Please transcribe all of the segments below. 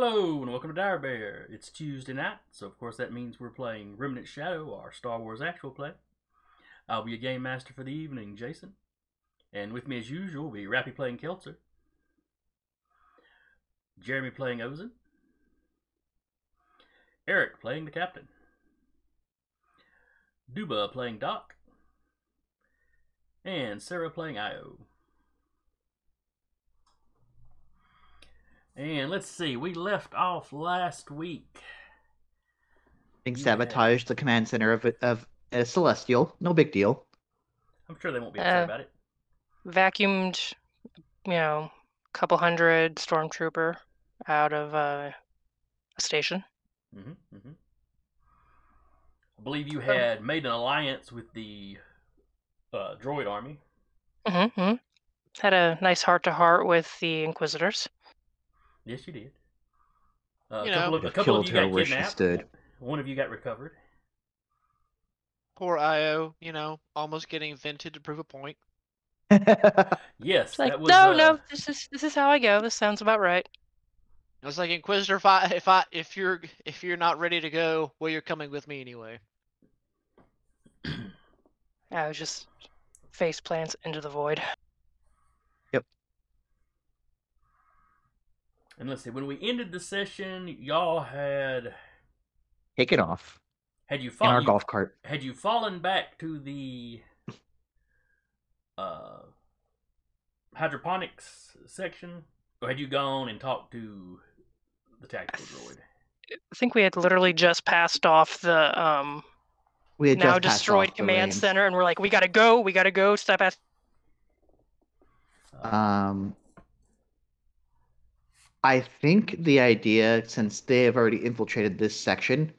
Hello and welcome to Dire Bear. It's Tuesday night, so of course that means we're playing Remnant Shadow, our Star Wars actual play. I'll be your game master for the evening, Jason. And with me as usual will be Rappy playing Keltzer, Jeremy playing Ozen, Eric playing the captain, Duba playing Doc, and Sarah playing Io. And let's see, we left off last week. Being sabotaged the command center of Celestial. No big deal. I'm sure they won't be upset about it. Vacuumed, a couple hundred stormtrooper out of a station. I believe you had made an alliance with the Droid army. Had a nice heart-to-heart with the Inquisitors. Yes, you did. A couple of you got where kidnapped. she stood. One of you got recovered. Poor Io, almost getting vented to prove a point. Yes, It's like, that was. No, this is how I go. This sounds about right. It was like, Inquisitor, if you're not ready to go, well, you're coming with me anyway. I was just face plants into the void. Yep. And let's see, when we ended the session, y'all had taken off. Had you in our golf cart? Had you fallen back to the hydroponics section, or had you gone and talked to the tactical droid? I think we had literally just passed off the we had now just destroyed command center, and we're like, we gotta go, stop at. I think the idea, since they have already infiltrated this section,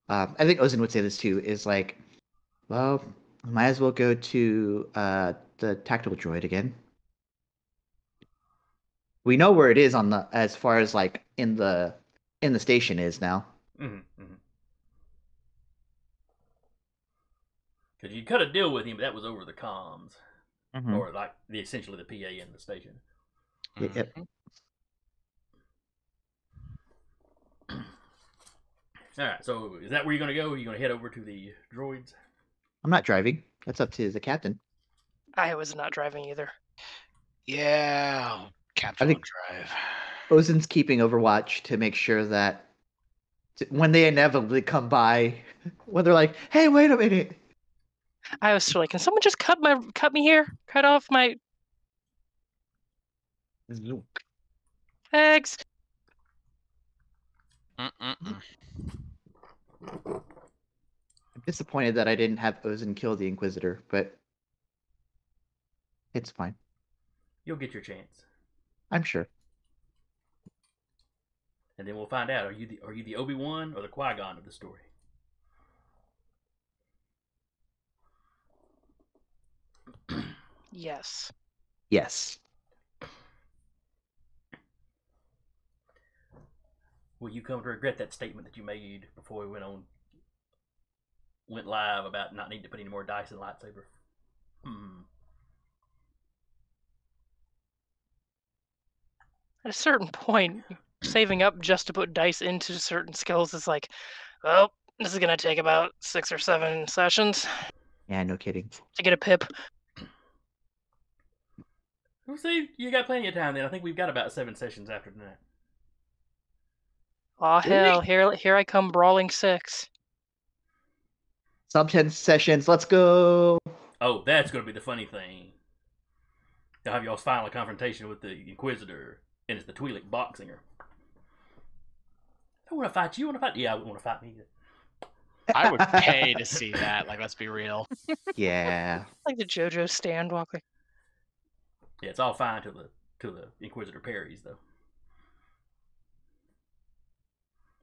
I think Ozen would say this too, is like, well, might as well go to the tactical droid again. We know where it is on the, as far as like in the station is now. Because you cut a deal with him, but that was over the comms, Mm-hmm. or like essentially the PA in the station. Yep. All right, so is that where you're going to go? Are you going to head over to the droids? I'm not driving. That's up to the captain. I was not driving either. Yeah, captain will drive. Ozen's keeping overwatch to make sure that when they inevitably come by, when they're like, "Hey, wait a minute!" I was still like, "Can someone just cut me here? Cut off my eggs?" I'm disappointed that I didn't have Ozen kill the Inquisitor, but it's fine. You'll get your chance. I'm sure. And then we'll find out: are you the Obi-Wan or the Qui-Gon of the story? Yes. Yes. Will you come to regret that statement that you made before we went live about not needing to put any more dice in lightsaber? At a certain point, saving up just to put dice into certain skills is like, well, this is gonna take about 6 or 7 sessions. Yeah, no kidding. To get a pip. We'll see. You got plenty of time then. I think we've got about 7 sessions after tonight. Aw, hell, here I come brawling 6. Sub 10 sessions, let's go! Oh, that's going to be the funny thing. They'll have y'all's final confrontation with the Inquisitor, and it's the Twi'lek boxinger. I want to fight you. Want to fight? Yeah, I wouldn't want to fight me either. I would pay to see that. Like, let's be real. Yeah. Like the JoJo stand walking. Yeah, it's all fine till the Inquisitor parries, though.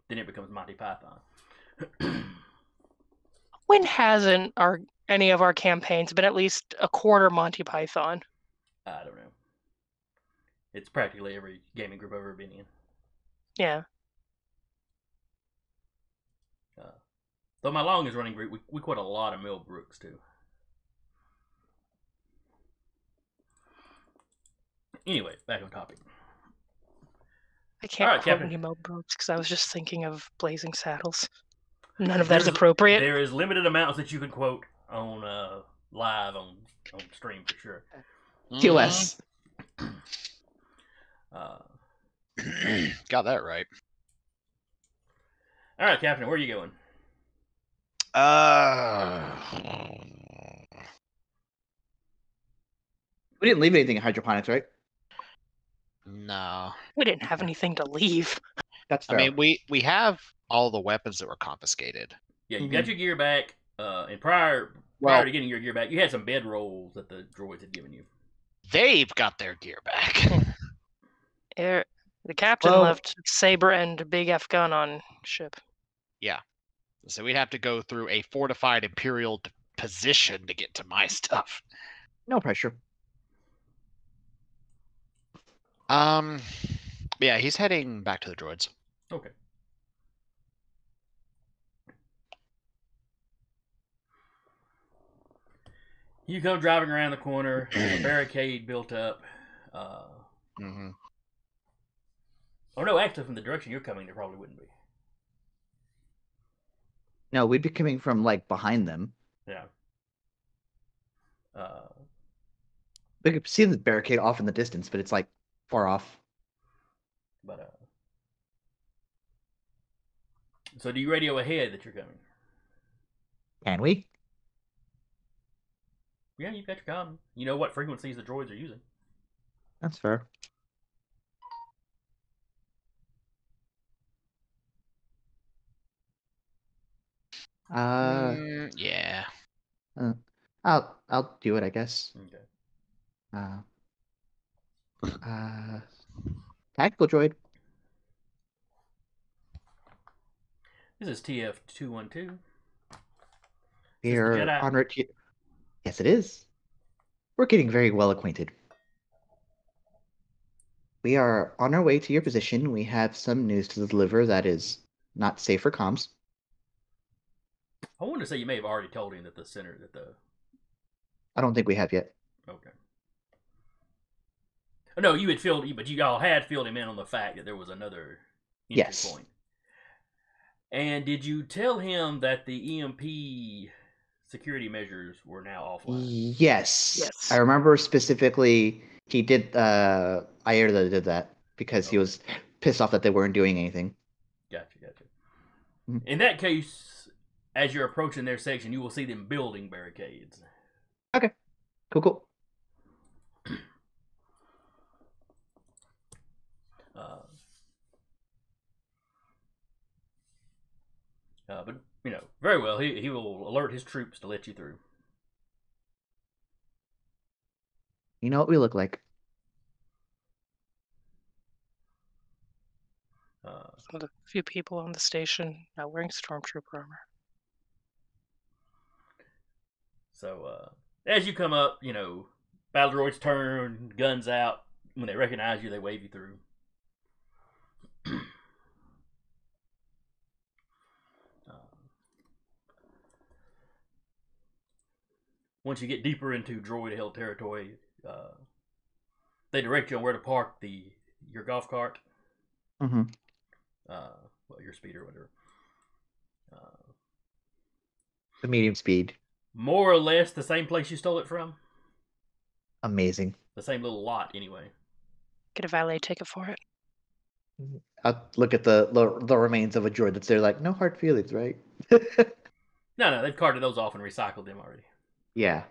Then it becomes Monty Python. When hasn't any of our campaigns been at least a quarter Monty Python? I don't know. It's practically every gaming group I've ever been in. Yeah. Though my longest running group, we quote a lot of Mel Brooks, too. Anyway, back on topic. I can't Alright, quote Captain. any Mo Brooks because I was just thinking of Blazing Saddles. None of that is appropriate. There is limited amounts that you can quote on live on stream for sure. TOS. Got that right. All right, Captain, where are you going? We didn't leave anything in hydroponics, right? No. We didn't have anything to leave. That's I fair. mean, we have all the weapons that were confiscated. Yeah, you got your gear back. And prior to getting your gear back, you had some bedrolls that the droids had given you. They've got their gear back. The captain left Saber and Big F gun on ship. Yeah. So we'd have to go through a fortified Imperial position to get to my stuff. No pressure. Yeah, he's heading back to the droids. Okay. You come driving around the corner, a barricade built up. Oh no, actually from the direction you're coming, there probably wouldn't be. No, we'd be coming from, like, behind them. Yeah. We could see the barricade off in the distance, but it's, like, far off. But, so do you radio ahead that you're coming? Can we? Yeah, you've got your comm. You know what frequencies the droids are using. That's fair. Yeah. I'll do it, I guess. Okay. Tactical droid. This is TF-212. We're on our Yes, it is. We're getting very well acquainted. We are on our way to your position. We have some news to deliver that is not safe for comms. I want to say you may have already told him that the center, I don't think we have yet. Okay. Oh, no, you had but you all had filled him in on the fact that there was another entry point. And did you tell him that the EMP security measures were now offline? Yes. I remember specifically he did, Ayerda did that because he was pissed off that they weren't doing anything. Gotcha. In that case, as you're approaching their section, you will see them building barricades. Okay. Cool. But, very well. He will alert his troops to let you through. You know what we look like? Some of the few people on the station now wearing stormtrooper armor. So, as you come up, battle droids turn, guns out. When they recognize you, they wave you through. Once you get deeper into droid-held territory, they direct you on where to park your golf cart. Your speeder, whatever. The medium speed. More or less the same place you stole it from. Amazing. The same little lot, anyway. Get a valet ticket for it. I'll look at the remains of a droid that's there, like, no hard feelings, right? No, they've carted those off and recycled them already. Yeah.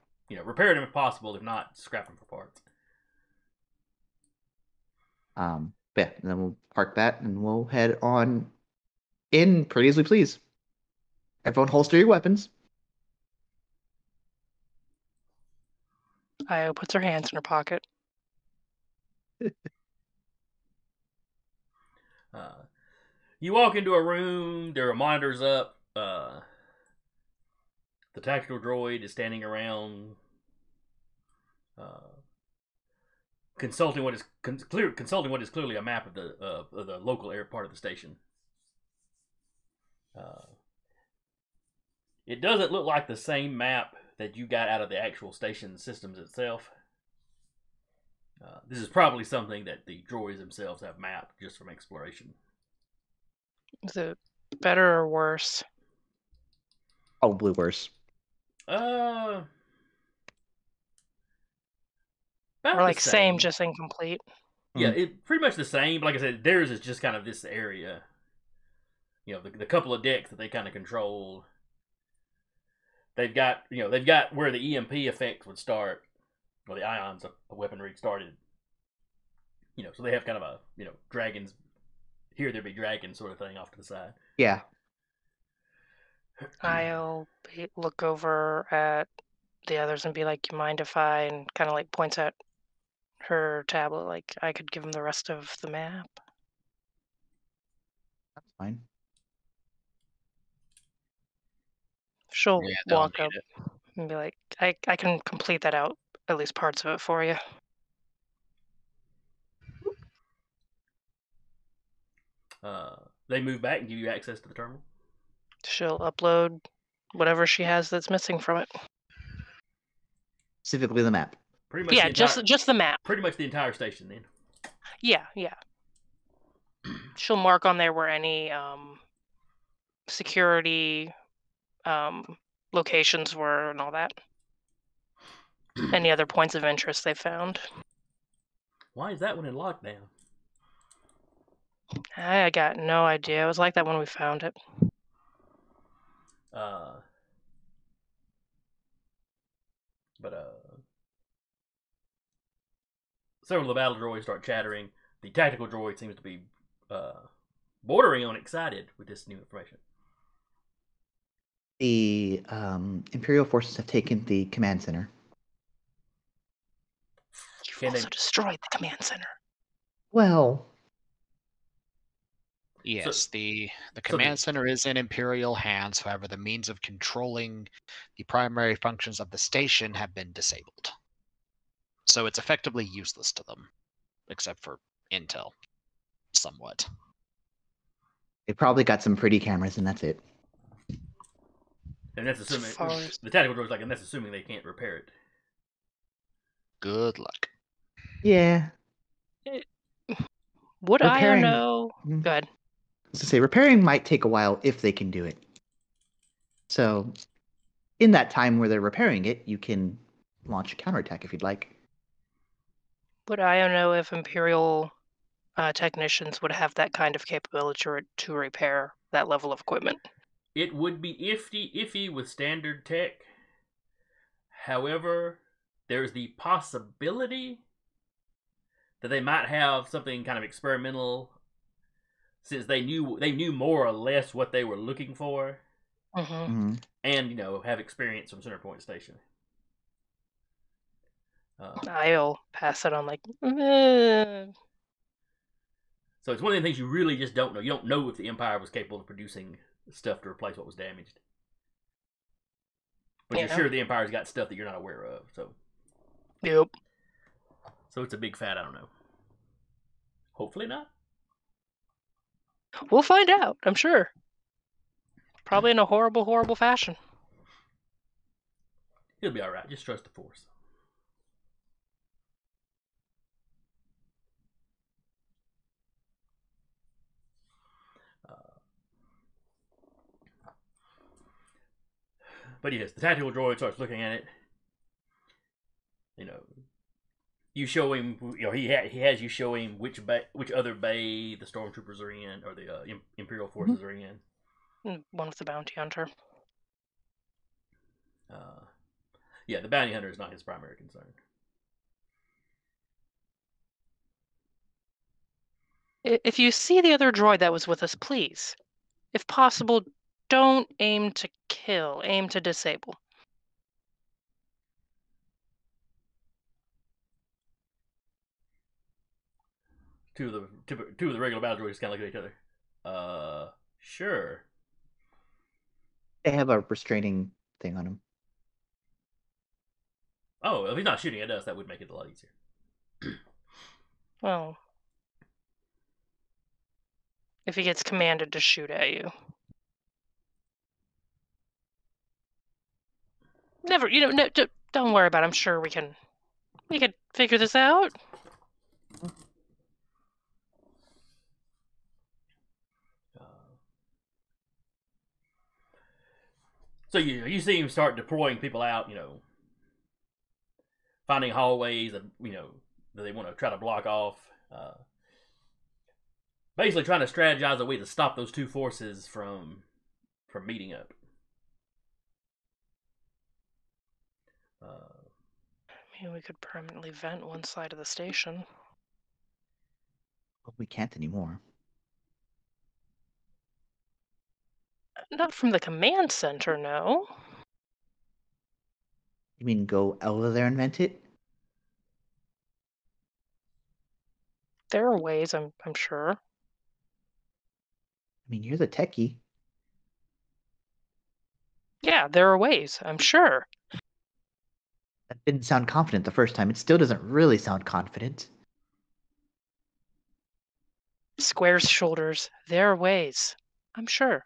Repair them if possible. If not, scrap them for parts. Yeah, and then we'll park that and we'll head on in pretty as we please. Everyone holster your weapons. Io puts her hands in her pocket. You walk into a room. There are monitors up. The tactical droid is standing around, consulting what is clearly a map of the local air part of the station. It doesn't look like the same map that you got out of the actual station systems itself. This is probably something that the droids themselves have mapped just from exploration. Is it better or worse? Probably worse. About Or the like same, same. just incomplete? Yeah, it pretty much the same. But like I said, theirs is just kind of this area. You know, the couple of decks that they kind of control. They've got where the EMP effects would start, or the ions of weaponry started. You know, so they have kind of a dragons. Here there be dragons sort of thing off to the side. Yeah. I'll look over at the others and be like, "You mind if I?" and kind of like points at her tablet, like I could give him the rest of the map. That's fine. She'll Yeah, they'll walk need up it. and be like, I can complete that out, at least parts of it for you. They move back and give you access to the terminal. She'll upload whatever she has that's missing from it. Specifically the map. Pretty much Yeah, the entire, just the map. pretty much the entire station then. Yeah. She'll mark on there where any security locations were and all that. Any other points of interest they found. Why is that one in lockdown? I got no idea. It was like that when we found it. Several of the battle droids start chattering. The tactical droid seems to be bordering on excited with this new information. The Imperial forces have taken the command center. You've Can also they- destroyed the command center. Well, Yes, the command center is in Imperial hands. However, the means of controlling the primary functions of the station have been disabled. So it's effectively useless to them, except for intel, somewhat. they probably got some pretty cameras, and that's it. And that's assuming far as- the tactical droid's like, and that's assuming they can't repair it. Good luck. Yeah. Would Repairing- I know? Mhm. Go ahead. To say repairing might take a while if they can do it. So, in that time where they're repairing it, you can launch a counterattack if you'd like. Would I know if Imperial technicians would have that kind of capability to repair that level of equipment? It would be iffy with standard tech. However, there's the possibility that they might have something kind of experimental, since they knew more or less what they were looking for, Mm-hmm. and have experience from Centerpoint Station. I'll pass it on like, So it's one of the things you really just don't know. You don't know if the Empire was capable of producing stuff to replace what was damaged. But you're Yeah. sure the Empire's got stuff that you're not aware of. So Yep. it's a big fat I don't know. Hopefully not. We'll find out, I'm sure. Probably in a horrible, horrible fashion. He'll be alright. Just trust the Force. But yes, the tactical droid starts looking at it. You show him. He has you show him which other bay the stormtroopers are in, or the Imperial forces are in. One with the bounty hunter. Yeah, the bounty hunter is not his primary concern. If you see the other droid that was with us, please, if possible, don't aim to kill, aim to disable. Two of the regular battle droids kind of look at each other. Sure. They have a restraining thing on them. Oh, if he's not shooting at us, that would make it a lot easier. Well, if he gets commanded to shoot at you. Never, no, don't worry about it. I'm sure we can figure this out. So you see him start deploying people out, finding hallways that that they want to try to block off. Basically, trying to strategize a way to stop those two forces from meeting up. I mean, we could permanently vent one side of the station. But we can't anymore. Not from the command center, no. You mean go over there and vent it? There are ways, I'm sure. I mean, you're the techie. Yeah, there are ways, I'm sure. That didn't sound confident the first time. It still doesn't really sound confident. Square's shoulders, there are ways, I'm sure.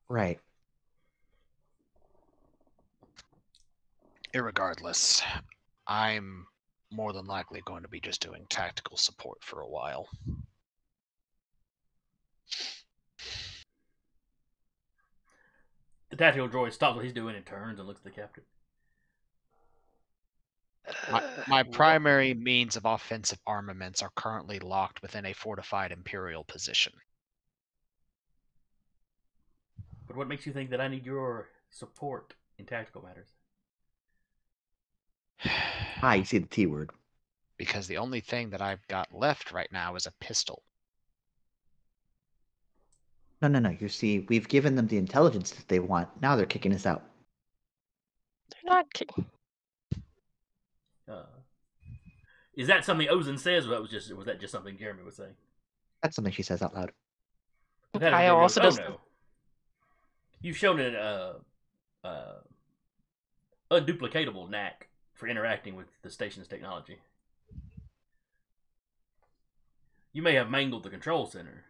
Right. Irregardless, I'm more than likely going to be just doing tactical support for a while. The tactical droid stops what he's doing and turns and looks at the captain. My primary means of offensive armaments are currently locked within a fortified Imperial position. But what makes you think that I need your support in tactical matters? You see the T word. Because the only thing that I've got left right now is a pistol. No. You see, we've given them the intelligence that they want. Now they're kicking us out. They're not. Is that something Ozen says, or was that just something Jeremy was saying? That's something she says out loud. I also does. No. You've shown an unduplicatable knack for interacting with the station's technology. You may have mangled the control center.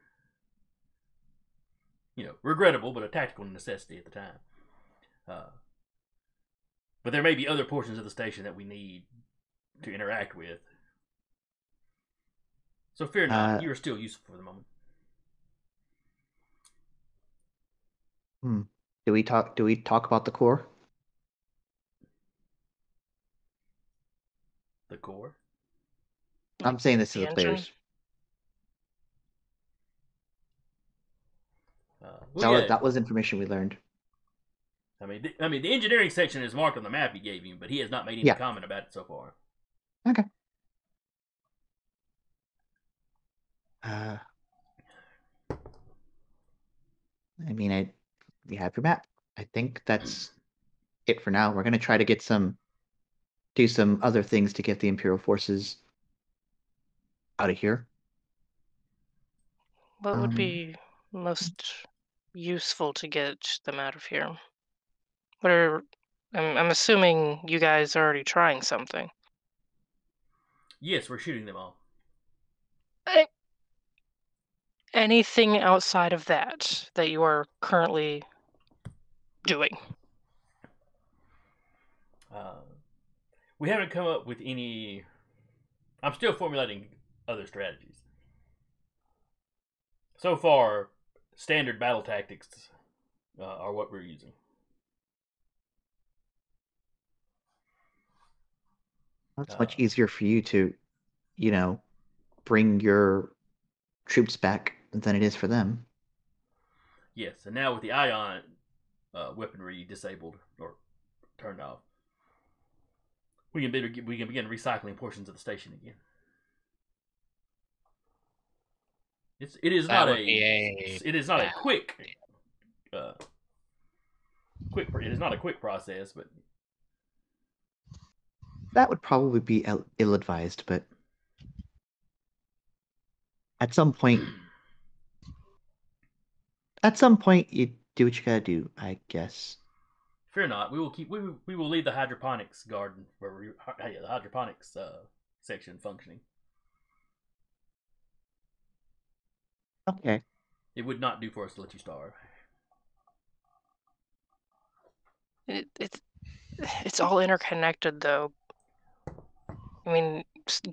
Regrettable, but a tactical necessity at the time. But there may be other portions of the station that we need to interact with. So fear not, you are still useful for the moment. Do we talk about the core? The core? I'm saying this to the engine? players. That was information we learned. I mean, the engineering section is marked on the map he gave you, but he has not made any comment about it so far. Okay. We have your map. I think that's it for now. We're gonna try to do some other things to get the Imperial forces out of here. What would be most useful to get them out of here? I'm assuming you guys are already trying something. Yes, we're shooting them all. Anything outside of that you are currently doing? We haven't come up with any. I'm still formulating other strategies. So far, standard battle tactics are what we're using. It's much easier for you to, bring your troops back than it is for them. Yes, and now with the ion weaponry disabled or turned off, we can begin recycling portions of the station again. It is not a quick process, but that would probably be ill-advised. But at some point, you do what you gotta do, I guess. Fear not. We will leave the hydroponics garden the hydroponics section functioning. Okay. It would not do for us to let you starve. It's all interconnected, though. I mean,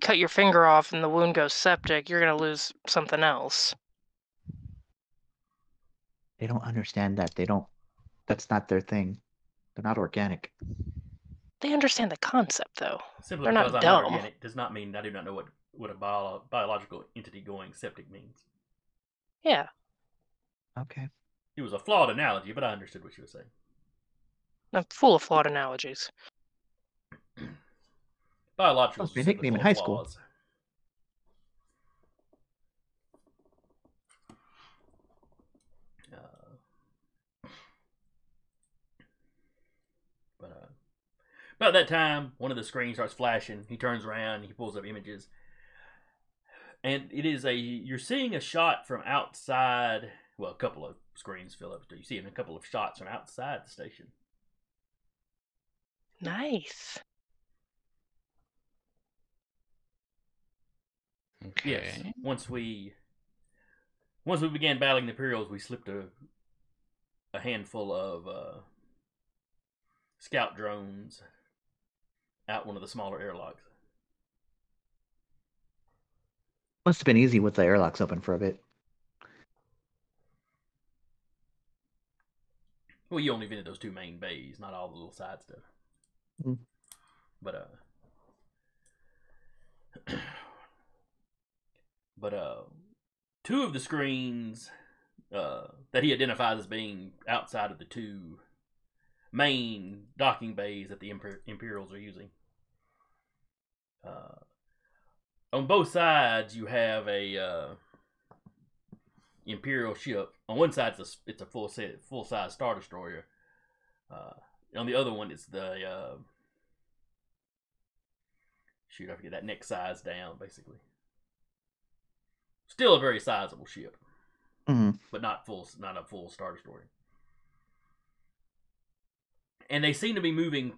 cut your finger off and the wound goes septic, you're gonna lose something else. They don't understand that. That's not their thing. They're not organic. They understand the concept, though. Simply They're because not I'm not dumb. organic does not mean I do not know what a biological entity going septic means. Yeah. Okay. It was a flawed analogy, but I understood what you were saying. I'm full of flawed analogies. Biological That's my nickname in high school. flaws. About that time, one of the screens starts flashing. He turns around, he pulls up images. And it is you're seeing a shot from outside. Well, a couple of screens fill up. So you're seeing a couple of shots from outside the station. Nice. Okay. Yes. Once we began battling the Imperials, we slipped a handful of scout drones out one of the smaller airlocks. Must have been easy with the airlocks open for a bit. Well, you only vented those two main bays, not all the little side stuff. Mm. But two of the screens that he identifies as being outside of the two main docking bays that the Imperials are using. On both sides, you have a Imperial ship. On one side, it's a full size Star Destroyer. On the other one, it's the shoot, I forget that next size down, basically. Still a very sizable ship, but not a full Star Destroyer. And they seem to be moving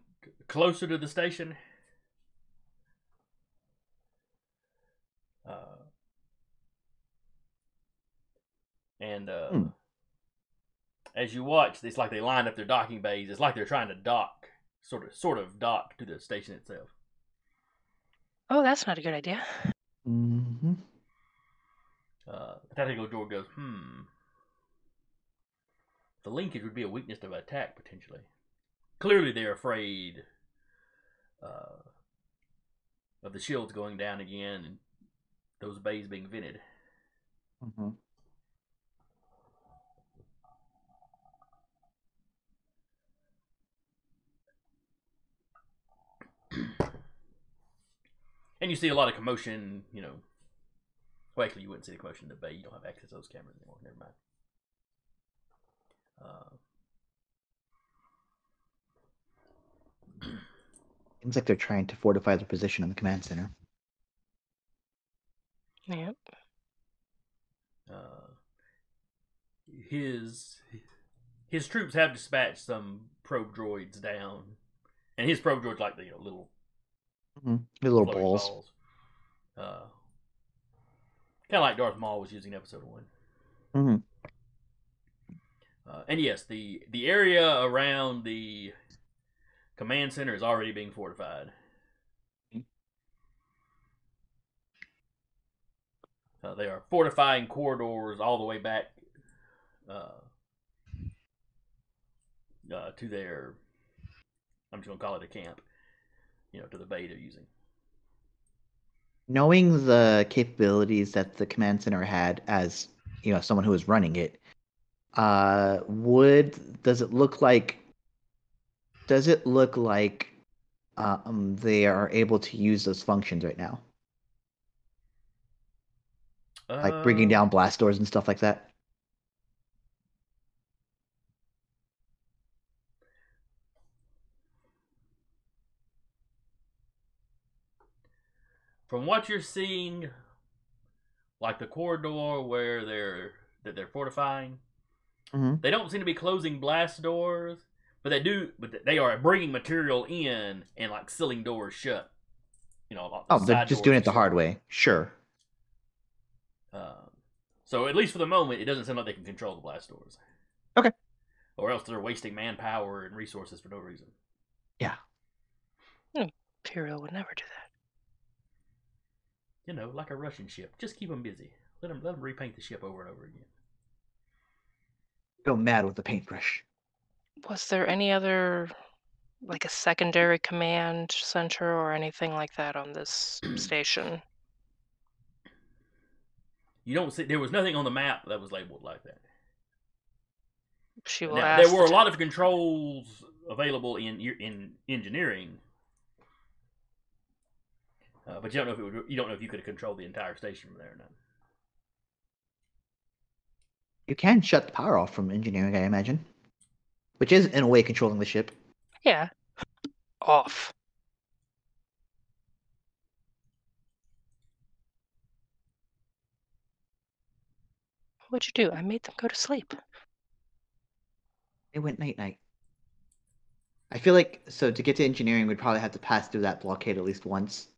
closer to the station. As you watch, it's like they line up their docking bays. It's like they're trying to dock, sort of dock to the station itself. Oh, that's not a good idea. Mm-hmm. The tactical droid goes, The linkage would be a weakness of attack, potentially. Clearly they're afraid of the shields going down again and those bays being vented. Mm-hmm. And you see a lot of commotion, Well, actually, you wouldn't see the commotion in the bay. You don't have access to those cameras anymore. Never mind. Seems like they're trying to fortify their position in the command center. Yep. His troops have dispatched some probe droids down, and his probe droids like the little Little balls. Kind of like Darth Maul was using in Episode 1. Mm-hmm. And yes, the area around the command center is already being fortified. They are fortifying corridors all the way back to their, I'm just going to call it a camp, to the bay they're using. Knowing the capabilities that the command center had as, someone who was running it, does it look like they are able to use those functions right now? Like bringing down blast doors and stuff like that? From what you're seeing, like the corridor where they're fortifying, they don't seem to be closing blast doors, but they are bringing material in and like sealing doors shut. They're just doing it the hard way. Sure. So at least for the moment, it doesn't sound like they can control the blast doors. Okay. Or else they're wasting manpower and resources for no reason. Yeah. Imperial would never do that. You know, like a Russian ship. Just keep them busy. Let them repaint the ship over and over again. Go mad with the paintbrush. Was there any other, like a secondary command center or anything like that on this station? You don't see. There was nothing on the map that was labeled like that. She will Now, ask. there were a lot of controls available in engineering, but you don't know if you don't know if you could have controlled the entire station from there or not. You can shut the power off from engineering, I imagine. Which is, in a way, controlling the ship. Yeah. Off. What'd you do? I made them go to sleep. It went night-night. I feel like, so to get to engineering, we'd probably have to pass through that blockade at least once.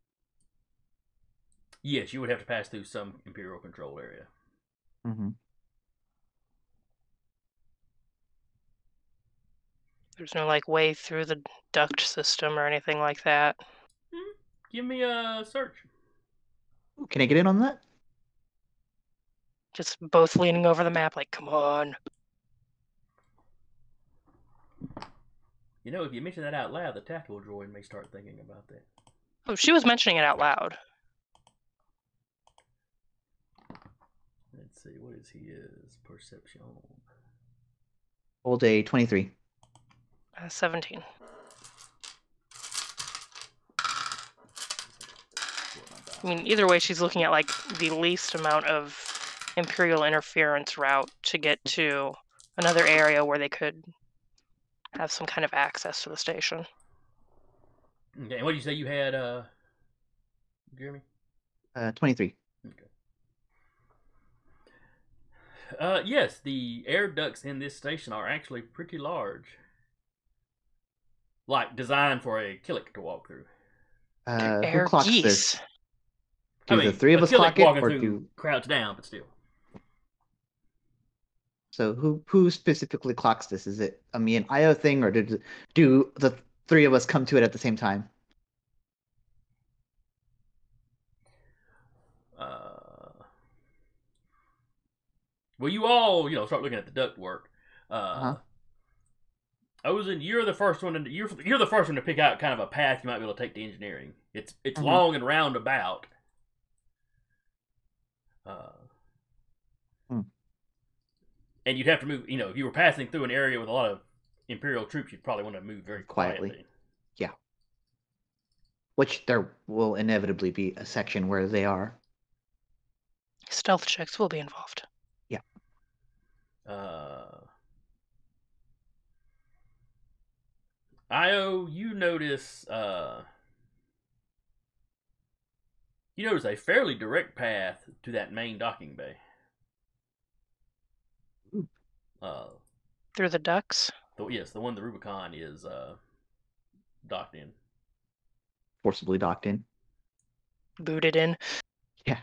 Yes, you would have to pass through some Imperial control area. Mm-hmm. There's no, like, way through the duct system or anything like that. Give me a search. Can I get in on that? Just both leaning over the map like, come on. You know, if you mention that out loud, the tactical droid may start thinking about that. Oh, she was mentioning it out loud. Let's see, what is his perception? Hold a 23. 17. I mean, either way, she's looking at, like, the least amount of Imperial interference route to get to another area where they could have some kind of access to the station. Okay, and what did you say you had, Jeremy? 23. Okay. Yes, the air ducts in this station are actually pretty large. Like, designed for a Killick to walk through. Who Air clocks geese. this? Do the three of us Killick clock it, walking or through do... crowds down, but still. So who specifically clocks this? Is it a me and Io thing, or do the three of us come to it at the same time? Well, you all, start looking at the duct work. Ozen, you're the first one. You're the first one to pick out kind of a path you might be able to take to engineering. It's long and roundabout. And you'd have to move. If you were passing through an area with a lot of Imperial troops, you'd probably want to move very quietly. Yeah. Which there will inevitably be a section where they are. Stealth checks will be involved. Yeah. Io, you notice a fairly direct path to that main docking bay. Through the ducts? Yes, the one the Rubicon is docked in. Forcibly docked in. Booted in. Yeah.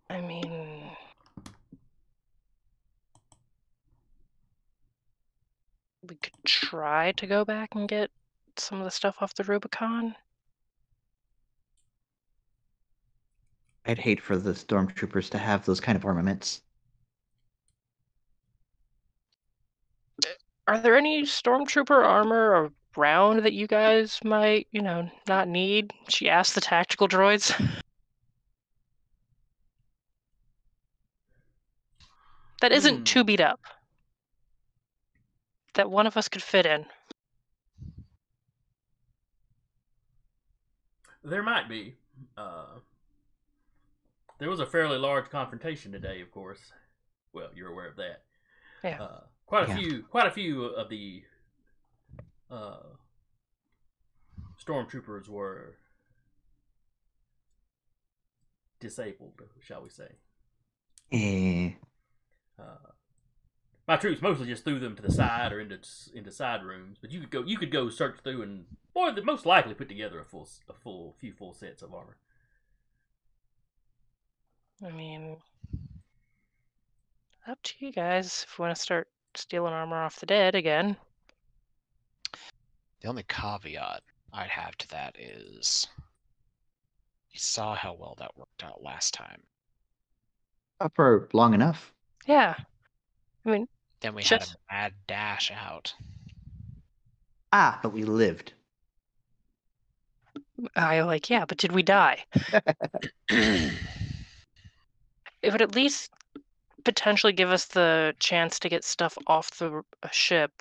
I mean, we could try to go back and get some of the stuff off the Rubicon. I'd hate for the stormtroopers to have those kind of armaments. Are there any stormtrooper armor around that you guys might, not need? She asked the tactical droids. That isn't too beat up. That one of us could fit in. There might be. There was a fairly large confrontation today, of course. Well, you're aware of that. Yeah. Quite a few of the stormtroopers were disabled, shall we say? My troops mostly just threw them to the side or into side rooms, but you could go search through and they most likely put together a few full sets of armor. I mean, up to you guys if we want to start stealing armor off the dead again. The only caveat I'd have to that is you saw how well that worked out last time. Up for long enough. Yeah. I mean, Then we had a Just- mad dash out. But we lived. yeah, but did we die? It would at least potentially give us the chance to get stuff off the ship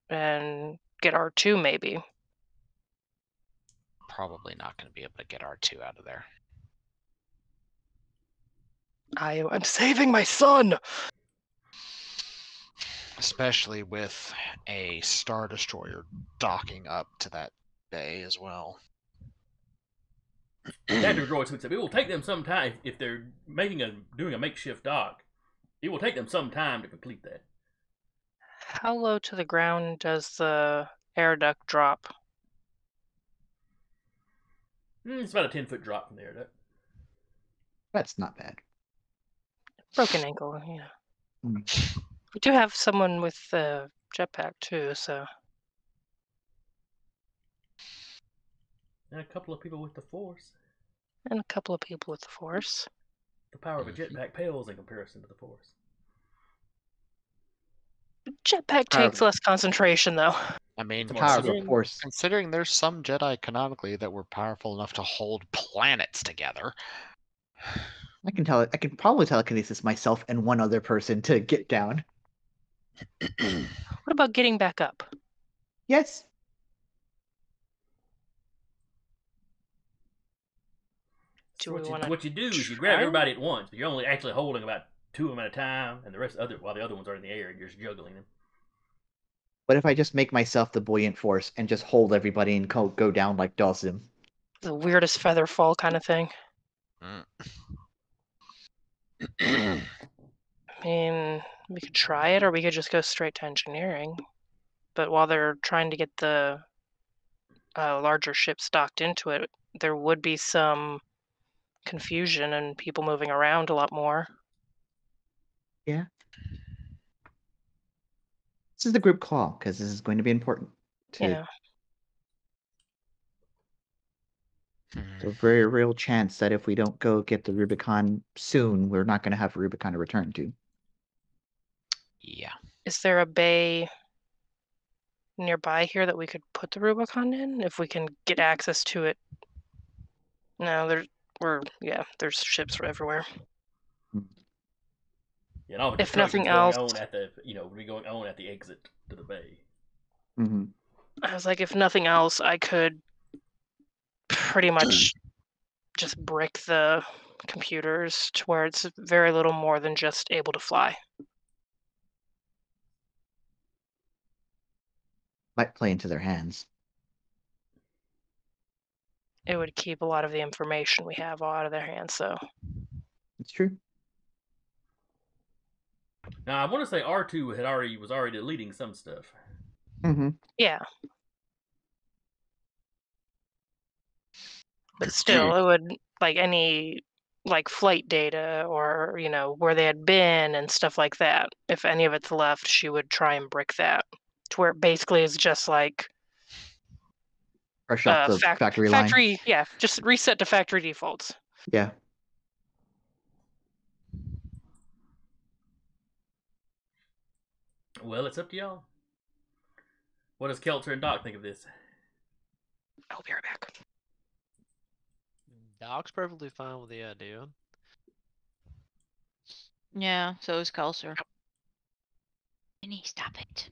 and get R2 maybe. Probably not going to be able to get R2 out of there. I'm saving my son! Especially with a Star Destroyer docking up to that bay as well. Captain Droid would say it will take them some time if they're doing a makeshift dock. It will take them some time to complete that. How low to the ground does the air duct drop? It's about a 10-foot drop from there. That's not bad. Broken ankle, yeah. Mm. We do have someone with the jetpack too, so And a couple of people with the Force. and a couple of people with the Force. The power of a jetpack pales in comparison to the Force. Jetpack Power- takes less concentration though. I mean, The Power of the considering, Force. considering there's some Jedi canonically that were powerful enough to hold planets together. I can probably telekinesis myself and one other person to get down. What about getting back up? Yes. Do So we wanna what you do is you grab try? everybody at once, but you're only actually holding about 2 of them at a time, and while the other ones are in the air, and you're just juggling them. What if I just make myself the buoyant force and just hold everybody and go down like Dawson? The weirdest feather fall kind of thing. I mean, we could try it, or we could just go straight to engineering. But while they're trying to get the larger ships docked into it, there would be some confusion and people moving around a lot more. This is the group call because this is going to be important. Yeah. There's a very real chance that if we don't go get the Rubicon soon, we're not going to have a Rubicon to return to. Yeah. Is there a bay nearby here that we could put the Rubicon in if we can get access to it? No, there's ships everywhere. Yeah, and all the If construction's nothing going else- on at going on at the exit to the bay. Mm-hmm. I was like, if nothing else, I could pretty much just brick the computers to where it's very little more than just able to fly. Might play into their hands. It would keep a lot of the information we have out of their hands, so It's true. Now I want to say R2 was already deleting some stuff. Mm-hmm. yeah. But still, it would like any like flight data or where they had been and stuff like that. If any of it's left, she would try and brick that to where it basically is just like Fresh off the factory line. Yeah, just reset to factory defaults. Yeah. Well, it's up to y'all. What does Kelter and Doc think of this? I'll be right back. Doc's perfectly fine with the idea. Yeah, so is Kelser. Minnie, stop it.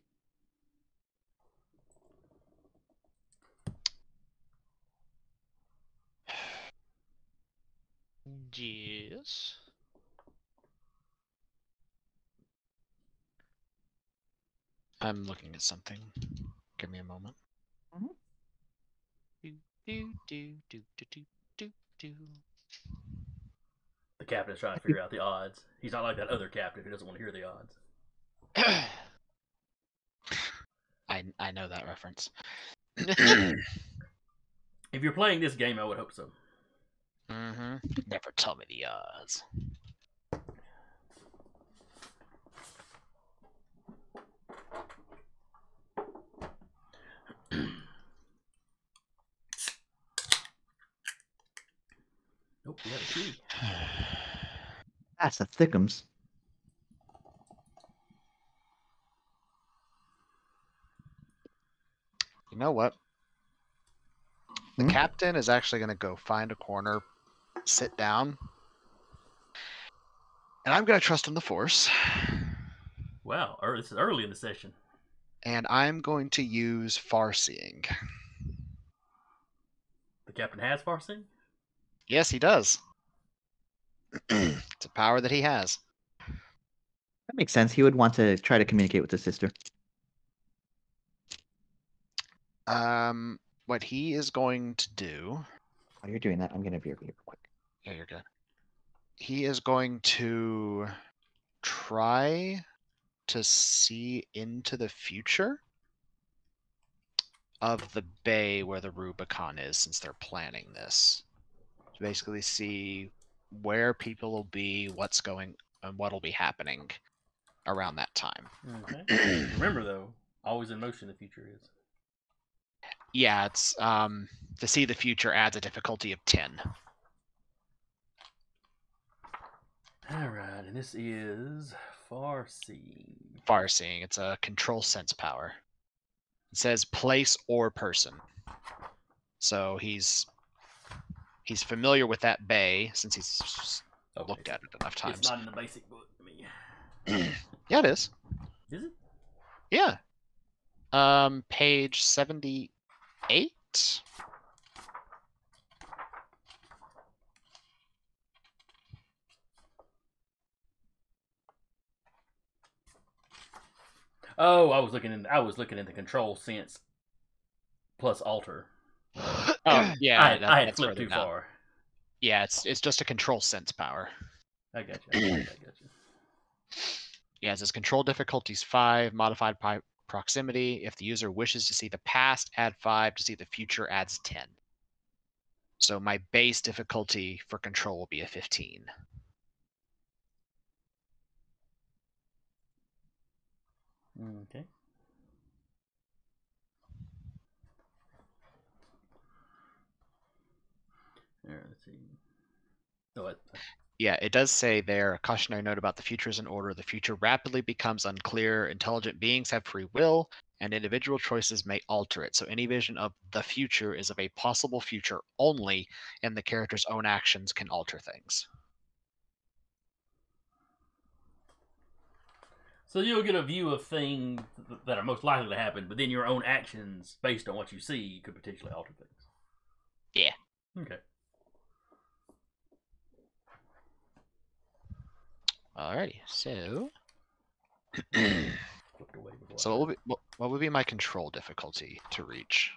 Yes. I'm looking at something. Give me a moment. Do do do do do do do do. The captain's trying to figure out the odds. He's not like that other captain who doesn't want to hear the odds. I know that reference. If you're playing this game, I would hope so. Mm-hmm. Never tell me the odds. Nope, we have a key. That's the thickums. You know what? The Hmm? captain is actually going to go find a corner, sit down, and I'm going to trust in the Force. Wow, this is early in the session. And I'm going to use Farseeing. The captain has Farseeing? Yes, he does. It's a power that he has. That makes sense. He would want to try to communicate with his sister. What he is going to do. While you're doing that, I'm going to veer real quick. Yeah, you're good. He is going to try to see into the future of the bay where the Rubicon is, since they're planning this. To basically see where people will be, what's going, and what'll be happening around that time. Okay. Remember, though, always in motion the future is. Yeah, it's to see the future adds a difficulty of 10. Alright, and this is Farseeing. Farseeing. It's a control sense power. It says place or person. So he's familiar with that bay since he's looked at it enough times. It's not in the basic book to me. Yeah, it is. Is it? Yeah. Page 78. Oh, I was looking in the control sense plus alter. Oh, yeah. I had that's flipped further too down. far. Yeah, it's just a control sense power. I got you. I got you. Yeah, it says control difficulties 5, modified by proximity. If the user wishes to see the past, add 5. To see the future, adds 10. So my base difficulty for control will be a 15. Okay. All right, let's see. Oh, Yeah, it does say there, a cautionary note about the future is in order. The future rapidly becomes unclear. Intelligent beings have free will, and individual choices may alter it. So any vision of the future is of a possible future only, and the character's own actions can alter things. So you'll get a view of things that are most likely to happen, but then your own actions, based on what you see, could potentially alter things. Yeah. Okay. Alrighty, so Flipped away before so what would be my control difficulty to reach?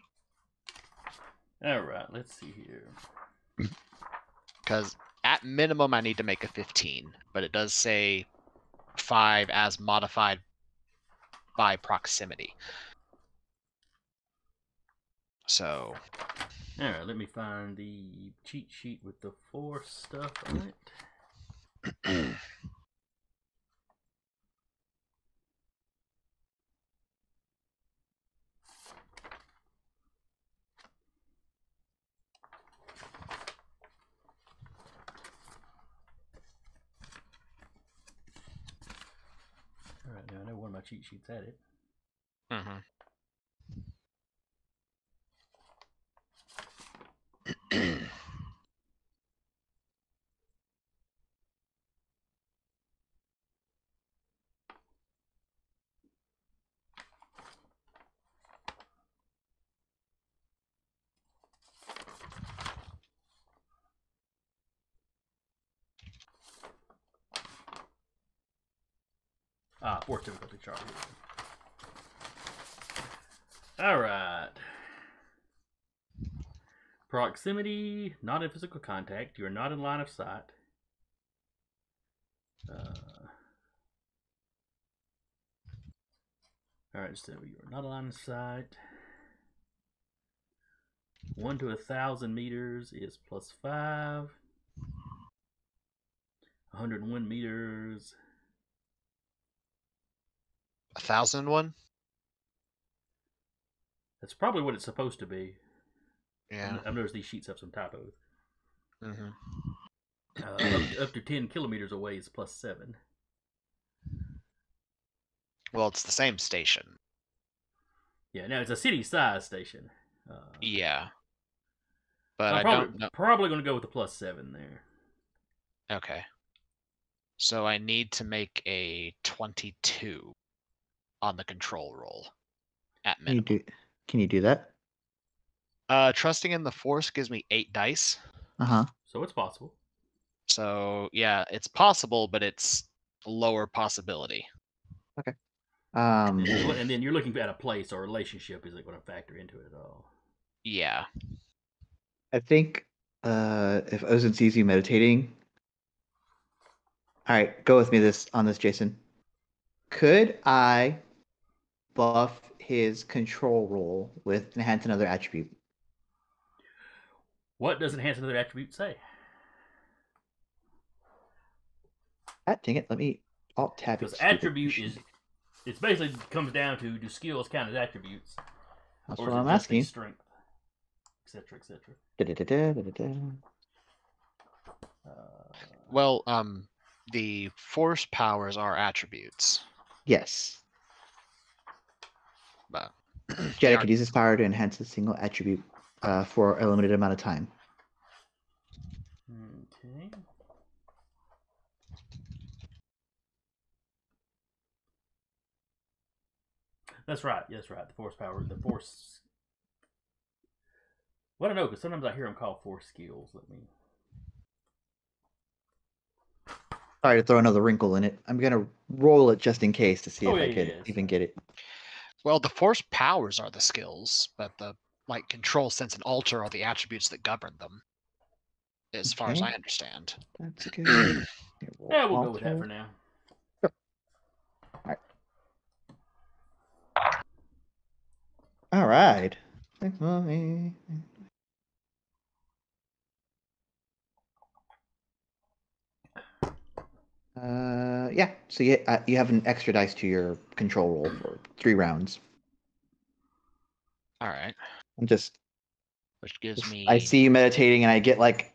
All right, let's see here. Because at minimum I need to make a 15, but it does say 5 as modified by proximity. So all right, let me find the cheat sheet with the Force stuff on it. All right, now I know one of my cheat sheets had it. Mm-hmm. Force difficulty chart here. All right. Proximity, not in physical contact. You're not in line of sight. All right, so you're not in line of sight. 1 to 1,000 meters is +5. 101 meters. 1,001? That's probably what it's supposed to be. Yeah. I've noticed these sheets have some typos. Mm-hmm. Up to 10 kilometers away is +7. Well, it's the same station. Yeah, now it's a city-size station. Yeah. But I'm I probably, don't know. probably going to go with the +7 there. Okay. So I need to make a 22 on the control roll at minimum. Can you do that? Trusting in the Force gives me 8 dice. Uh-huh. So it's possible. So yeah, it's possible, but it's lower possibility. And then you're looking at a place or relationship. Is it going to factor into it at all? Yeah. I think if Ozin sees you meditating. Alright, go with me on this, Jason. Could I buff his control roll with enhance another attribute? What does enhance another attribute say? God dang it, let me alt tab it. Because attribute is, it basically comes down to, do skills count as attributes? That's Or what is it I'm just a asking. strength, etc., etc. Well, the Force powers are attributes, Yes. but Jedi aren't- could use this power to enhance a single attribute for a limited amount of time. Okay. That's right. That's right. The Force power. The Force. Well, I don't know, because sometimes I hear them called Force skills. Let me. Sorry to throw another wrinkle in it. I'm gonna roll it just in case to see if I could yes. even get it. Well, the Force powers are the skills, but the control, sense, and alter are the attributes that govern them, as far as Okay. I understand. That's good. Yeah, we'll go with that for now. All right. Yeah. So you have an extra dice to your control roll for 3 rounds. All right. I'm just. Which gives me. I see you meditating, and I get like,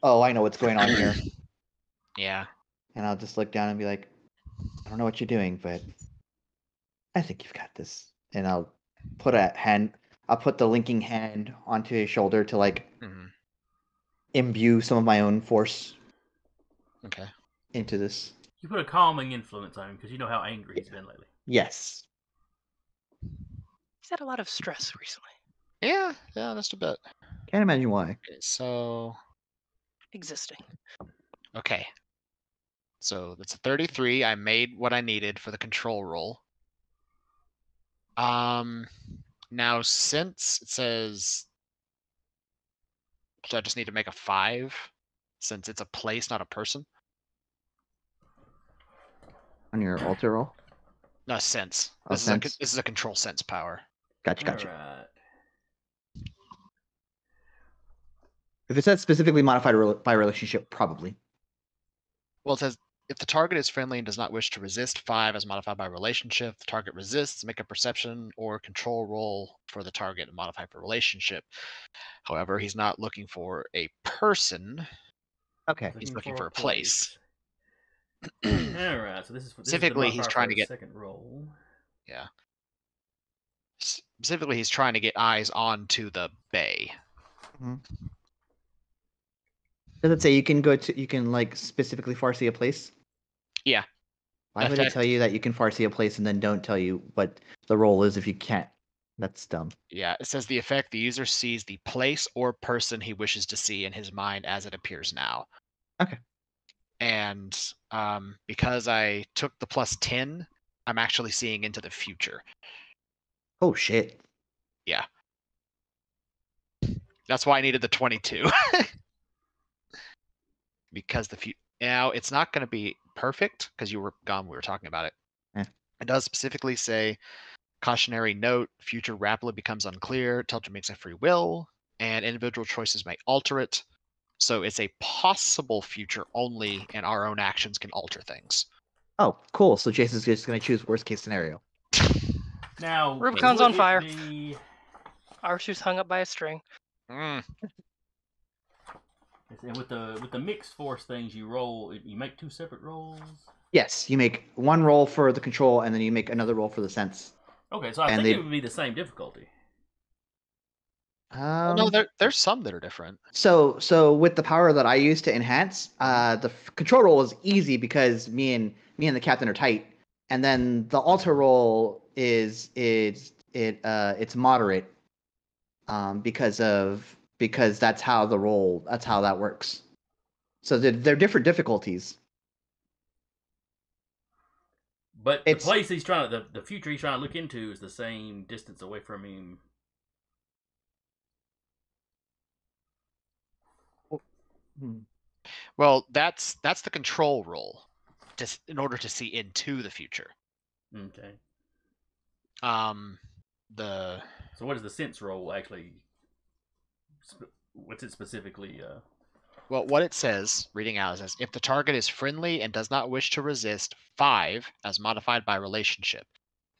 oh, I know what's going on here. Yeah. And I'll just look down and be like, I don't know what you're doing, but I think you've got this. And I'll put the linking hand onto his shoulder to imbue some of my own force Okay. into this. You put a calming influence on him because you know how angry he's been lately. Yes. He's had a lot of stress recently. Yeah, just a bit. Can't imagine why. Okay, so Existing. okay. So that's a 33. I made what I needed for the control roll. Now since it says, so I just need to make a 5 since it's a place, not a person. On your altar roll? No, sense. Oh, sense? This is a control sense power. Gotcha. All right. If it says specifically modified by relationship, probably. Well, it says if the target is friendly and does not wish to resist, 5 as modified by relationship. If the target resists, make a perception or control roll for the target and modify for relationship. However, he's not looking for a person. Okay. He's looking for a place. All right. So this is Specifically, he's trying to get second roll. Yeah. Specifically, he's trying to get eyes onto the bay. Mm-hmm. Does it say you can specifically foresee a place? Yeah. Why would it tell you that you can foresee a place and then don't tell you what the role is if you can't? That's dumb. Yeah, it says the effect, the user sees the place or person he wishes to see in his mind as it appears now. Okay. And because I took the +10, I'm actually seeing into the future. Oh shit. Yeah. That's why I needed the 22. Because now it's not going to be perfect because you were gone. We were talking about it. It does specifically say cautionary note: future rapidly becomes unclear. Telter makes a free will, and individual choices may alter it. So it's a possible future only, and our own actions can alter things. Oh, cool. So Jason's just going to choose worst case scenario. Now Rubicon's on fire. Be... R2's hung up by a string. Mm. And with the mixed force things, you roll. You make 2 separate rolls. Yes, you make one roll for the control, and then you make another roll for the sense. Okay, so I And think they- it would be the same difficulty. Well, no, there's some that are different. So with the power that I use to enhance, the control roll is easy because me and the captain are tight, and then the alter roll it's moderate, because that's how that works. So they're different difficulties. But the place he's trying to, the future he's trying to look into is the same distance away from him. Well, that's the control roll, in order to see into the future. Okay. The So what is the sense roll actually? What's it specifically? Well, what it says, reading out, says, if the target is friendly and does not wish to resist, 5, as modified by relationship.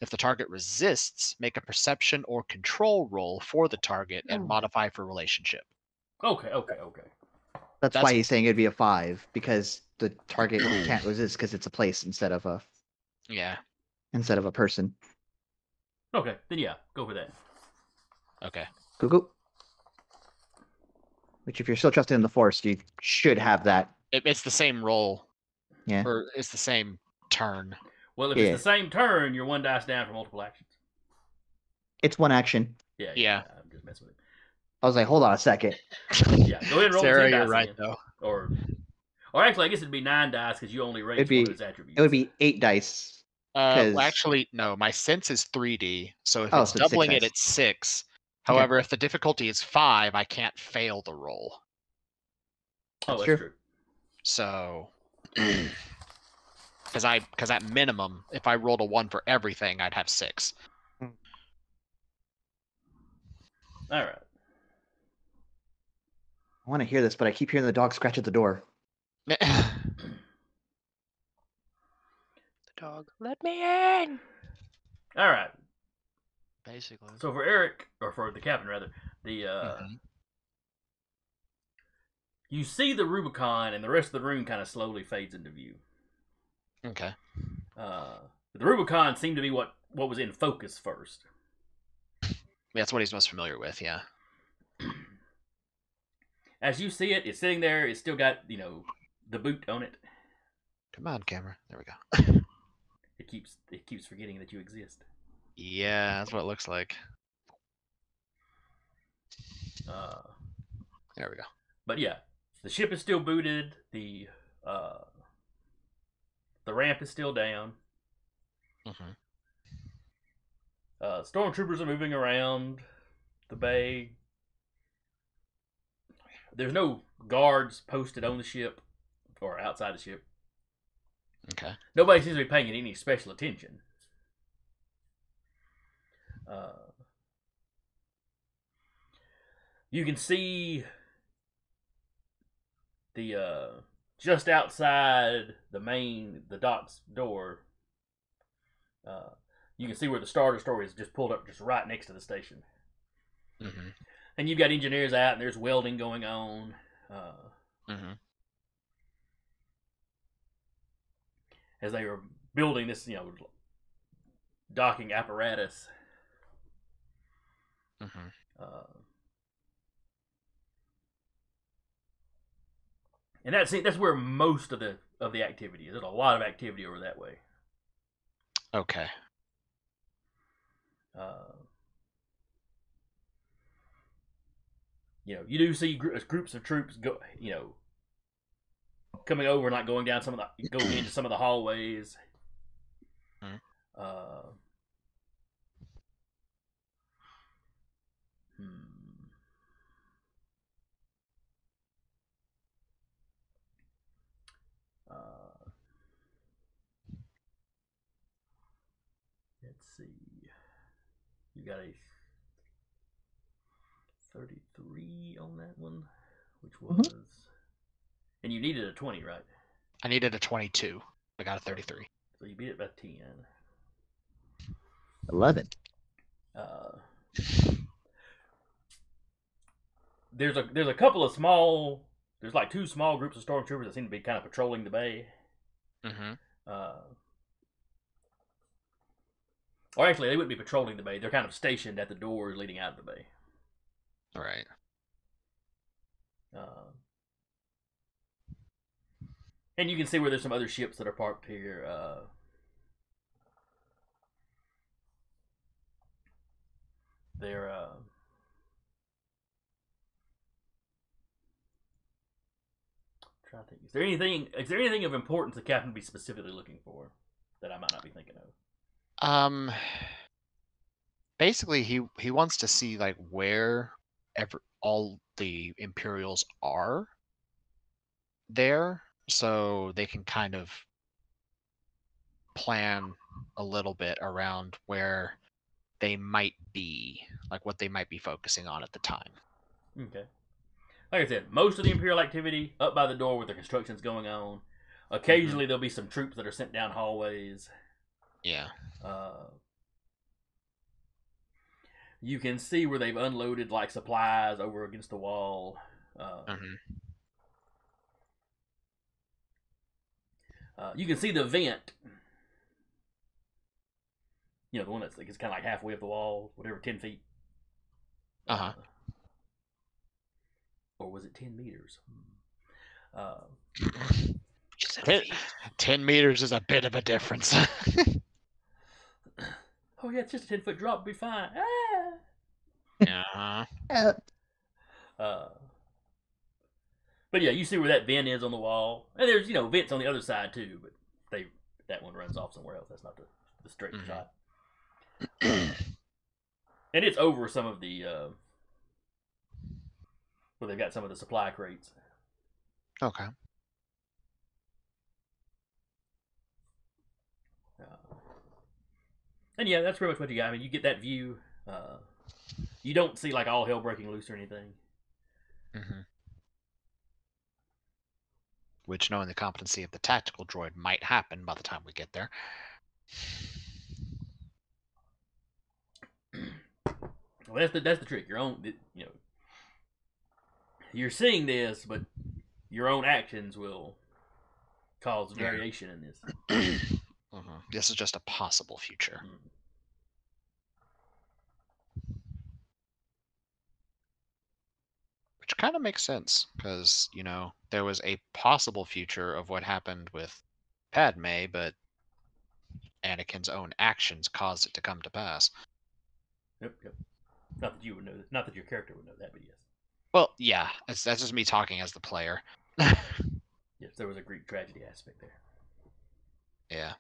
If the target resists, make a perception or control roll for the target and modify for relationship. Okay. That's why he's saying it'd be a 5, because the target can't resist because it's a place instead of a person. Okay, then yeah, go for that. Okay. Cuckoo. Which, if you're still trusting in the Force, you should have that. It's the same roll. Yeah. Or it's the same turn. Well, if it's the same turn, you're 1 dice down for multiple actions. It's 1 action. Yeah. I'm just messing with it. I was like, hold on a second. Yeah, go ahead and roll Sarah, 10 dice. You're right, again. though. Or actually, I guess it'd be 9 dice because you only raise one of his attributes. It would be 8 dice. Well, actually, no. My sense is 3D, so if it's so doubling it, dice. it's 6. However, if the difficulty is 5, I can't fail the roll. That's true. So, because at minimum, if I rolled a 1 for everything, I'd have 6. All right. I want to hear this, but I keep hearing the dog scratch at the door. The dog, let me in. All right. Basically. So for Eric, or for the captain rather, you see the Rubicon, and the rest of the room kind of slowly fades into view. Okay. The Rubicon seemed to be what was in focus first. That's what he's most familiar with, yeah. As you see it, it's sitting there. It's still got, the boot on it. Come on, camera. There we go. It keeps forgetting that you exist. Yeah, that's what it looks like. There we go. But yeah, the ship is still booted. The ramp is still down. Stormtroopers are moving around the bay. There's no guards posted on the ship or outside the ship. Okay. Nobody seems to be paying any special attention. You can see the just outside the dock's door. You can see where the Star Destroyer is just pulled up just right next to the station. And you've got engineers out, and there's welding going on. As they were building this, docking apparatus. And that's where most of the activity is. There's a lot of activity over that way. Okay. You do see groups of troops go, coming over and like going into some of the hallways. Let's see. You got a 33 on that one, which was, and you needed a 20, right? I needed a 22. I got a 33. So you beat it by 10. 11. There's a couple of small there's like 2 small groups of stormtroopers that seem to be kind of patrolling the bay. Mm-hmm. Or actually, they wouldn't be patrolling the bay. They're kind of stationed at the doors leading out of the bay. All right. And you can see where there's some other ships that are parked here. They're trying to think. Is there anything of importance the captain would be specifically looking for that I might not be thinking of? Basically, he wants to see like where all the Imperials are there, so they can kind of plan a little bit around where they might be, like what they might be focusing on at the time. Okay. Like I said, most of the Imperial activity up by the door where the construction's going on. Occasionally there'll be some troops that are sent down hallways. Yeah. You can see where they've unloaded like supplies over against the wall. You can see the vent. You know, the one that's like, it's kind of like halfway up the wall, whatever, 10 feet. Or was it 10 meters? 10 meters is a bit of a difference. Oh yeah, it's just a 10-foot drop, be fine. Yeah. But yeah, you see where that vent is on the wall, and there's vents on the other side too, but that one runs off somewhere else. That's not the straight shot. And it's over some of the where they've got some of the supply crates. Okay. And yeah, that's pretty much what you got. I mean, you get that view. You don't see like all hell breaking loose or anything. Which, knowing the competency of the tactical droid, might happen by the time we get there. Well, that's the trick. You're seeing this, but your own actions will cause variation in this. This is just a possible future. Which kind of makes sense, because, there was a possible future of what happened with Padme, but Anakin's own actions caused it to come to pass. Yep. Not that you would know that. Not that your character would know that, but yes. Well, yeah, that's just me talking as the player. Yes, there was a Greek tragedy aspect there. Yeah.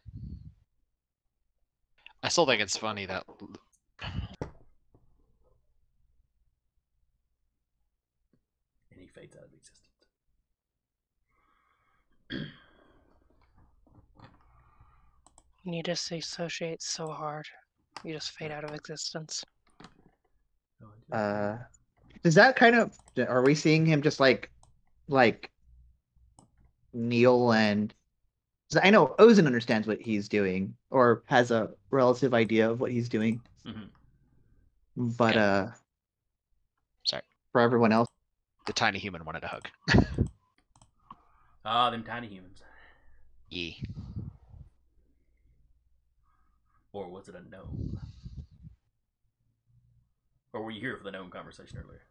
I still think it's funny that... And he fades out of existence. You disassociate so hard. You just fade out of existence. Does that kind of... Are we seeing him just like kneel and... I know Ozen understands what he's doing, or has a relative idea of what he's doing. But sorry, for everyone else, the tiny human wanted a hug. Them tiny humans. Yeah. Or was it a gnome? Or were you here for the gnome conversation earlier?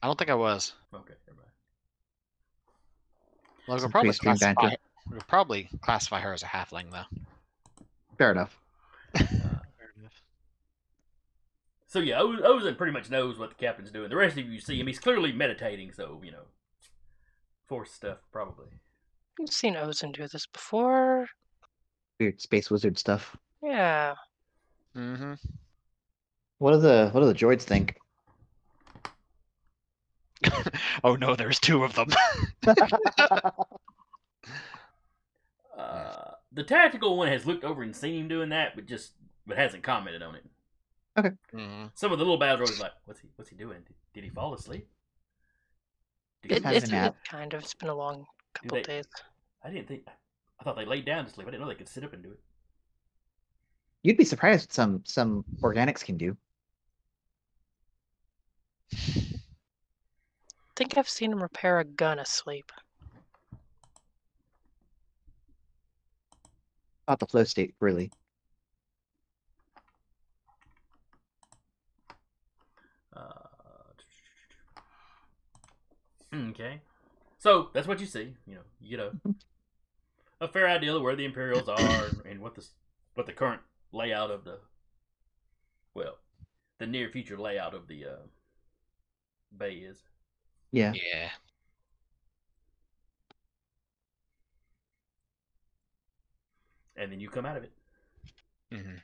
I don't think I was. Okay, never mind. Well, we'll probably classify her as a halfling, though. Fair enough. So yeah, Ozen pretty much knows what the captain's doing. The rest of you see him; he's clearly meditating. So force stuff probably. You've seen Ozen do this before. Weird space wizard stuff. Yeah. What do the droids think? Oh no, there's 2 of them. The tactical one has looked over and seen him doing that, but hasn't commented on it. Okay. Some of the little battle droids are like, what's he doing? Did he fall asleep? It's kind of. It's been a long couple days. I thought they laid down to sleep. I didn't know they could sit up and do it. You'd be surprised what some organics can do. think I've seen him repair a gun asleep. Not the flow state, really. Okay. So that's what you see. You get a fair idea of where the Imperials are and what the current layout of the near future layout of the bay is. Yeah. Yeah. And then you come out of it. Mm-hmm.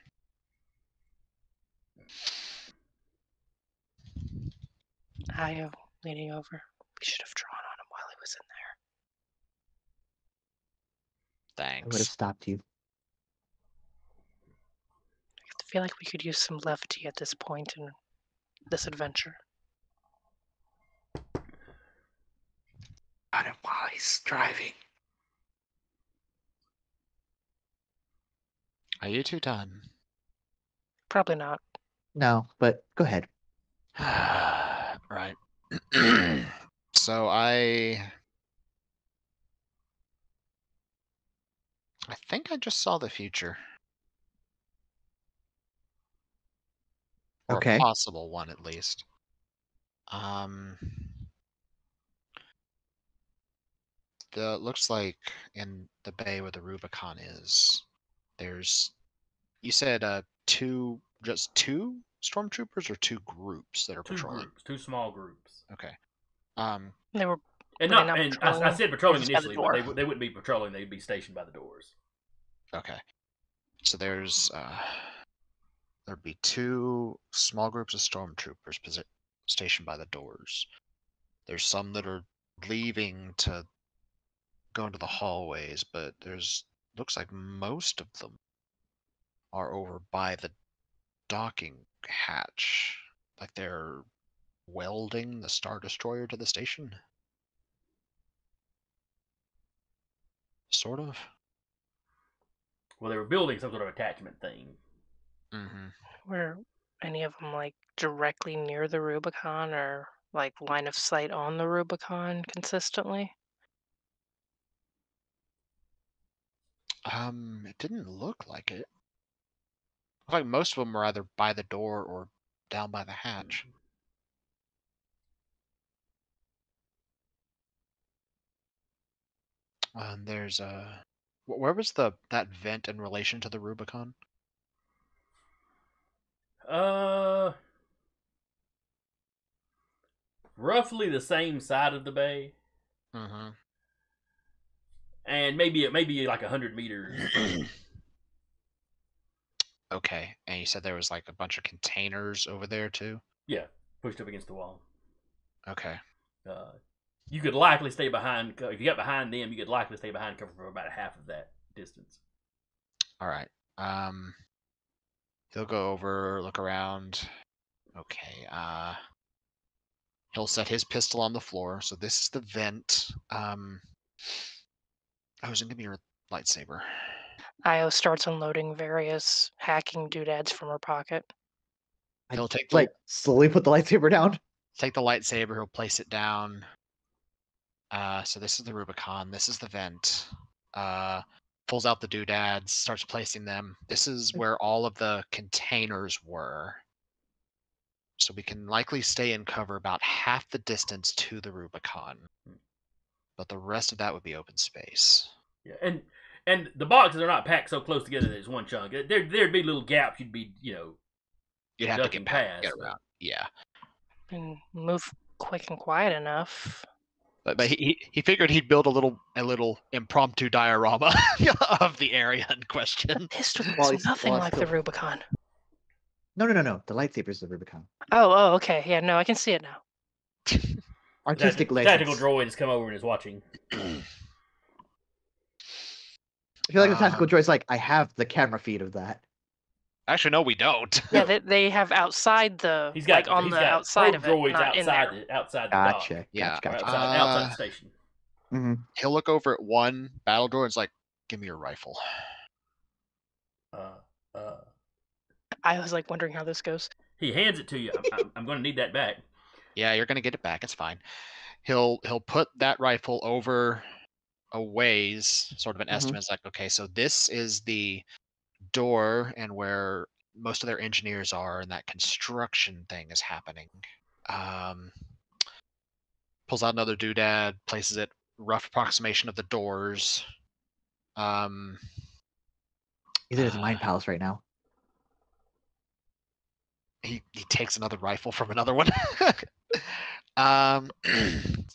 Io leaning over. We should have drawn on him while he was in there. I would have Thanks. stopped you. I feel like we could use some levity at this point in this adventure. Got him while he's driving. Are you two done? Probably not. No, but go ahead. Right. So I think I just saw the future. Or Okay. a possible one, at least. Looks like in the bay where the Rubicon is, you said just two stormtroopers or two groups that are patrolling? Two small groups. Okay. They were And Were they not, not and patrolling I said patrolling just by the initially, but door? they wouldn't be patrolling. They'd be stationed by the doors. Okay. So there'd be two small groups of stormtroopers stationed by the doors. There's some that are leaving to go into the hallways, but looks like most of them are over by the docking hatch. Like they're welding the Star Destroyer to the station. Sort of. Well, they were building some sort of attachment thing. Mm-hmm. Were any of them like directly near the Rubicon or like line of sight on the Rubicon consistently? It didn't look like it. Looked like most of them were either by the door or down by the hatch. And there's where was that vent in relation to the Rubicon? Roughly the same side of the bay, Mm-hmm. and maybe like 100 meters. Okay, and you said there was like a bunch of containers over there too? Yeah, pushed up against the wall. Okay. You could likely stay behind. If you got behind them, you could likely stay behind cover for about half of that distance. All right. He'll go over, look around. Okay. He'll set his pistol on the floor. So this is the vent. Give me your lightsaber. Io starts unloading various hacking doodads from her pocket. He'll take slowly put the lightsaber down. Take the lightsaber. He'll place it down. So this is the Rubicon. This is the vent. Pulls out the doodads, starts placing them. This is where all of the containers were. So we can likely stay in cover about half the distance to the Rubicon. But the rest of that would be open space. Yeah, and the boxes are not packed so close together that it's one chunk. There'd be little gaps. You'd be, You'd have to ducking get past, past, get around. Yeah. And move quick and quiet enough. But he figured he'd build a little impromptu diorama of the area in question. This looks nothing like the Rubicon. No. The lightsaber's the Rubicon. Oh, okay. Yeah, no, I can see it now. Artistic the license. tactical droid has come over and is watching. I feel like the tactical droid's like, I have the camera feed of that. Actually, no, we don't. Yeah, they have outside the outside of it, droids not in there. outside the Gotcha. dock. Yeah. Gotcha. Outside the station. Mm-hmm. He'll look over at one battle droid and is like, give me your rifle. I was like wondering how this goes. He hands it to you. I'm going to need that back. Yeah, you're going to get it back. It's fine. he'll put that rifle over a ways, sort of an Mhm. estimate. It's like, okay, so this is the door and where most of their engineers are, and that construction thing is happening. Pulls out another doodad, places it rough approximation of the doors. He's in his mind palace right now. He takes another rifle from another one.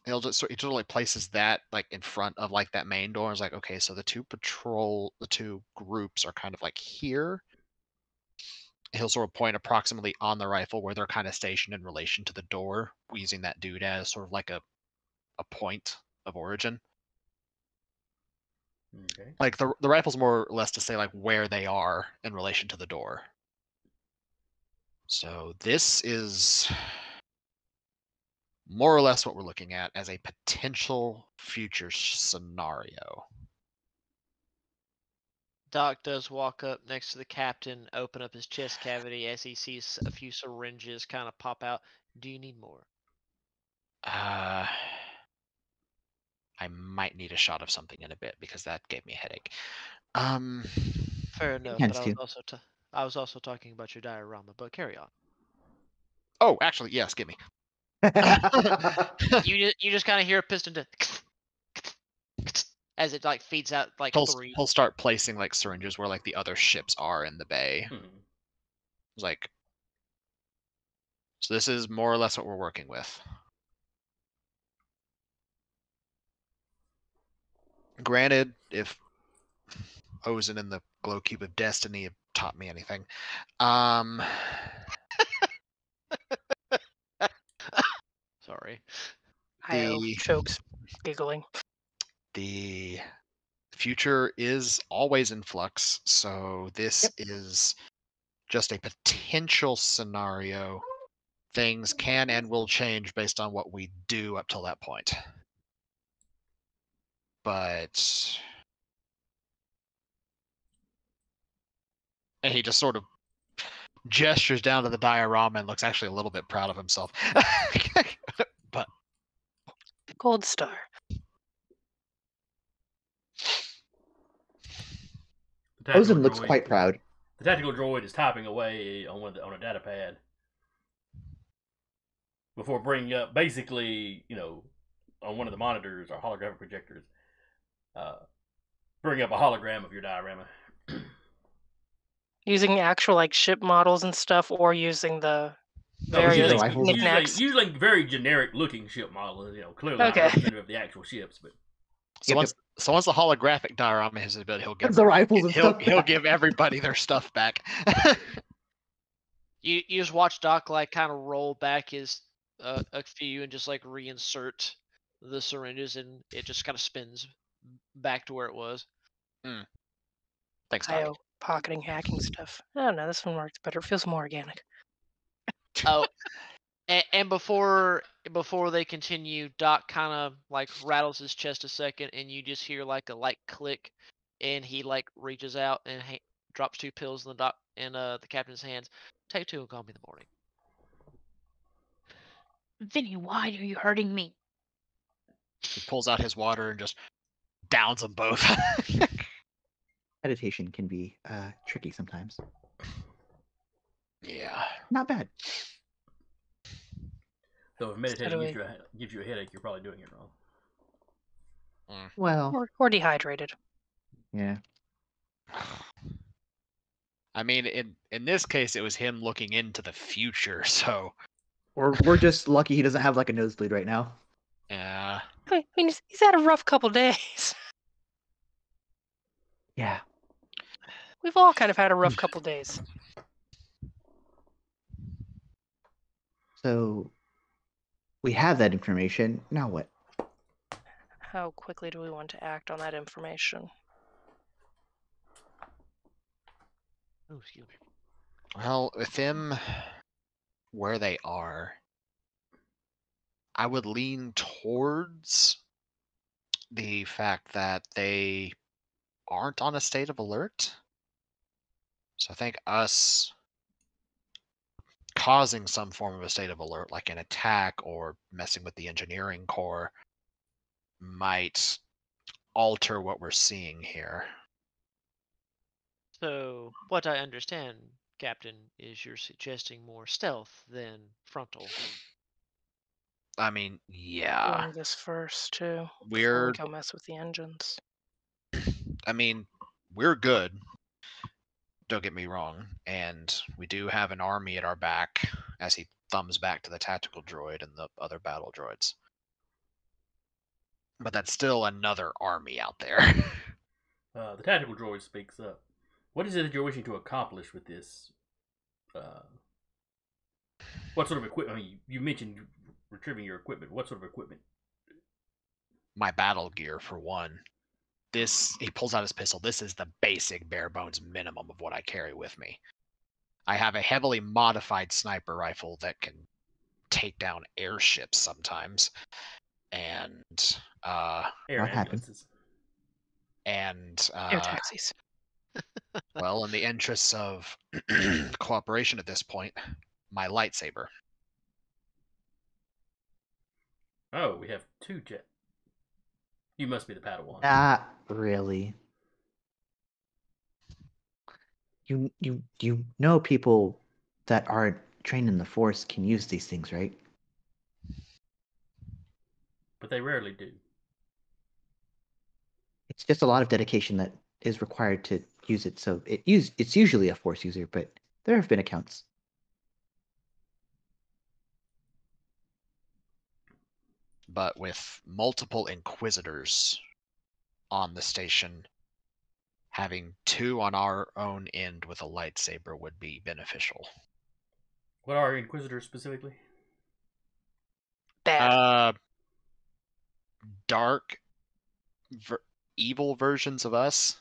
He just like places that like in front of like that main door. It's like, okay, so the two groups are kind of like here. He'll sort of point approximately on the rifle where they're kind of stationed in relation to the door, using that dude as sort of like a point of origin. Okay. Like the rifle's more or less to say like where they are in relation to the door. So this is more or less what we're looking at as a potential future scenario. Doc does walk up next to the captain, open up his chest cavity as he sees a few syringes kind of pop out. Do you need more? I might need a shot of something in a bit because that gave me a headache. Fair enough, tends but to. I was also talking about your diorama, but carry on. Oh, actually, yes, give me. You just kind of hear a piston to as it like feeds out like three. He'll start placing like syringes where like the other ships are in the bay. It's like, so this is more or less what we're working with. Granted, if Ozen and the glow cube of destiny have taught me anything, Sorry. Io chokes, giggling. The future is always in flux, so this is just a potential scenario. Things can and will change based on what we do up till that point. But and he just sort of gestures down to the diorama and looks actually a little bit proud of himself. But Gold star. Ozen looks quite proud. The tactical droid is typing away on a data pad before bringing up, basically, on one of the monitors or holographic projectors, bring up a hologram of your diorama. Using actual like ship models and stuff, or using the various knickknacks. Usually very generic looking ship models, clearly not Okay. representative of the actual ships, but so once the holographic diorama has been, he'll give the rifles and stuff. He'll give everybody their stuff back. You just watch Doc like kind of roll back his a few and just like reinsert the syringes, and it just kind of spins back to where it was. Thanks, Doc. Io pocketing hacking stuff. I don't know. This one works better. It feels more organic. Oh, and before they continue, Doc kind of like rattles his chest a second, and you just hear like a light click, and he like reaches out and drops 2 pills in the captain's hands. Take 2 and call me in the morning. Vinny, why are you hurting me? He pulls out his water and just downs them both. Meditation can be tricky sometimes. Yeah. Not bad. Though if meditating gives you a headache, you're probably doing it wrong. Well, or dehydrated. Yeah. I mean, in this case, it was him looking into the future, so. Or we're just lucky he doesn't have like a nosebleed right now. Yeah. I mean, he's had a rough couple days. Yeah. We've all kind of had a rough couple days. So we have that information. Now what? How quickly do we want to act on that information? Oh, excuse me. Well, with them where they are, I would lean towards the fact that they aren't on a state of alert. So I think us causing some form of a state of alert, like an attack or messing with the engineering core, might alter what we're seeing here. So, what I understand, Captain, is you're suggesting more stealth than frontal. I mean, yeah. Doing this first too, before We're we go mess with the engines. I mean, we're good. Don't get me wrong, and we do have an army at our back as he thumbs back to the tactical droid and the other battle droids. But that's still another army out there. The tactical droid speaks up. What is it that you're wishing to accomplish with this? What sort of equipment? I mean, you mentioned retrieving your equipment. What sort of equipment? My battle gear, for one. He pulls out his pistol. This is the basic bare bones minimum of what I carry with me. I have a heavily modified sniper rifle that can take down airships sometimes, and Air What happened? ambulances. and Air taxis. well, in the interests of cooperation at this point, my lightsaber. Oh, we have 2 jet. You must be the Padawan. Not really. You know people that aren't trained in the Force can use these things, right? But they rarely do. It's just a lot of dedication that is required to use it. So it's usually a Force user, but there have been accounts. But with multiple Inquisitors on the station, having 2 on our own end with a lightsaber would be beneficial. What are Inquisitors specifically? Bad. Dark, evil versions of us,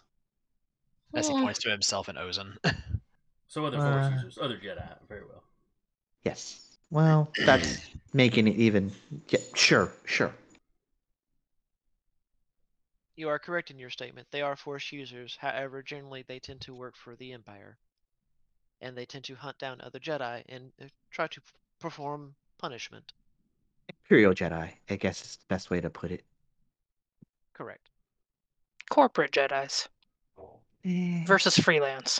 as he Mm. points to himself and Ozen. So other Force users, other Jedi. Very well. Yes. Well, that's making it even. Yeah, sure. You are correct in your statement. They are Force users. However, generally they tend to work for the Empire. And they tend to hunt down other Jedi and try to perform punishment. Imperial Jedi, I guess is the best way to put it. Correct. Corporate Jedis versus freelance.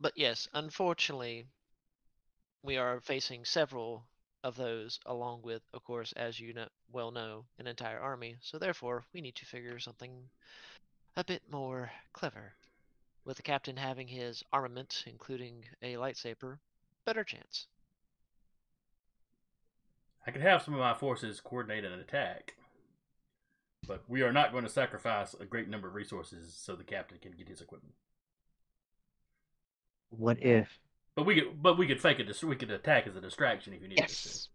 But yes, unfortunately, we are facing several of those, along with, of course, as you well know, an entire army. So therefore, we need to figure something a bit more clever. With the captain having his armament, including a lightsaber, better chance. I could have some of my forces coordinate an attack, but we are not going to sacrifice a great number of resources so the captain can get his equipment. What if? But we could fake it. We could attack as a distraction if you need us Yes.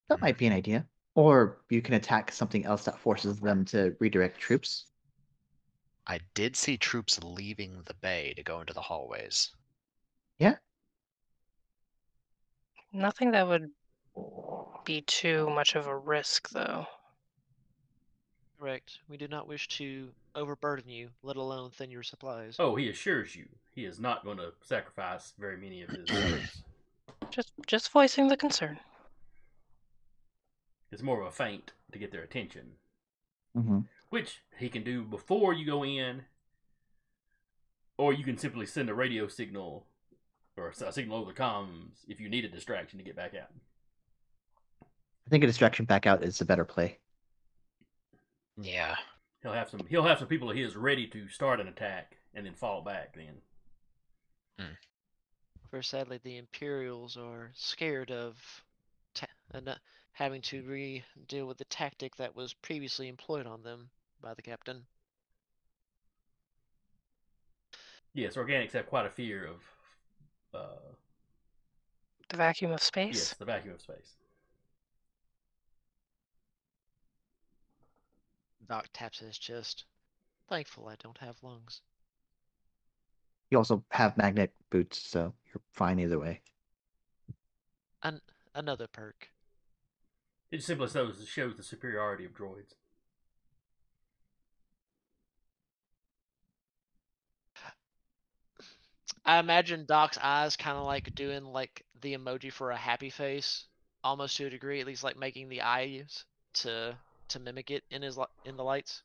That might be an idea. Or you can attack something else that forces them to redirect troops. I did see troops leaving the bay to go into the hallways. Yeah. Nothing that would be too much of a risk, though. Correct. We do not wish to overburden you, let alone thin your supplies. to. Oh, he assures you he is not going to sacrifice very many of his troops. Just voicing the concern. It's more of a feint to get their attention, Mm-hmm. which he can do before you go in, or you can simply send a radio signal or a signal over the comms if you need a distraction to get back out. I think a distraction back out is a better play. Yeah. He'll have some people of his ready to start an attack and then fall back. Then For sadly, the Imperials are scared of having to deal with the tactic that was previously employed on them by the captain. yes, organics have quite a fear of The vacuum of space. yes, the vacuum of space. Doc taps his chest. Thankful I don't have lungs. You also have magnet boots, so you're fine either way. Another perk. It simply shows the superiority of droids. I imagine Doc's eyes kind of like doing like the emoji for a happy face, almost to a degree, at least like making the eyes to mimic it in in the lights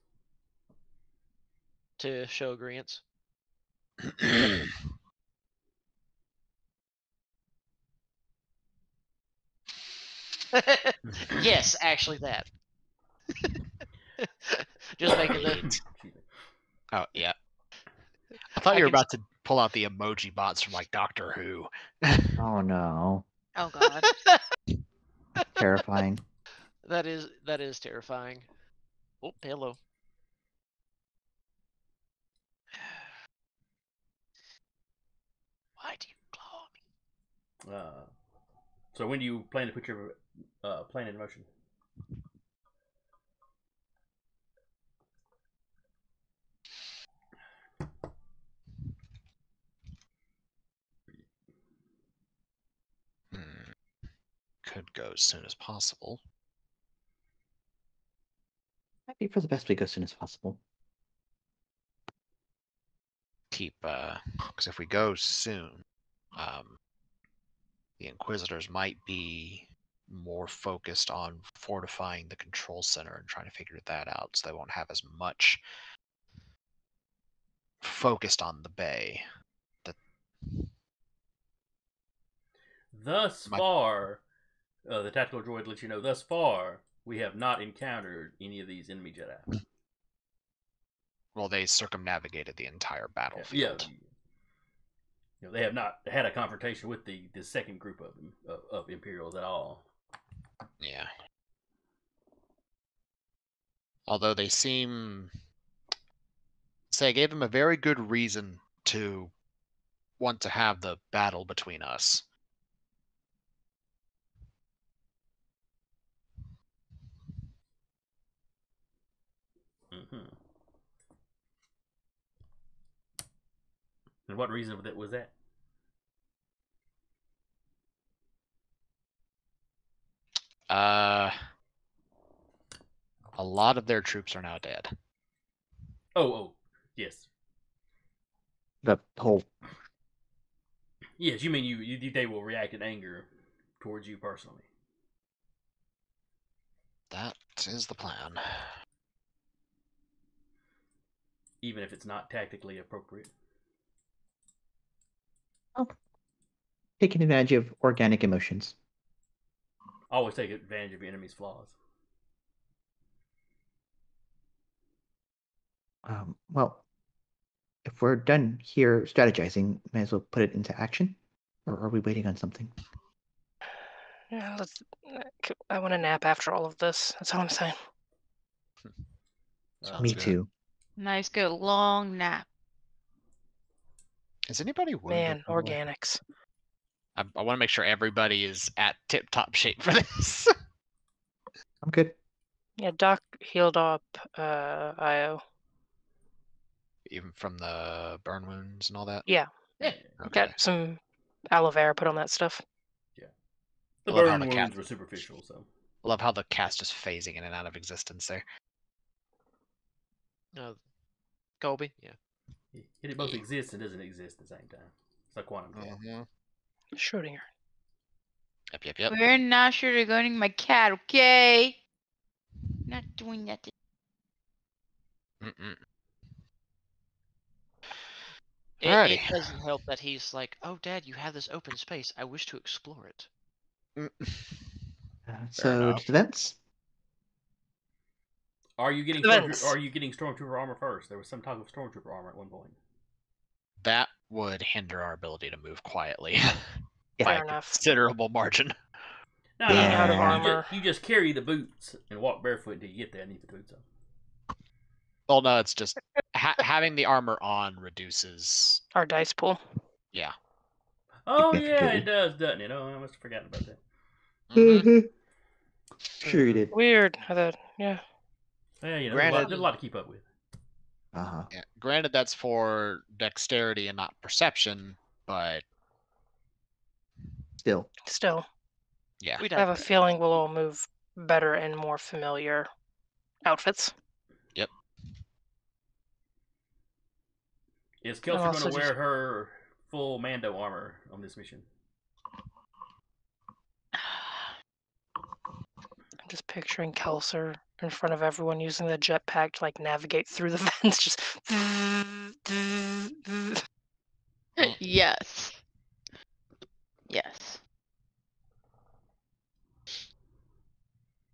to show agreeance. Yes, actually that. Just making the. Oh yeah. I thought you were about to pull out the emoji bots from like Doctor Who. Oh no. Oh god. Terrifying. That is terrifying. Oh, hello. Why do you claw me? So when do you plan to put your plan in motion? Could go as soon as possible. Might be for the best we go as soon as possible. Keep because if we go soon, the Inquisitors might be more focused on fortifying the control center and trying to figure that out, so they won't have as much focused on the bay. Thus far, the tactical droid lets you know. Thus far, we have not encountered any of these enemy Jedi. Well, they circumnavigated the entire Yeah, battlefield. they have not had a confrontation with the second group of Imperials at all. Yeah. Although they seem, say, I gave them a very good reason to want to have the battle between us. Mm-hmm. And what reason was that? A lot of their troops are now dead. Oh, yes. The whole. Yes, you mean you they will react in anger towards you personally. That is the plan. Even if it's not tactically appropriate. Oh. Taking advantage of organic emotions. Always take advantage of your enemy's flaws. Well, if we're done here strategizing, may as well put it into action. Or are we waiting on something? Yeah, I want to nap after all of this. That's all I'm saying. Me good. too. Nice good long nap. Is anybody wounded? Man, organics. I want to make sure everybody is at tip-top shape for this. I'm good. Yeah, Doc healed up Io. Even from the burn wounds and all that? Yeah. Yeah. Okay. Got some aloe vera put on that stuff. The I love how burn the wounds were superficial, so. I love how the cast is phasing in and out of existence there. Colby? Yeah. It both exists and doesn't exist at the same time. It's like quantum gap. Mm-hmm. Schrodinger. Yep. We're not sure they're going my cat, okay? Not doing that. Mm-mm. It doesn't help that he's like, oh, Dad, you have this open space. I wish to explore it. So, enough. defense? Are you getting Defense. Stormtrooper armor first? There was some talk of Stormtrooper armor at one point. That would hinder our ability to move quietly Yeah. by Fair a enough. considerable margin. No, Being out of Yeah. armor. You just carry the boots and walk barefoot until you get there and need the boots on. Well, no, it's just having the armor on reduces. Our dice pool. Yeah. Oh yeah, it Significantly. does, doesn't it? Oh, I must have forgotten about that. Mhm. Sure you did. Weird. I thought, yeah. Yeah, there's Granted- a lot to keep up with. Uh-huh. Yeah. Granted, that's for dexterity and not perception, but Still. Still, yeah. We'd I have a feeling we'll all move better in more familiar outfits. Is I'm Kelsey also going to wear just- her full Mando armor on this mission. I'm just picturing Kelser in front of everyone using the jetpack to like navigate through the vents. Just. Yes. Yes.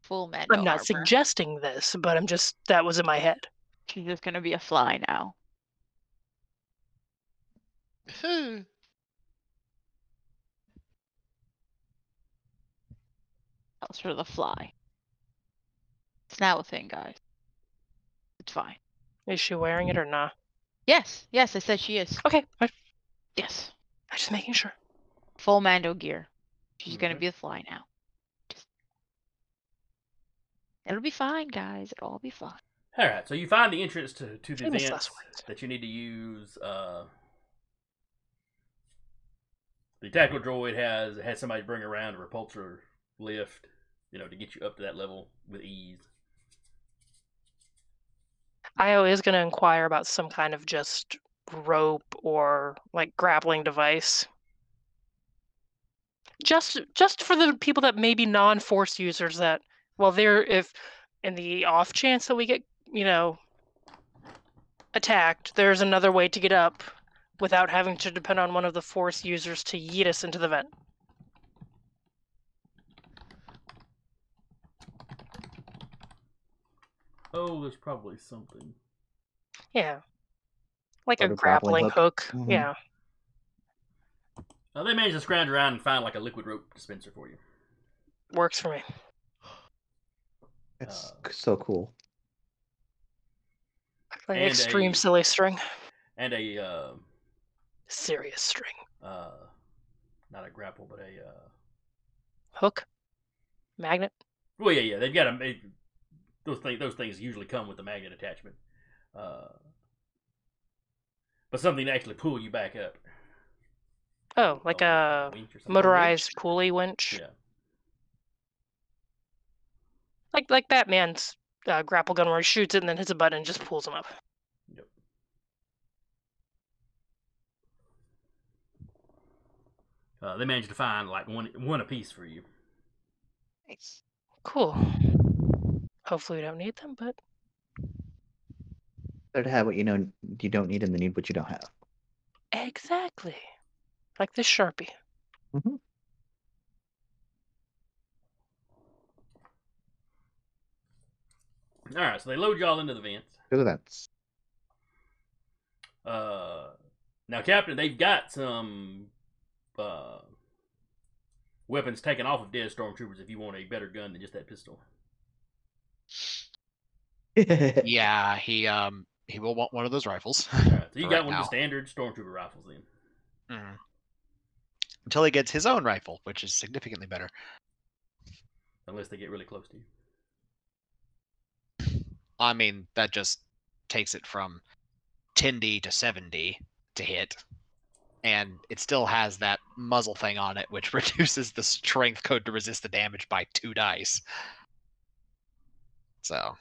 Full Mando I'm not armor. suggesting this, but that was in my head. She's just gonna be a fly now. That's for the fly. It's now a thing, guys. It's fine. Is she wearing it or not? Yes, yes, I said she is. Okay, I'm Yes. just making sure. Full Mando gear. She's gonna Okay. be a fly now. It'll be fine, guys. It'll all be fine. All right, so you find the entrance to the Famous vents last words. that you need to use. The tactical droid has somebody bring around a repulsor lift, to get you up to that level with ease. Io is going to inquire about some kind of just rope or like grappling device. Just for the people that may be non-force users that, well, if in the off chance that we get, attacked, there's another way to get up without having to depend on one of the force users to yeet us into the vent. Oh, there's probably something. Yeah. Like Like a a grappling grappling hook. Mhm. Yeah. They managed to scrounge around and find like a liquid rope dispenser for you. Works for me. It's so cool. Like And extreme a- silly string. And a Serious string. not a grapple, but a Hook? Magnet? well, yeah. They've got those things usually come with the magnet attachment. But something to actually pull you back up. Oh, like a winch or something. motorized pulley winch. Yeah. Like Batman's grapple gun where he shoots it and then hits a button and just pulls him up. Yep. They managed to find like one apiece for you. Nice. Cool. Hopefully we don't need them, but Better to have what you don't need and then need what you don't have. exactly. Like this Sharpie. Mm-hmm. All right, so they load y'all into the vents. Go to that. Now, Captain, they've got some weapons taken off of dead stormtroopers if you want a better gun than just that pistol. Yeah, he will want one of those rifles. All right, so you for got right one of now. the standard stormtrooper rifles then. Mhm. Until he gets his own rifle, which is significantly better. Unless they get really close to you. I mean, that just takes it from 10D to 7D to hit. And it still has that muzzle thing on it, which reduces the strength code to resist the damage by 2 dice. So.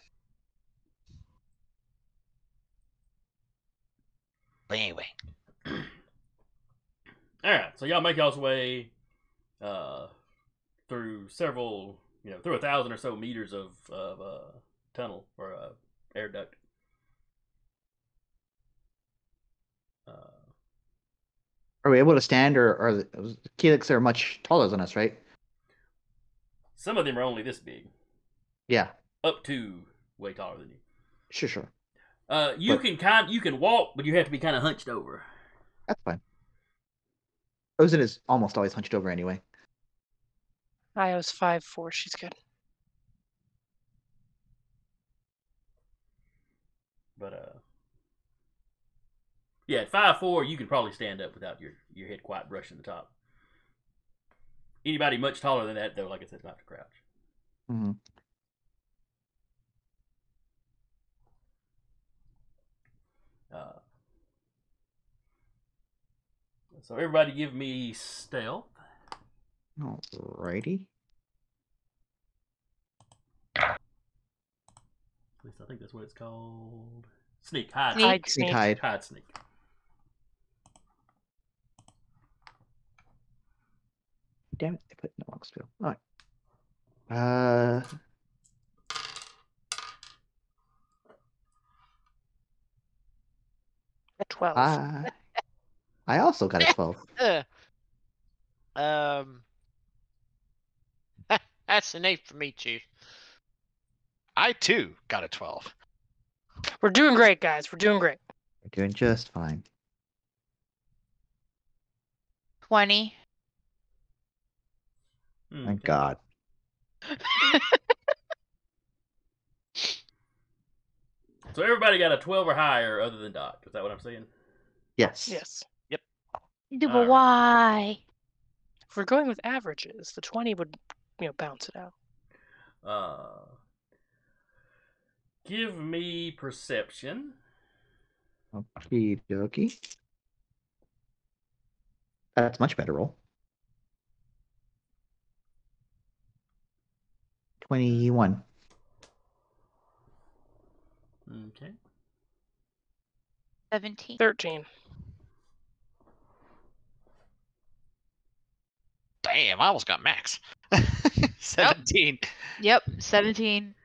But anyway. Alright, so y'all make y'all's way through several, through 1,000 or so meters of tunnel or air duct. Are we able to stand, or are the Keelix are much taller than us, right? Some of them are only this big. Yeah, Up to way taller than you. sure. You can walk, but you have to be kind of hunched over. That's fine. Ozen is almost always hunched over anyway. Io's 5'4". She's good. But yeah, at 5'4", you can probably stand up without your head quite brushing the top. Anybody much taller than that, though, like I said, not to crouch. Mm-hmm. So everybody give me stealth. Alrighty. At least I think that's what it's called. Sneak. Hide. Hide, Sneak sneak. hide. Hide, sneak. Damn it! I put in the wrong spell. All right. 12. I also got a 12. That's an 8 for me, Chief. I too got a 12. We're doing great, guys. We're doing great. We're doing just fine. 20. Thank God. So everybody got a 12 or higher other than Doc. Is that what I'm saying? Yes. Yes. But Alright. why? If we're going with averages, the 20 would, bounce it out. Give me perception. Okie dokie. That's much better roll. 21. Okay. 17. 13. Damn, I almost got max. 17. Yep, 17.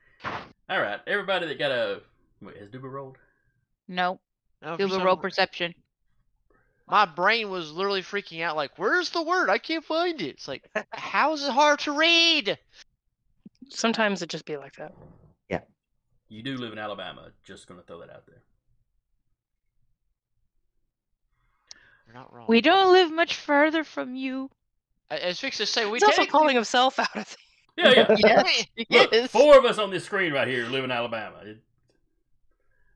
All right. Everybody that got a... Wait, has Duba rolled? Nope. No, Do for a some roll re- perception. My brain was literally freaking out. Like, where's the word? I can't find it. It's like, how is it hard to read? Sometimes it just be like that. You do live in Alabama. Just going to throw that out there. You're not wrong. We don't live much further from you. As Fix to say, we He's also technically- calling himself out, I think. Yeah. Yes, Look, yes. 4 of us on this screen right here live in Alabama.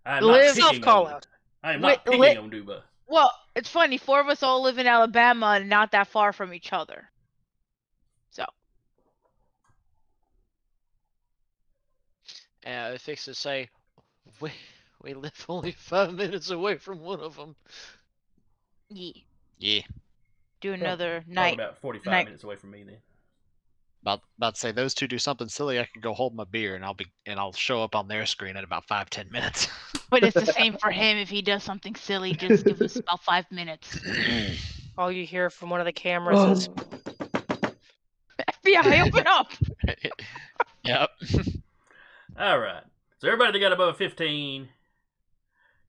I am not Live- picking Self-call on... out. I am not Lit- picking on Duba. Well, it's funny. 4 of us all live in Alabama and not that far from each other. So, Fix to say, we live only 5 minutes away from one of them. yeah. Yeah. Do another Probably night. about 45 night. minutes away from me then. About to say those two do something silly, I can go hold my beer and I'll show up on their screen in about 5-10 minutes. But it's the same for him. If he does something silly, just give us about 5 minutes. All you hear from one of the cameras is, FBI, open up! Yep. All right. So everybody that got above 15,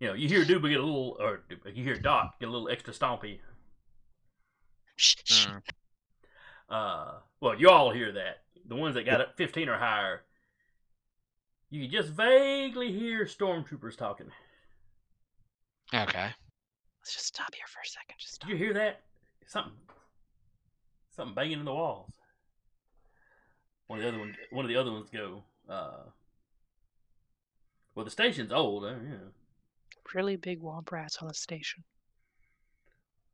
you hear Duba get a little, or you hear Doc get a little extra stompy. Mm. Well, you all hear that. The ones that got up 15 or higher, you can just vaguely hear stormtroopers talking. Okay. let's just stop here for a second. Just stop. Did you hear that? Something banging in the walls. One of the other ones go. Well, the station's old. Really big womp rats on the station.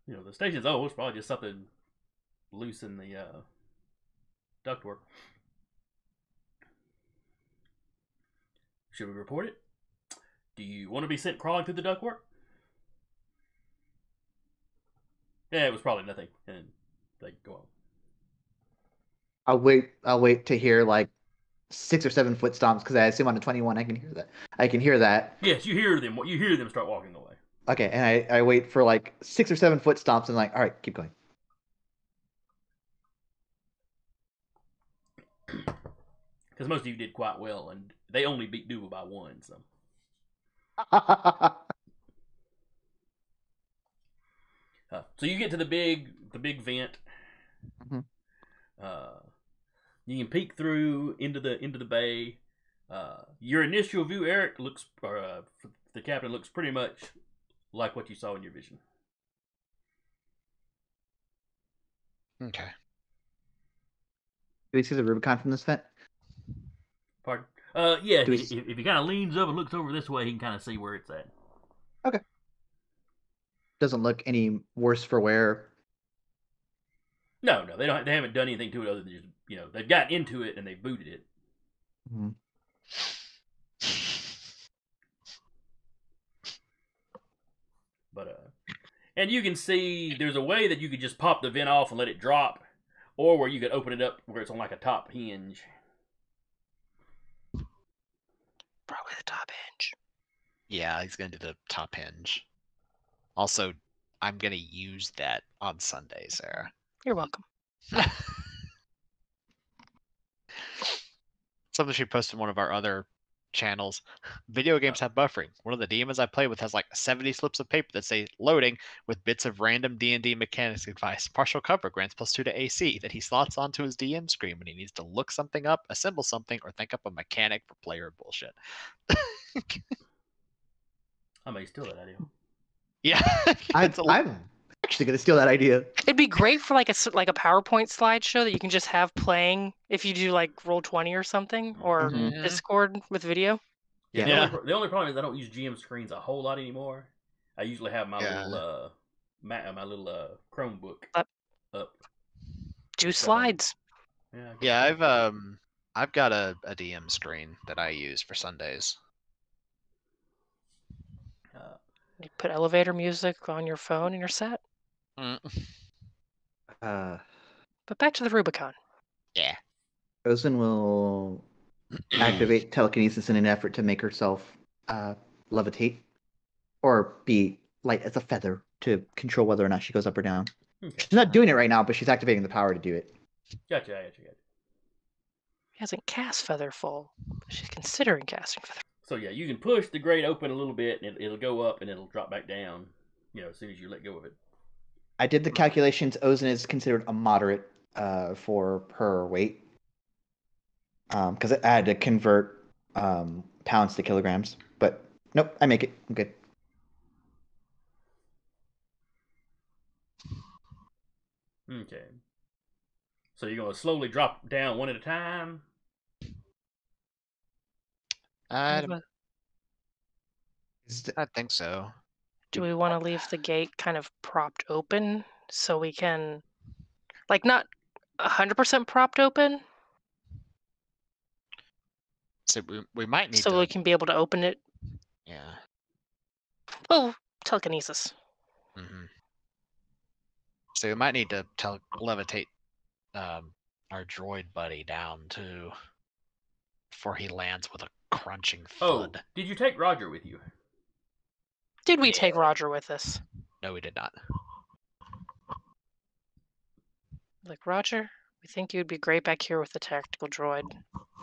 The station's old. It's probably just something loose in the ductwork. Should we report it? Do you want to be sent crawling through the ductwork? Yeah, it was probably nothing, and they go on. I'll wait to hear like 6 or 7 foot stomps because I assume on a 21 I can hear that. Yes, you hear them. You hear them start walking away. Okay, and I wait for like 6 or 7 foot stomps and like, all right, keep going. Because most of you did quite well, and they only beat Duba by 1. So so you get to the big vent. Mhm. You can peek through into the bay. Your initial view, Eric, the captain looks pretty much like what you saw in your vision. Okay. Do we see the Rubicon from this vent? Pardon? Yeah. Do we If he kind of leans up and looks over this way, he can kind of see where it's at. Doesn't look any worse for wear. No, they don't. They haven't done anything to it other than just they've gotten into it and they booted it. Mm-hmm. But and you can see there's a way that you could just pop the vent off and let it drop, or where you could open it up where it's on like a top hinge. Probably the top hinge. Yeah, he's gonna do the top hinge. Also, I'm gonna use that on Sunday, Sarah. You're welcome. something she posted in one of our other channels. Video games have buffering. One of the demons I play with has like 70 slips of paper that say loading with bits of random D&D mechanics advice. Partial cover grants +2 to AC that he slots onto his DM screen when he needs to look something up, assemble something, or think up a mechanic for player bullshit. I may steal that idea. Yeah. I'm actually gonna steal that idea. It'd be great for like a PowerPoint slideshow that you can just have playing if you do like Roll20 or something, or Mhm. Discord with video. Yeah. Yeah. The only problem is I don't use GM screens a whole lot anymore. I usually have my little Chromebook Up. up. Do Stuff on it. slides. Yeah. I've got a DM screen that I use for Sundays. You put elevator music on your phone and you're set. Mm. But back to the Rubicon. Yeah. Ozen will activate telekinesis in an effort to make herself levitate, or be light as a feather to control whether or not she goes up or down. Okay. She's not doing it right now, but she's activating the power to do it. Gotcha. She hasn't cast Featherfall. She's considering casting Featherfall. So yeah, you can push the grate open a little bit, and it'll go up, and it'll drop back down. As soon as you let go of it. I did the calculations. Ozen is considered a moderate for her weight, because I had to convert pounds to kilograms. But nope, I make it. I'm good. Okay. So you're gonna slowly drop down one at a time. I think so. Do we want to leave the gate kind of propped open so we can, like, not 100% propped open, So we might need so to. we can be able to open it? Yeah. Oh, telekinesis. Mm-hmm. So we might need to levitate our droid buddy down too before he lands with a crunching thud. Oh, did you take Roger with you? Did we take Roger with us? No, we did not. Like, Roger, we think you'd be great back here with the tactical droid,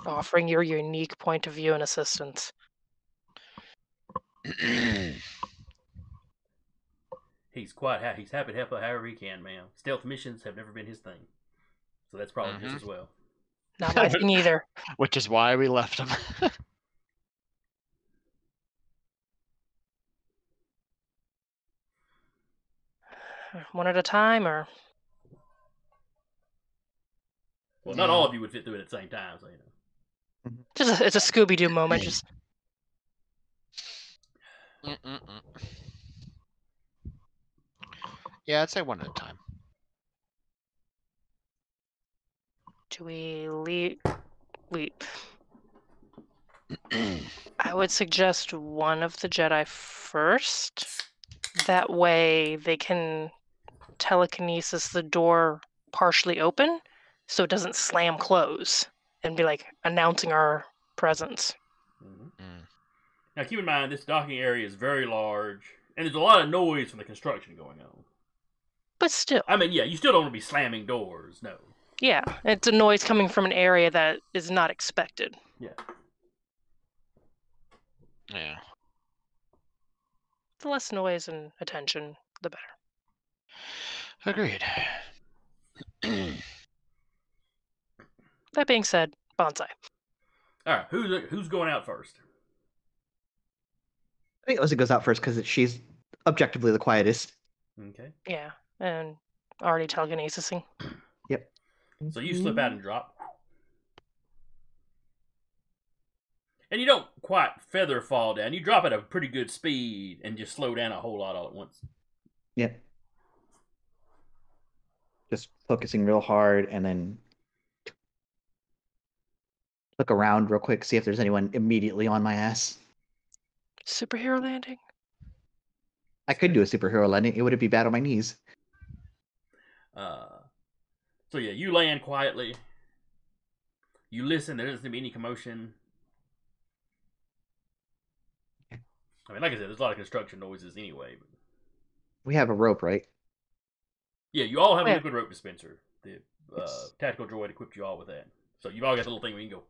offering your unique point of view and assistance. He's happy to help out however he can, ma'am. Stealth missions have never been his thing, so that's probably just as well. Not my thing either. Which is why we left him. One at a time, or Well, not all of you would fit through it at the same time, so just it's a Scooby-Doo moment. Just Yeah, I'd say one at a time. do we leave? I would suggest one of the Jedi first. That way they can telekinesis the door partially open so it doesn't slam close and be like announcing our presence. Now keep in mind this docking area is very large, and there's a lot of noise from the construction going on. But still. I mean, yeah, you still don't want to be slamming doors, no. Yeah, it's a noise coming from an area that is not expected. Yeah. Yeah. The less noise and attention, the better. Agreed. That being said, bonsai. All right, who's going out first? I think Ozen goes out first because she's objectively the quietest. Okay. Yeah, and already telekinesising. Yep. So you slip out and drop. And you don't quite feather fall down. You drop at a pretty good speed and just slow down a whole lot all at once. Yep. Just focusing real hard and then look around real quick, see if there's anyone immediately on my ass. Superhero landing? I could do a superhero landing. It wouldn't be bad on my knees. So yeah, you land quietly. You listen. There doesn't seem to be any commotion. I mean, like I said, there's a lot of construction noises anyway. But... We have a rope, right? Yeah, you all have a liquid rope dispenser. The tactical droid equipped you all with that. So you've all got the little thing where you can go.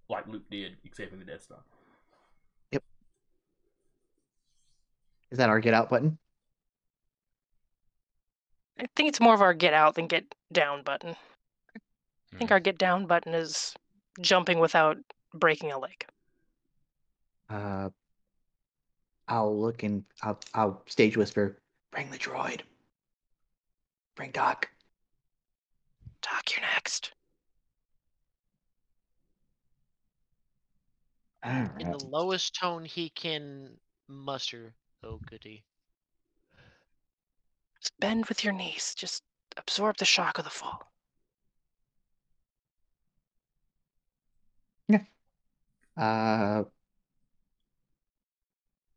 like Luke did, accepting the Death Star. Yep. Is that our get out button? I think it's more of our get out than get down button. I think Hmm. our get down button is jumping without breaking a leg. I'll look and I'll stage whisper, bring the droid. Bring Doc. Doc, you're next. In the Alright. lowest tone he can muster. Oh, goody. Just bend with your knees. Just absorb the shock of the fall.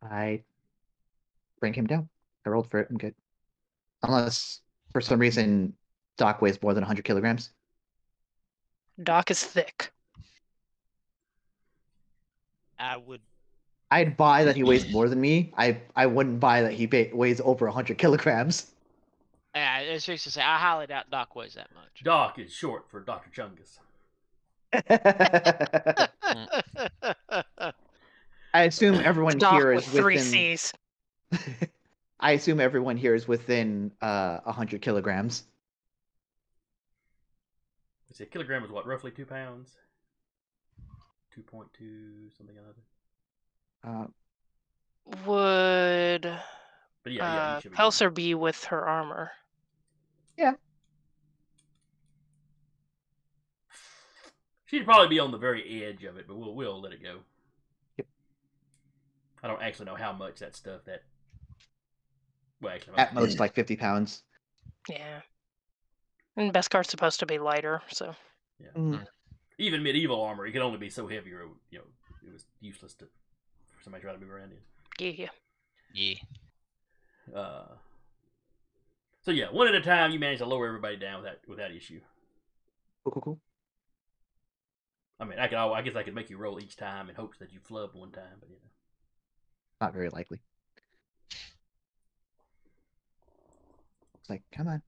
I bring him down. I rolled for it. I'm good. Unless for some reason Doc weighs more than 100 kilograms. Doc is thick. I would. I'd buy that he weighs more than me. I wouldn't buy that he weighs over 100 kilograms. It's just to say, I highly doubt Doc weighs that much. Doc is short for Dr. Chungus. I assume everyone Doc here with is three within. C's. I assume everyone here is within 100 kilograms. Let's see, a kilogram is what, roughly 2 pounds? 2.2 something or other. Would But yeah, you should be good. Pelser be with her armor? Yeah. She'd probably be on the very edge of it, but we'll let it go. Yep. I don't actually know how much that stuff that. Well, actually, At most like 50 pounds. Yeah. And Beskar's supposed to be lighter, so. Yeah. Mm. Even medieval armor, it could only be so heavy, or it was useless for somebody trying to move around in. Yeah. Yeah. So yeah, one at a time, you manage to lower everybody down without issue. Cool. I mean, I guess I could make you roll each time in hopes that you flub one time, but Not very likely. It's like, come on.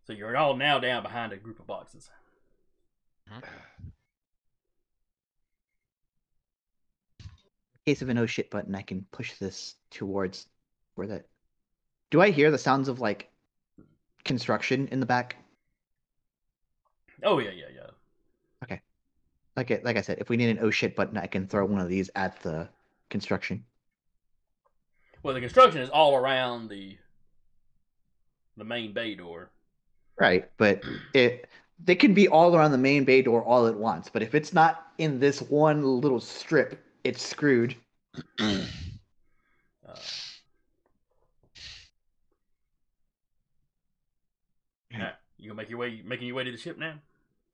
So you're all now down behind a group of boxes. In case of an oh shit button, I can push this towards where that. Do I hear the sounds of like construction in the back? Oh yeah. Okay. Like I said, if we need an oh shit button, I can throw one of these at the construction. Well, the construction is all around the main bay door. Right, but they can be all around the main bay door all at once. But if it's not in this one little strip, it's screwed. You gonna making your way to the ship now?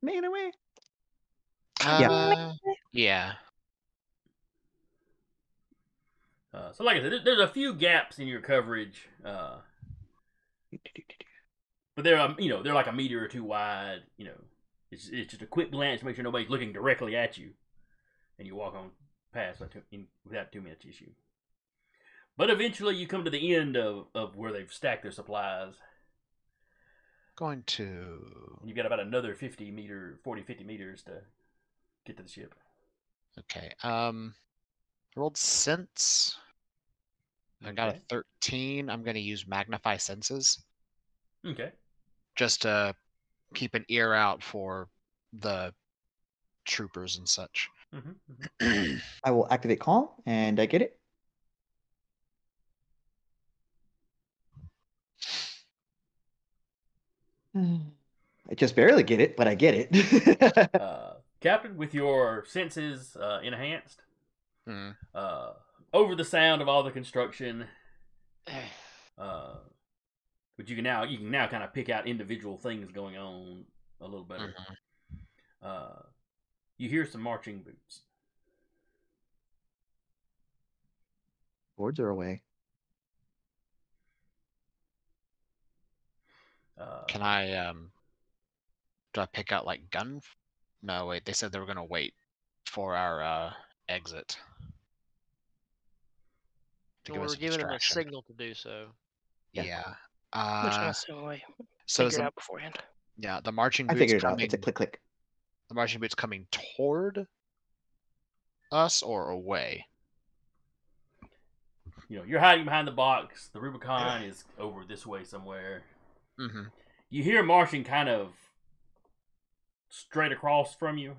Making away. Yeah. So like I said, there's a few gaps in your coverage, but they're they're like a meter or two wide. It's just a quick glance to make sure nobody's looking directly at you, and you walk on past without too much issue. But eventually, you come to the end of where they've stacked their supplies. Going to. You've got about another 50 meters to get to the ship. Okay. Rolled sense. I got a 13. I'm going to use magnify senses. Okay. Just to keep an ear out for the troopers and such. I will activate calm, and I get it. I just barely get it, but I get it. Captain, with your senses enhanced, Mm. over the sound of all the construction, but you can now kind of pick out individual things going on a little better. You hear some marching boots. Boards are away. Can I do I pick out like gun? No, wait. They said they were gonna wait for our exit. To give We're us a giving them a distraction. signal to do so. Yeah. Which I'm assuming we So figured out beforehand. yeah, the marching I boots figured it out. coming. It's a click. The marching boots coming toward us or away? You're hiding behind the box. The Rubicon is over this way somewhere. Mm-hmm. You hear marching kind of straight across from you.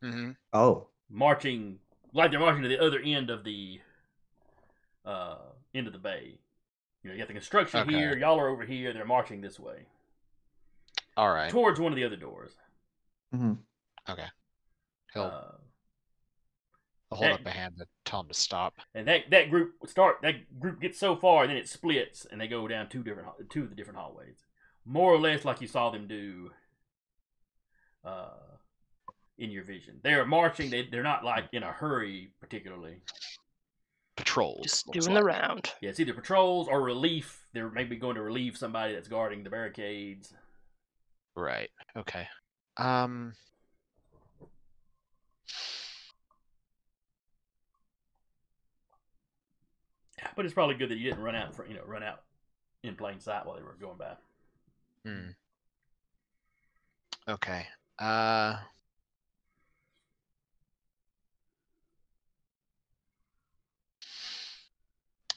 Mm-hmm. Oh. Marching like they're marching to the other end of the bay. You got the construction here. Y'all are over here. They're marching this way. All right. Towards one of the other doors. Mm-hmm. Okay. He'll hold up a hand to tell him to stop. And that group gets so far, and then it splits, and they go down two of the different hallways, more or less like you saw them do in your vision. They're marching. They're not like in a hurry, particularly. Patrols. Just doing the round. Yeah, it's either patrols or relief. They're maybe going to relieve somebody that's guarding the barricades. Right. Okay. But it's probably good that you didn't run out in plain sight while they were going by. Okay.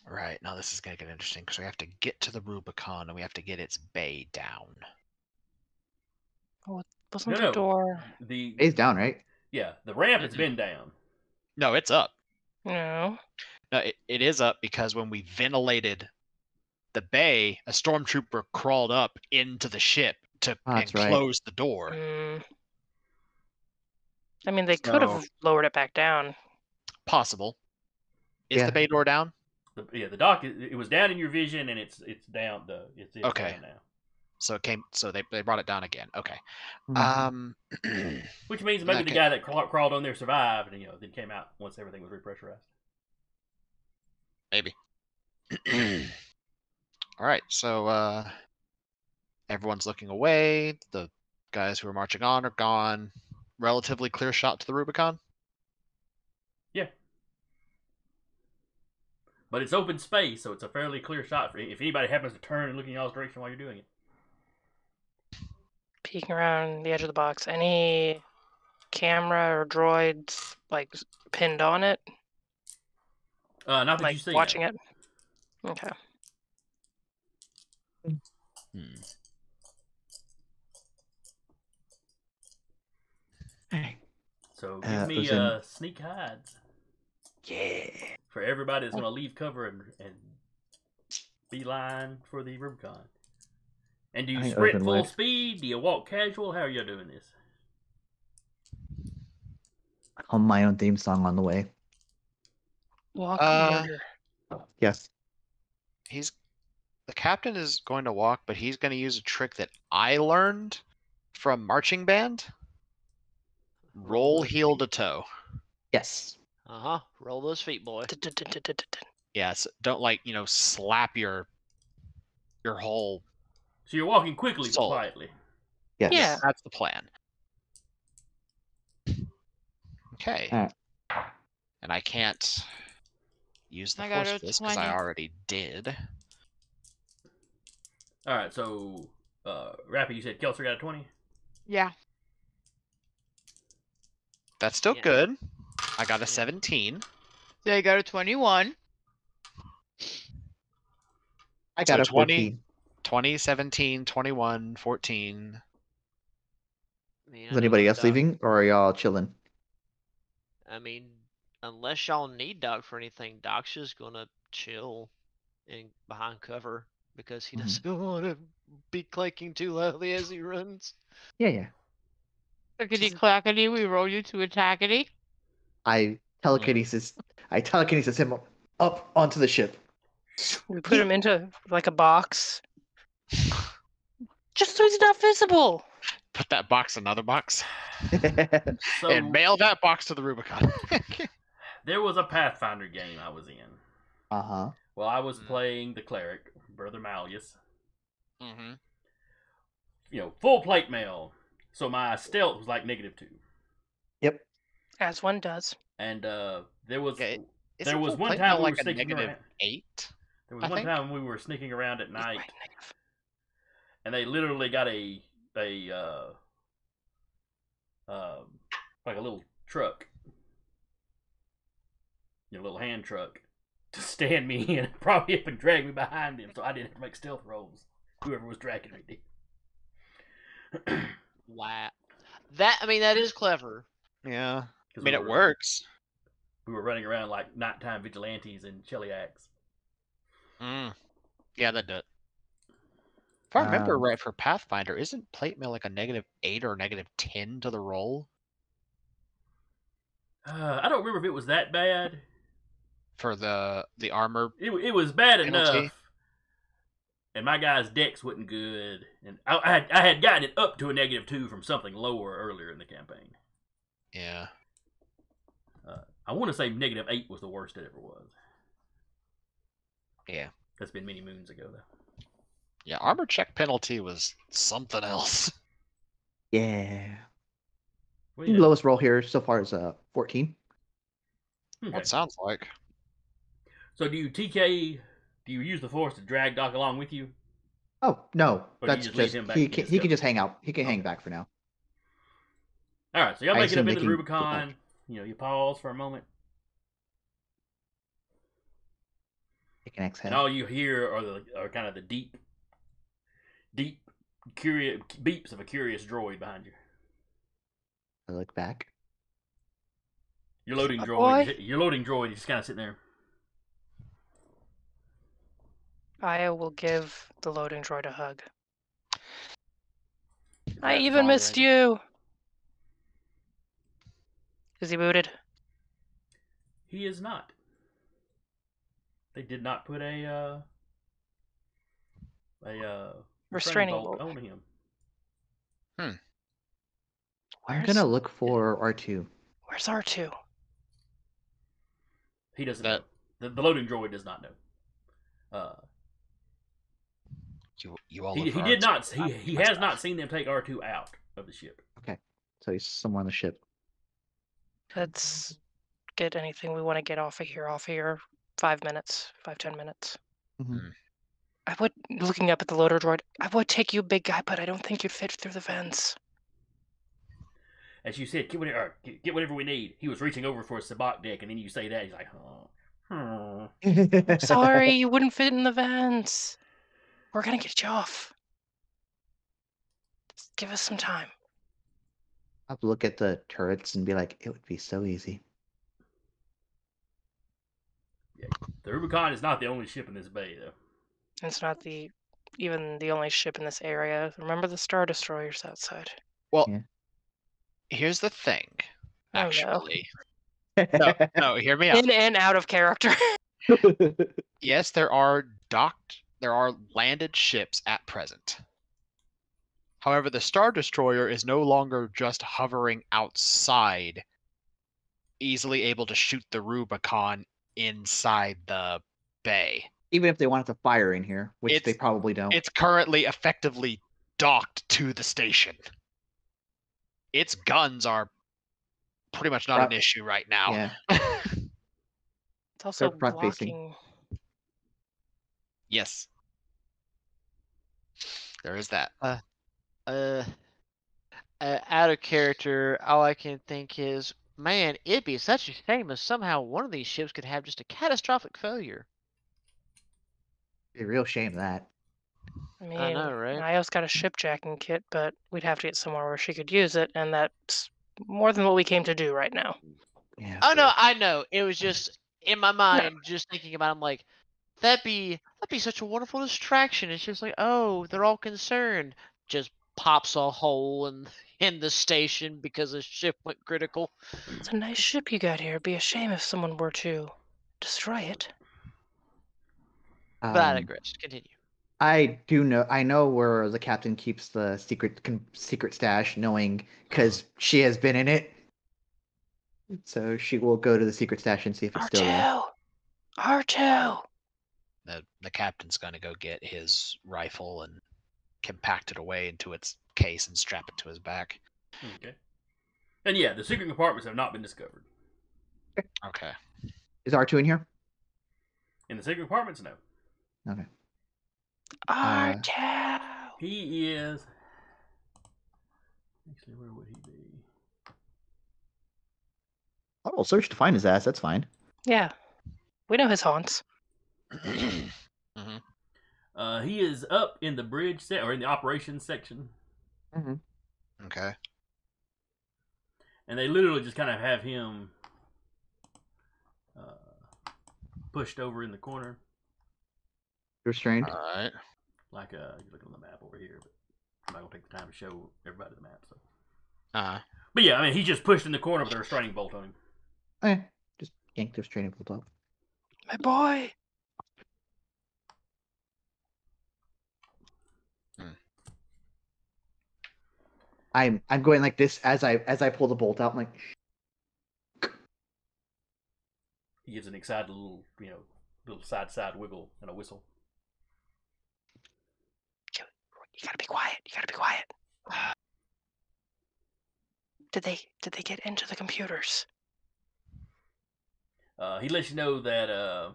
Right. Now this is going to get interesting because we have to get to the Rubicon and we have to get its bay down. Oh, wasn't the door? Bay's down, right? Yeah, the ramp has been down. No, it's up. No. No, it is up because when we ventilated the bay, a stormtrooper crawled up into the ship and closed the door. I mean, they could have lowered it back down. Possible. Is the bay door down? The dock. It was down in your vision, and it's down. It's okay. Down now. So it came. So they brought it down again. Okay. Which means maybe the guy that crawled on there survived, and then came out once everything was repressurized. Maybe. All right. So everyone's looking away. The guys who are marching on are gone. Relatively clear shot to the Rubicon. Yeah. But it's open space, so it's a fairly clear shot. If anybody happens to turn and look in y'all's direction while you're doing it. Peeking around the edge of the box. Any camera or droids pinned on it? Not that you see. Watching it. Okay. So give me sneak hides. Yeah. For everybody that's going to leave cover and beeline for the Rubicon. And do you sprint full speed? Do you walk casual? How are you doing this? On my own theme song on the way. Walk murder. Yes. The captain is going to walk, but he's going to use a trick that I learned from marching band. Roll heel to toe. Yes. Roll those feet, boy. Yes. Don't slap your whole. So you're walking quickly, soul. But quietly. Yes. Yeah. That's the plan. Okay. And I can't use the force for this because I already did. All right. So, Rappy, you said Kelser got a 20. Yeah. That's still good. I got a 17. So I got a 21. I got a 14. 20, 17, 21, 14. Is anybody else leaving, or are y'all chilling? I mean, unless y'all need Doc for anything, Doc's just gonna chill behind cover because he doesn't want to be clanking too loudly as he runs. Yeah. Clickety clackety, we roll you to attackety. I telekinesis him up onto the ship. We put him into a box. Just so he's not visible. Put that box in another box. So, and mail that box to the Rubicon. There was a Pathfinder game I was in. Uh-huh. Well, I was playing the cleric, Brother Malleus. Full plate mail. So my stealth was like -2. Yep. As one does. And there was there was one time we were like sneaking around. -8. There was one time we were sneaking around at night, and they literally got a like a little truck, a little hand truck, to stand me in, probably up and drag me behind him, so I didn't have to make stealth rolls. Whoever was dragging me did. Wow. That is clever. Yeah. I 'Cause mean, we it were- works. We were running around like nighttime vigilantes and cheliacs. Yeah, that does. If I remember Um, right, for Pathfinder, isn't plate mail like a -8 or -10 to the roll I don't remember if it was that bad. for the armor It was bad penalty? enough, and my guy's dex wasn't good, and I had gotten it up to a -2 from something lower earlier in the campaign. Yeah. I want to say -8 was the worst it ever was. Yeah. That's been many moons ago, though. Yeah, armor check penalty was something else. yeah. What The do you lowest roll here so far is 14. think? What sounds like. So do you TK? Do you use the force to drag Doc along with you? Oh no, Or do you that's just leave just him back he and can just he go? can just hang out. He can hang Okay. back for now. All right, so y'all I make it up assume into they the can get back. Rubicon. You pause for a moment, He can and exhale. all you hear are kind of the deep, curious beeps of a curious droid behind you. I look back. Your loading A droid. boy? Your loading droid is just kind of sitting there. I will give the loading droid a hug. I That's even missed already- you. Is he booted? He is not. They did not put a Restraining bolt bolt. on him. I'm Where's gonna look for R2. Where's R2? He doesn't That- know. The loading droid does not know. You all He look for did R2. not. I'm He getting my has stuff. not seen them take R2 out of the ship. So he's somewhere on the ship. Let's get anything we want to get off of here. 5 minutes, 5-10 minutes. Mhm. I would, looking up at the loader droid, I would take you, big guy, but I don't think you'd fit through the vents. As you said, get whatever we need. He was reaching over for a sabacc deck, and then you say that he's like, Sorry, you wouldn't fit in the vents. We're gonna get you off. Just give us some time. I'll look at the turrets and be like, it would be so easy. The Rubicon is not the only ship in this bay, though. It's not even the only ship in this area. Remember the Star Destroyers outside. Well, Yeah. here's the thing. Oh, no. Actually, no, hear me out. In and out of character. Yes, there are landed ships at present. However, the Star Destroyer is no longer just hovering outside, easily able to shoot the Rubicon inside the bay. Even if they wanted to fire in here, which they It's- probably don't. It's currently effectively docked to the station. Its guns are pretty much not an Right. issue right now. Yeah. It's also front-facing. blocking. Yes. There is that. Out of character, all I can think is, man, it'd be such a shame if somehow one of these ships could have just a catastrophic failure. Be a real shame that. I mean, I know, right? Io's got a shipjacking kit, but we'd have to get somewhere where she could use it, and that's more than what we came to do right now. Yeah. Oh no, I know. It was just in my mind, just thinking about it, I'm like, that'd be such a wonderful distraction. It's just like, oh, they're all concerned. Just pops a hole in the station because the ship went critical. It's a nice ship you got here. It'd be a shame if someone were to destroy it. But I Um, digress. Continue. I know where the captain keeps the secret stash, knowing because she has been in it. So she will go to the secret stash and see if it's still there. R2! The captain's going to go get his rifle and compact it away into its case and strap it to his back. Okay. And yeah, the secret compartments have not been discovered. Okay. Is R2 in here? In the secret compartments, no. Okay. R2! He is. Actually, where would he be? Oh, we'll search to find his ass. That's fine. Yeah. We know his haunts. He is up in the bridge or in the operations section, Okay. and they literally just kind of have him pushed over in the corner, Restrained. All right. like you look on the map over here, but I'm not gonna take the time to show everybody the map. So, but yeah, I mean, he's just pushed in the corner with a restraining bolt on him. Okay. Just yank the restraining bolt off. My boy. I'm going like this as I pull the bolt out. I'm like, He gives an excited little, little side wiggle and a whistle. You gotta be quiet. You gotta be quiet. Did they get into the computers? He lets you know that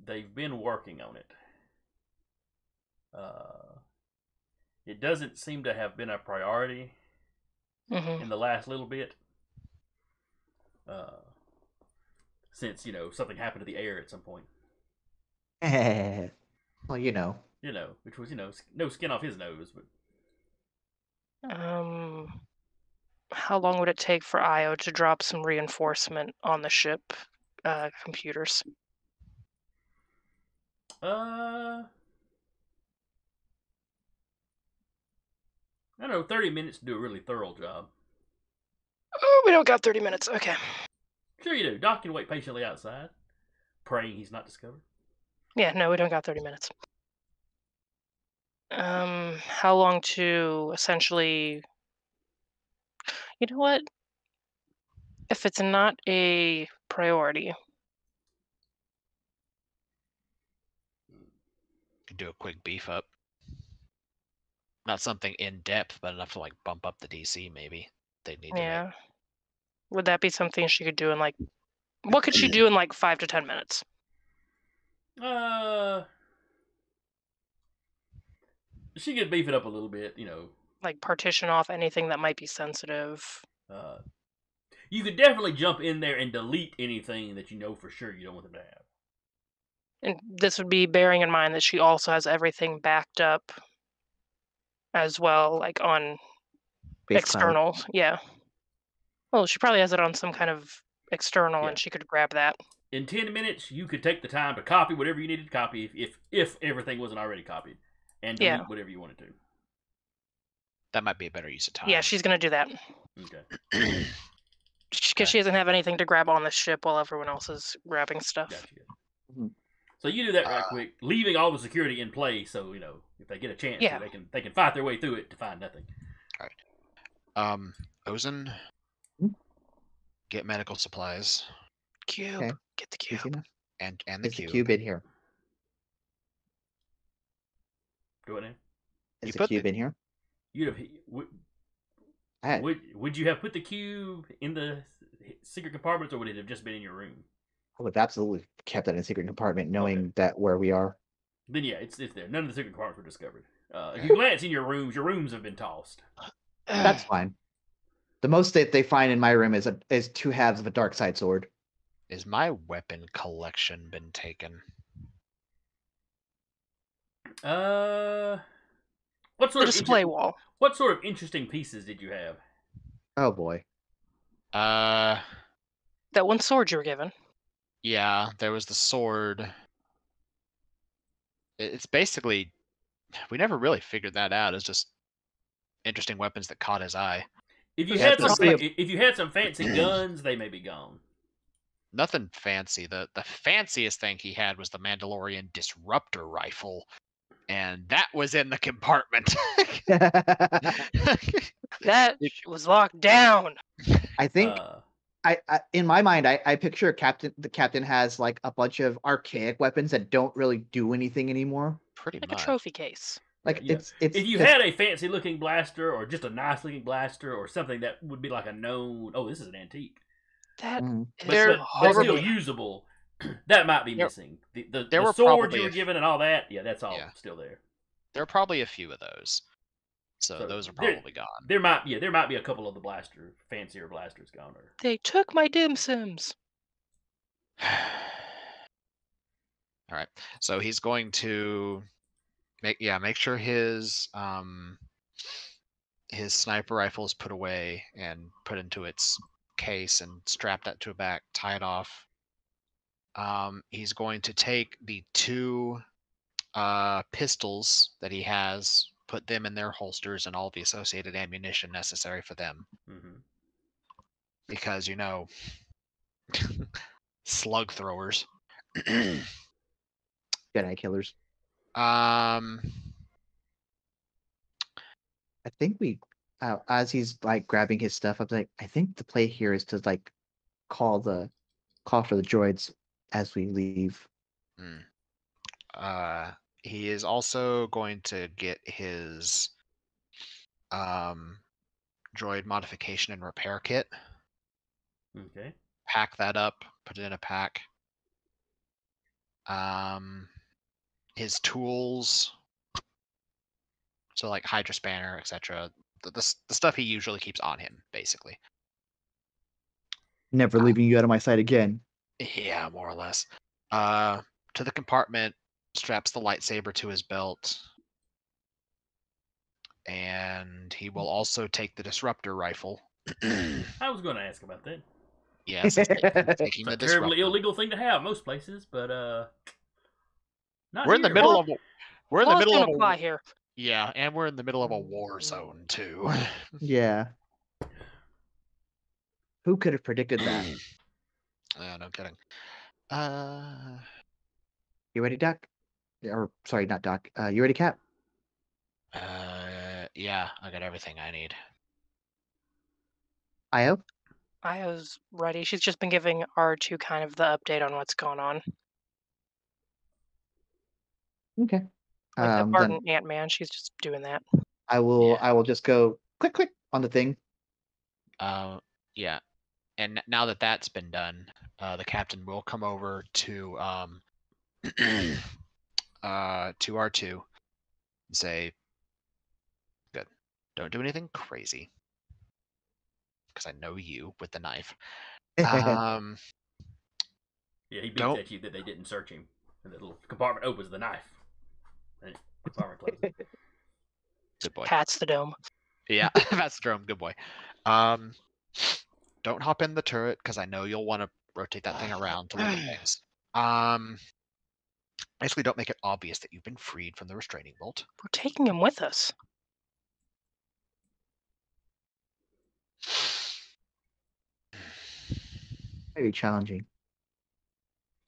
they've been working on it. It doesn't seem to have been a priority in the last little bit. Since, something happened to the air at some point. well, Which was, no skin off his nose, but How long would it take for Io to drop some reinforcement on the ship computers? I don't know, 30 minutes to do a really thorough job. Oh, we don't got 30 minutes. Okay. Sure you do. Doc can wait patiently outside, praying he's not discovered. Yeah, no, we don't got 30 minutes. How long to essentially... You know what? If it's not a priority... Could do a quick beef up. Not something in depth, but enough to like bump up the DC. Maybe they need to. Yeah. Would that be something she could do in like... What could she do in like 5 to 10 minutes? She could beef it up a little bit, Like partition off anything that might be sensitive. You could definitely jump in there and delete anything that you know for sure you don't want them to have. And this would be bearing in mind that she also has everything backed up as well, like on base external. cloud. Yeah. Well, she probably has it on some kind of external, and she could grab that. In 10 minutes, you could take the time to copy whatever you needed to copy if everything wasn't already copied, and delete whatever you wanted to. That might be a better use of time. Yeah, she's going to do that. Okay. Because she doesn't have anything to grab on the ship while everyone else is grabbing stuff. Gotcha. So you do that right quick, leaving all the security in place. So if they get a chance, they can fight their way through it to find nothing. All right. Ozen, get medical supplies. Cube, Okay. get the cube, and the Is cube. the cube in here? Do it now. Is the cube in here? Would you have put the cube in the secret compartments, or would it have just been in your room? I would have absolutely kept that in a secret compartment, knowing that where we are. Then yeah, it's there. None of the secret compartments were discovered. If you glance in your rooms have been tossed. That's fine. The most that they find in my room is 2 halves of a dark side sword. Is my weapon collection been taken? What sort the display wall? What sort of interesting pieces did you have? Oh boy. That one sword you were given. Yeah, there was the sword. It's basically, we never really figured that out. It's just interesting weapons that caught his eye. If you had some fancy guns, they may be gone. Nothing fancy. The fanciest thing he had was the Mandalorian disruptor rifle, and that was in the compartment. That was locked down. I think I in my mind I picture the captain has like a bunch of archaic weapons that don't really do anything anymore. Pretty like much. a trophy case. Like it's if you had a fancy looking blaster or just a nice looking blaster or something that would be like a known, oh, this is an antique. That but still usable. That might be missing. The sword you were given and all that, yeah, that's all still there. There are probably a few of those. So those are there- probably gone. There might be a couple of the fancier blasters gone. Or They took my dim sims. All right. So he's going to make sure his sniper rifle is put away and put into its case and strap that to a back, tie it off. He's going to take the 2 pistols that he has, put them in their holsters and all the associated ammunition necessary for them. Mm-hmm. Because, slug throwers. Jedi killers. Um, I think as he's like grabbing his stuff, I'm like, I think the play here is to like call for the droids as we leave. he is also going to get his droid modification and repair kit. Okay. Pack that up, put it in a pack. His tools, so like Hydra Spanner, etc. The stuff he usually keeps on him, basically. Never leaving you out of my sight again. Yeah, more or less. To the compartment, straps the lightsaber to his belt, and he will also take the disruptor rifle. I was going to ask about that. Yes, taking It's the a terribly disruptor. illegal thing to have most places, but not We're in the here. middle of apply here. Yeah, and we're in the middle of a war zone too. Yeah. Who could have predicted that? No kidding. You ready, Doc? Or sorry, not Doc. You ready, Cap? Yeah, I got everything I need. Io? Io's ready. She's just been giving R2 kind of the update on what's going on. Okay. Like the Then pardon Ant-Man, she's just doing that. I will just go click on the thing. Yeah, and now that that's been done, the captain will come over to to R2 and say, "Good, don't do anything crazy, because I know you with the knife." Yeah, he beats Don't- at you that they didn't search him. And the little compartment opens the knife. And compartment closes. Good boy. Pats the dome. Yeah, that's the drum. Good boy. Don't hop in the turret because I know you'll want to rotate that thing around to look at things. Basically, don't make it obvious that you've been freed from the restraining bolt. We're taking him with us. Very challenging.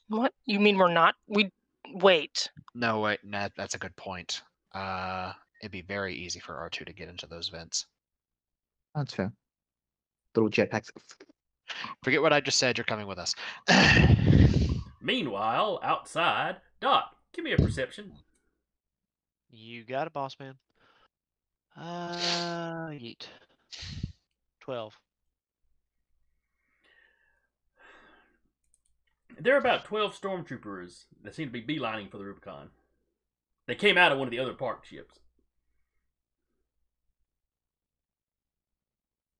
What? You mean we're not? Wait. No, wait, nah, that's a good point. It'd be very easy for R2 to get into those vents. That's fair. Little jetpacks. Forget what I just said. You're coming with us. Meanwhile, outside, Doc, give me a perception. You got it, boss man. Yeet. 12. There are about 12 stormtroopers that seem to be beelining for the Rubicon. They came out of one of the other parked ships.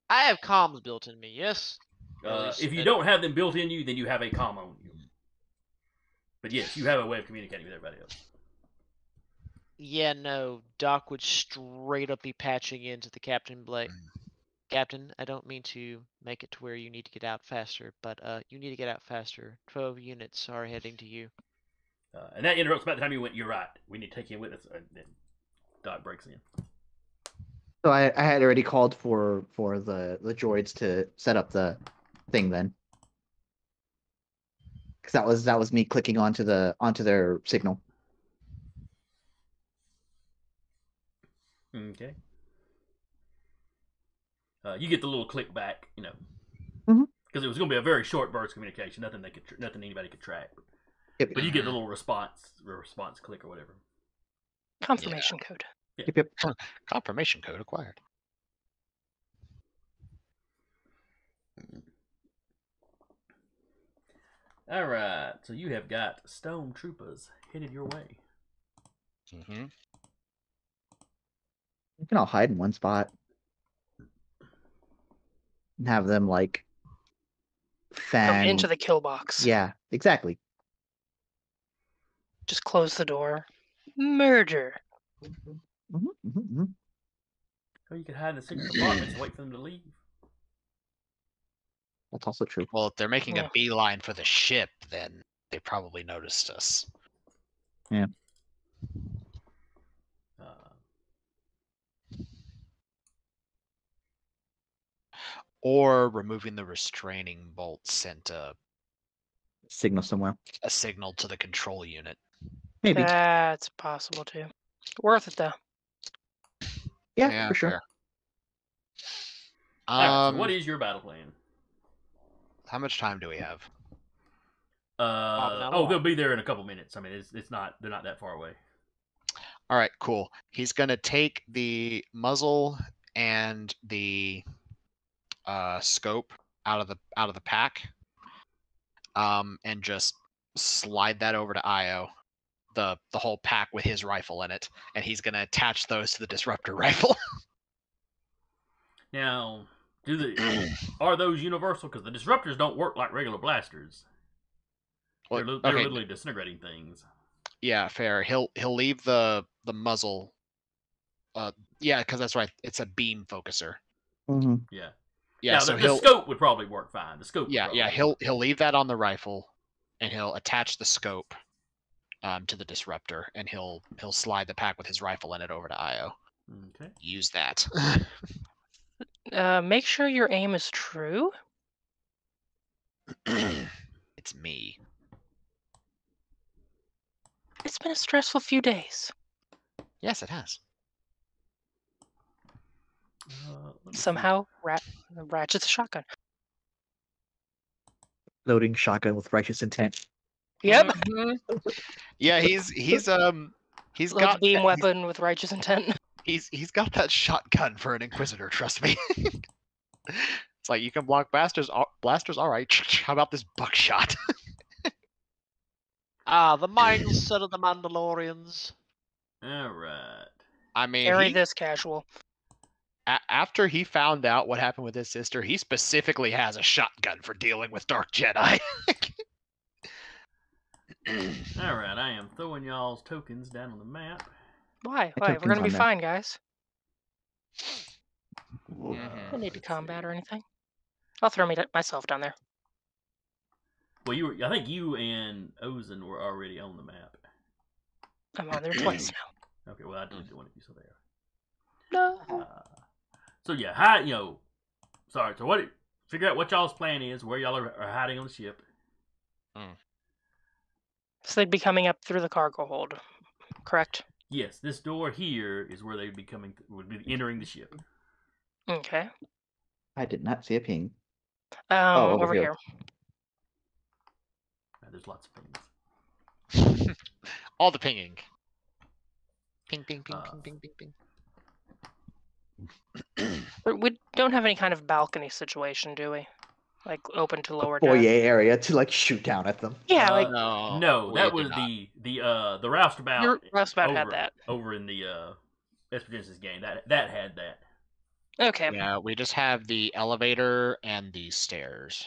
I have comms built in me, yes? If you don't have them built in you, then you have a comm on you. But yes, you have a way of communicating with everybody else. Yeah, no. Doc would straight up be patching into the captain like, Captain, I don't mean to make it to where you need to get out faster, but you need to get out faster. 12 units are heading to you. And that interrupts about the time you went, you're right. We need to take him with us. And then Doc breaks in. So I had already called for the droids to set up the thing then. Because that was me clicking onto their signal. Okay. You get the little click back, because it was going to be a very short burst communication, nothing anybody could track. Yep. But you get the little response click or whatever. Confirmation code. Yep. Confirmation code acquired. All right, so you have got stormtroopers headed your way. Mm-hmm. We can all hide in one spot and have them like Come fan. into the kill box. Yeah, exactly. Just close the door. Murder. Or you could hide in the secret compartments and wait for them to leave. That's also true. Well, if they're making Yeah. a beeline for the ship, then they probably noticed us. Yeah. Or removing the restraining bolt sent a Signal somewhere. signal to the control unit. Maybe. That's possible too. Worth it though. Yeah, for sure. fair. Alright, so what is your battle plan? How much time do we have? They'll be there in a couple minutes. I mean, it's not, they're not that far away. All right, cool. He's gonna take the muzzle and the scope out of the pack, and just slide that over to Io, the whole pack with his rifle in it, and he's gonna attach those to the disruptor rifle. Now, are those universal? Because the disruptors don't work like regular blasters. They're literally disintegrating things. Yeah, fair. He'll leave the muzzle. Yeah, because that's right. It's a beam focuser. Mm-hmm. Yeah. Yeah, now, so the scope would probably work fine. The scope. Yeah. He'll leave that on the rifle, and he'll attach the scope to the disruptor, and he'll slide the pack with his rifle in it over to Io. Okay. Use that. Make sure your aim is true. It's me. It's been a stressful few days. Yes, it has. Let me Somehow, Ratchet's a shotgun. Loading shotgun with righteous intent. Yep. Yeah, he's Loads got beam weapon with righteous intent. he's got that shotgun for an Inquisitor. Trust me. It's like, you can block blasters. All right. How about this buckshot? The mindset of the Mandalorians. All right. I mean, Carry this casual. After he found out what happened with his sister, he specifically has a shotgun for dealing with Dark Jedi. All right. I am throwing y'all's tokens down on the map. Why? I We're took gonna things be on there. fine, guys. Mhm. Don't need to Let's combat see. or anything. I'll throw myself down there. Well, I think you and Ozen were already on the map. I'm on there twice now. Okay. Well, I did one of you, so there. No. So yeah, sorry. So figure out what y'all's plan is, where y'all are hiding on the ship. So they'd be coming up through the cargo hold, correct? Yes, this door here is where they'd be would be entering the ship. Okay. I did not see a ping. over Over here. here. There's lots of things. All the pinging. Ping, ping, ping, Uh, ping, ping, ping, ping. We don't have any kind of balcony situation, do we? Like open to lower Foyer deck. area to like shoot down at them. Yeah, like No, that was the roustabout. your roustabout had that. over in the Espergensis game. That had that. Okay. Yeah, we just have the elevator and the stairs.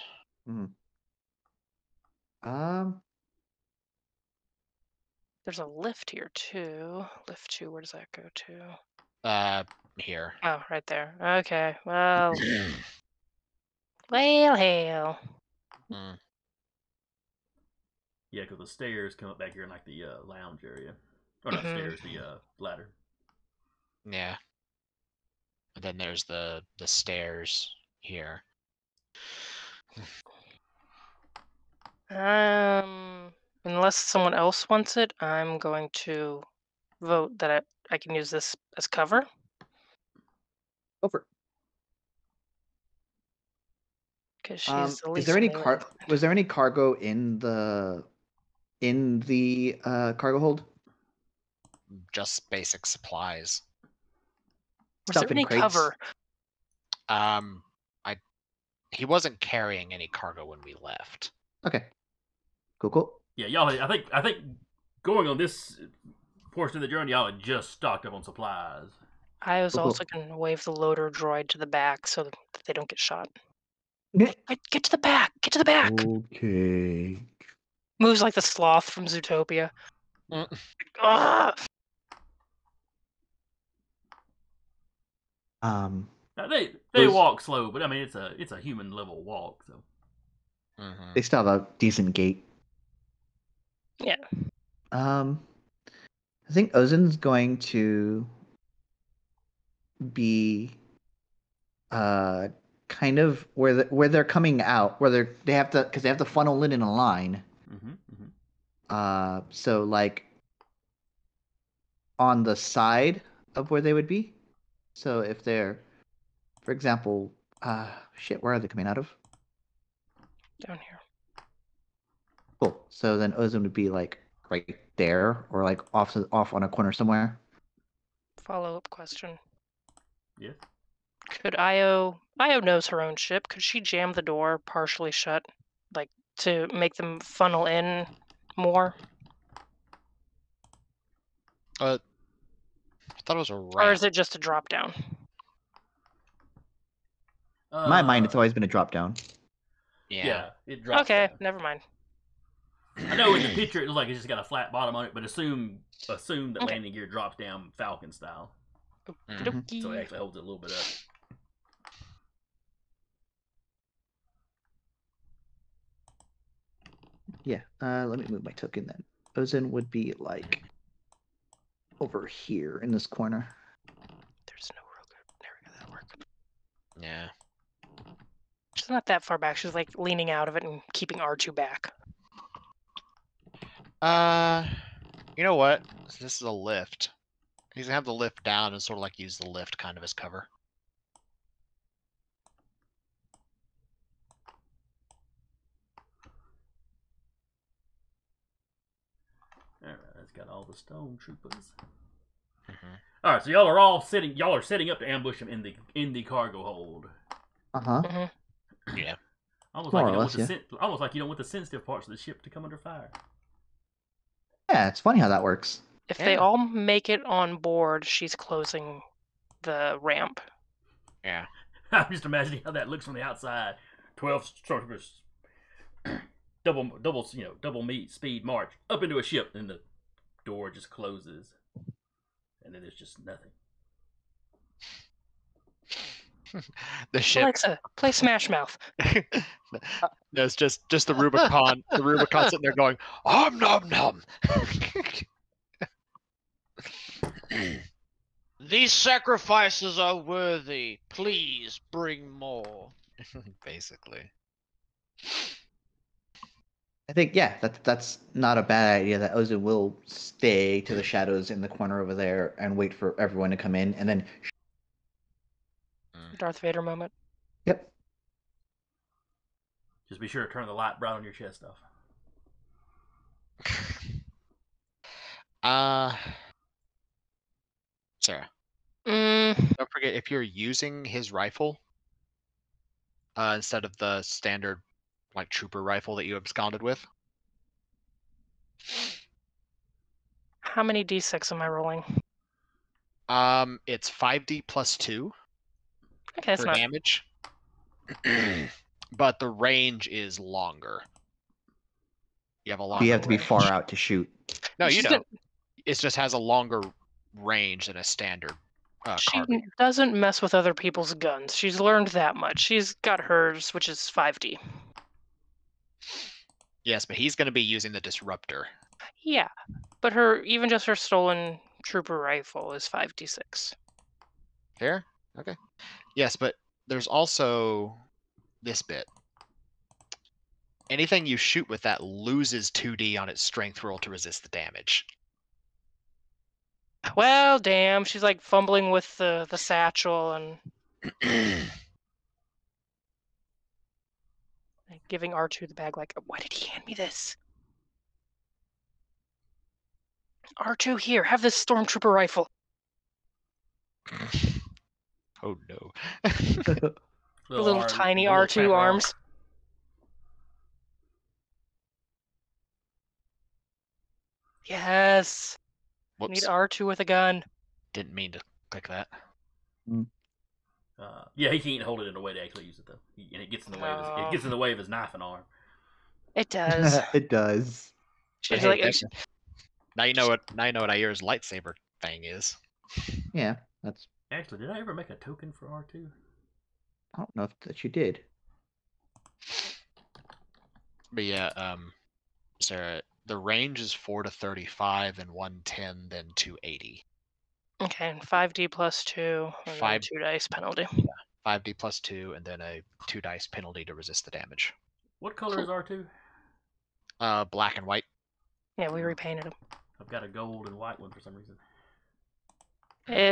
There's a lift here too. Lift 2, where does that go to? Here. Oh, right there. Okay. Well, hell. Mm. Yeah, because the stairs come up back here in like the lounge area, or not stairs, the ladder. Yeah. And then there's the stairs here. Unless someone else wants it, I'm going to vote that I can use this as cover. Over. Because she's the least. Is there any melee. was there any cargo in the cargo hold? Just basic supplies. Was there Stuff in any crates? cover? He wasn't carrying any cargo when we left. Okay. Cool. Yeah, y'all. I think going on this portion of the journey, y'all had just stocked up on supplies. I was Cool. also going to wave the loader droid to the back so that they don't get shot. Yeah. Get to the back! Get to the back! Okay. Moves like the sloth from Zootopia. Mm. Ah! Now, they Those- walk slow, but I mean it's a human level walk. So They still have a decent gait. Yeah. I think Ozen's going to be kind of where they're coming out, where they have to funnel in a line. So like on the side of where they would be. So if they're, for example, where are they coming out of? Down here. Cool. So then Ozen would be like right there, or like off on a corner somewhere. Follow-up question. yes. Could Io knows her own ship. Could she jam the door partially shut, like to make them funnel in more? I thought it was a ramp. Or is it just a drop down? In my mind, it's always been a drop down. Yeah, it drops. Okay, down. never mind. I know in the picture it looks like it's just got a flat bottom on it, but assume that Okay. landing gear drops down Falcon style, Okey-dokey. so it actually holds it a little bit up. Yeah. Let me move my token then. Ozen would be like over here in this corner. There's no real good. There we go. That'll work. Yeah. She's not that far back. She's like leaning out of it and keeping R2 back. You know what? This is a lift. He's gonna have the lift down and sort of like use the lift kind of as cover. Alright, that's got all the stormtroopers. Mhm. Alright, so y'all are setting up to ambush them in the cargo hold. Uh-huh. Yeah. Almost More like or you don't less, want almost like you don't want the sensitive parts of the ship to come under fire. Yeah, it's funny how that works. If they Yeah. all make it on board, she's closing the ramp. Yeah. I'm just imagining how that looks from the outside. 12 stormtroopers, double meat speed march up into a ship, and the door just closes, and then there's just nothing. The ship. Alexa, play Smash Mouth. No, it's just the Rubicon. The Rubicon sitting there going, "Om nom nom." These sacrifices are worthy. Please bring more. Basically. I think that's not a bad idea. That Ozen will stay to the shadows in the corner over there and wait for everyone to come in, and then Darth Vader moment. yep. Just be sure to turn the light bright on your chest off. Sarah, Mm, don't forget if you're using his rifle instead of the standard like trooper rifle that you absconded with. how many D6 am I rolling? It's 5d plus 2 Okay, that's for not. damage, but the range is longer. You have a longer. You have to be range. far out to shoot. No, you She's don't. been- It just has a longer range than a standard She carbine. doesn't mess with other people's guns. She's learned that much. She's got hers, which is 5D. Yes, but he's going to be using the disruptor. Yeah, but even just her stolen trooper rifle is 5D6. Fair? Okay. Yes, but there's also this bit. Anything you shoot with that loses 2d on its strength roll to resist the damage. Well, damn, she's like fumbling with the satchel and like, giving R2 the bag like, why did he hand me this? R2, here, have this stormtrooper rifle. Oh no. The little tiny little R2 crap arms. Yes. Need Whoops. R2 with a gun. Didn't mean to click that. Mm. Yeah, he can't hold it in a way to actually use it though, and it gets in the way. It gets in the way of his knife and arm. It does. It does. But She's hey, like, Becca, now you know what Aira's lightsaber thing is. Yeah, that's. Actually, did I ever make a token for R2? I don't know if that you did. But yeah, Sarah, the range is 4 to 35 and 110, then 280. okay, and 5d plus 2, and then a 5 2 dice penalty. 5d plus 2, and then a 2 dice penalty to resist the damage. What color is R2? Black and white. Yeah, we repainted him. I've got a gold and white one for some reason.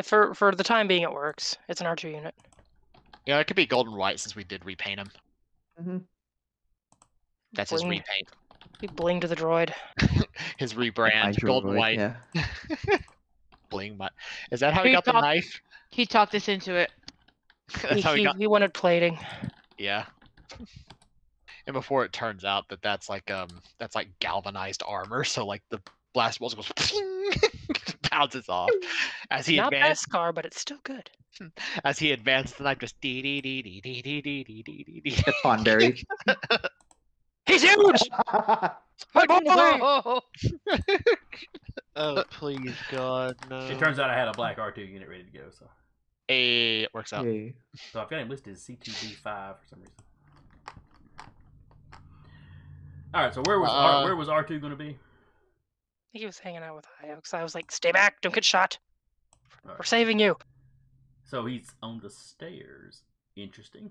For the time being, it works. It's an R2 unit. Yeah, it could be gold and white since we did repaint him. Mm-hmm. That's his Bling. repaint. We bling to the droid. His rebrand, gold and white. Yeah. Bling. Is that how he got the knife? He talked us into it. That's how he got. He wanted plating. Yeah. And before it turns out that that's like galvanized armor, so like the blast bolt goes bounces off as he Not advances. Beskar, but it's still good. As he advances, the knife just dee dee dee dee dee dee dee dee dee dee dee. It's Thornberry. He's huge! Oh, Oh, please, God, no. It turns out I had a black R2 unit ready to go, so Hey, it works out. Hey. I've got him listed as C2B5 for some reason. All right, so where was R2 going to be? He was hanging out with Io, because I was like, stay back, don't get shot. All We're right. saving you. So he's on the stairs. Interesting.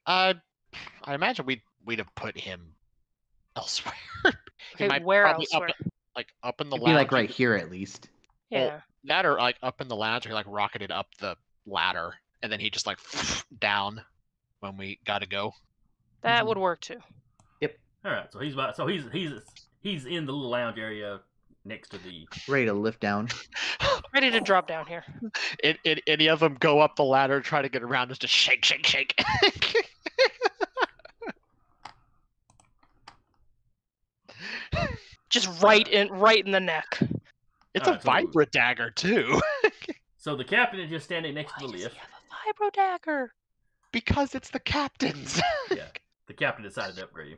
I imagine we'd have put him elsewhere. He Okay, might where probably elsewhere? up in the It'd be lounge. like right here at least. Yeah. That or like up in the lounge, or he like rocketed up the ladder, and then he just like down when we gotta go. That would work too. All right, so he's in the little lounge area next to the. Ready to lift down. Ready to drop down here. Any of them go up the ladder, try to get around, just shake, shake, shake. Just right in the neck. It's Alright, a so- vibra dagger too, So the captain is just standing next to the Why does lift. he have a vibro dagger? because it's the captain's. Yeah, the captain decided to upgrade him.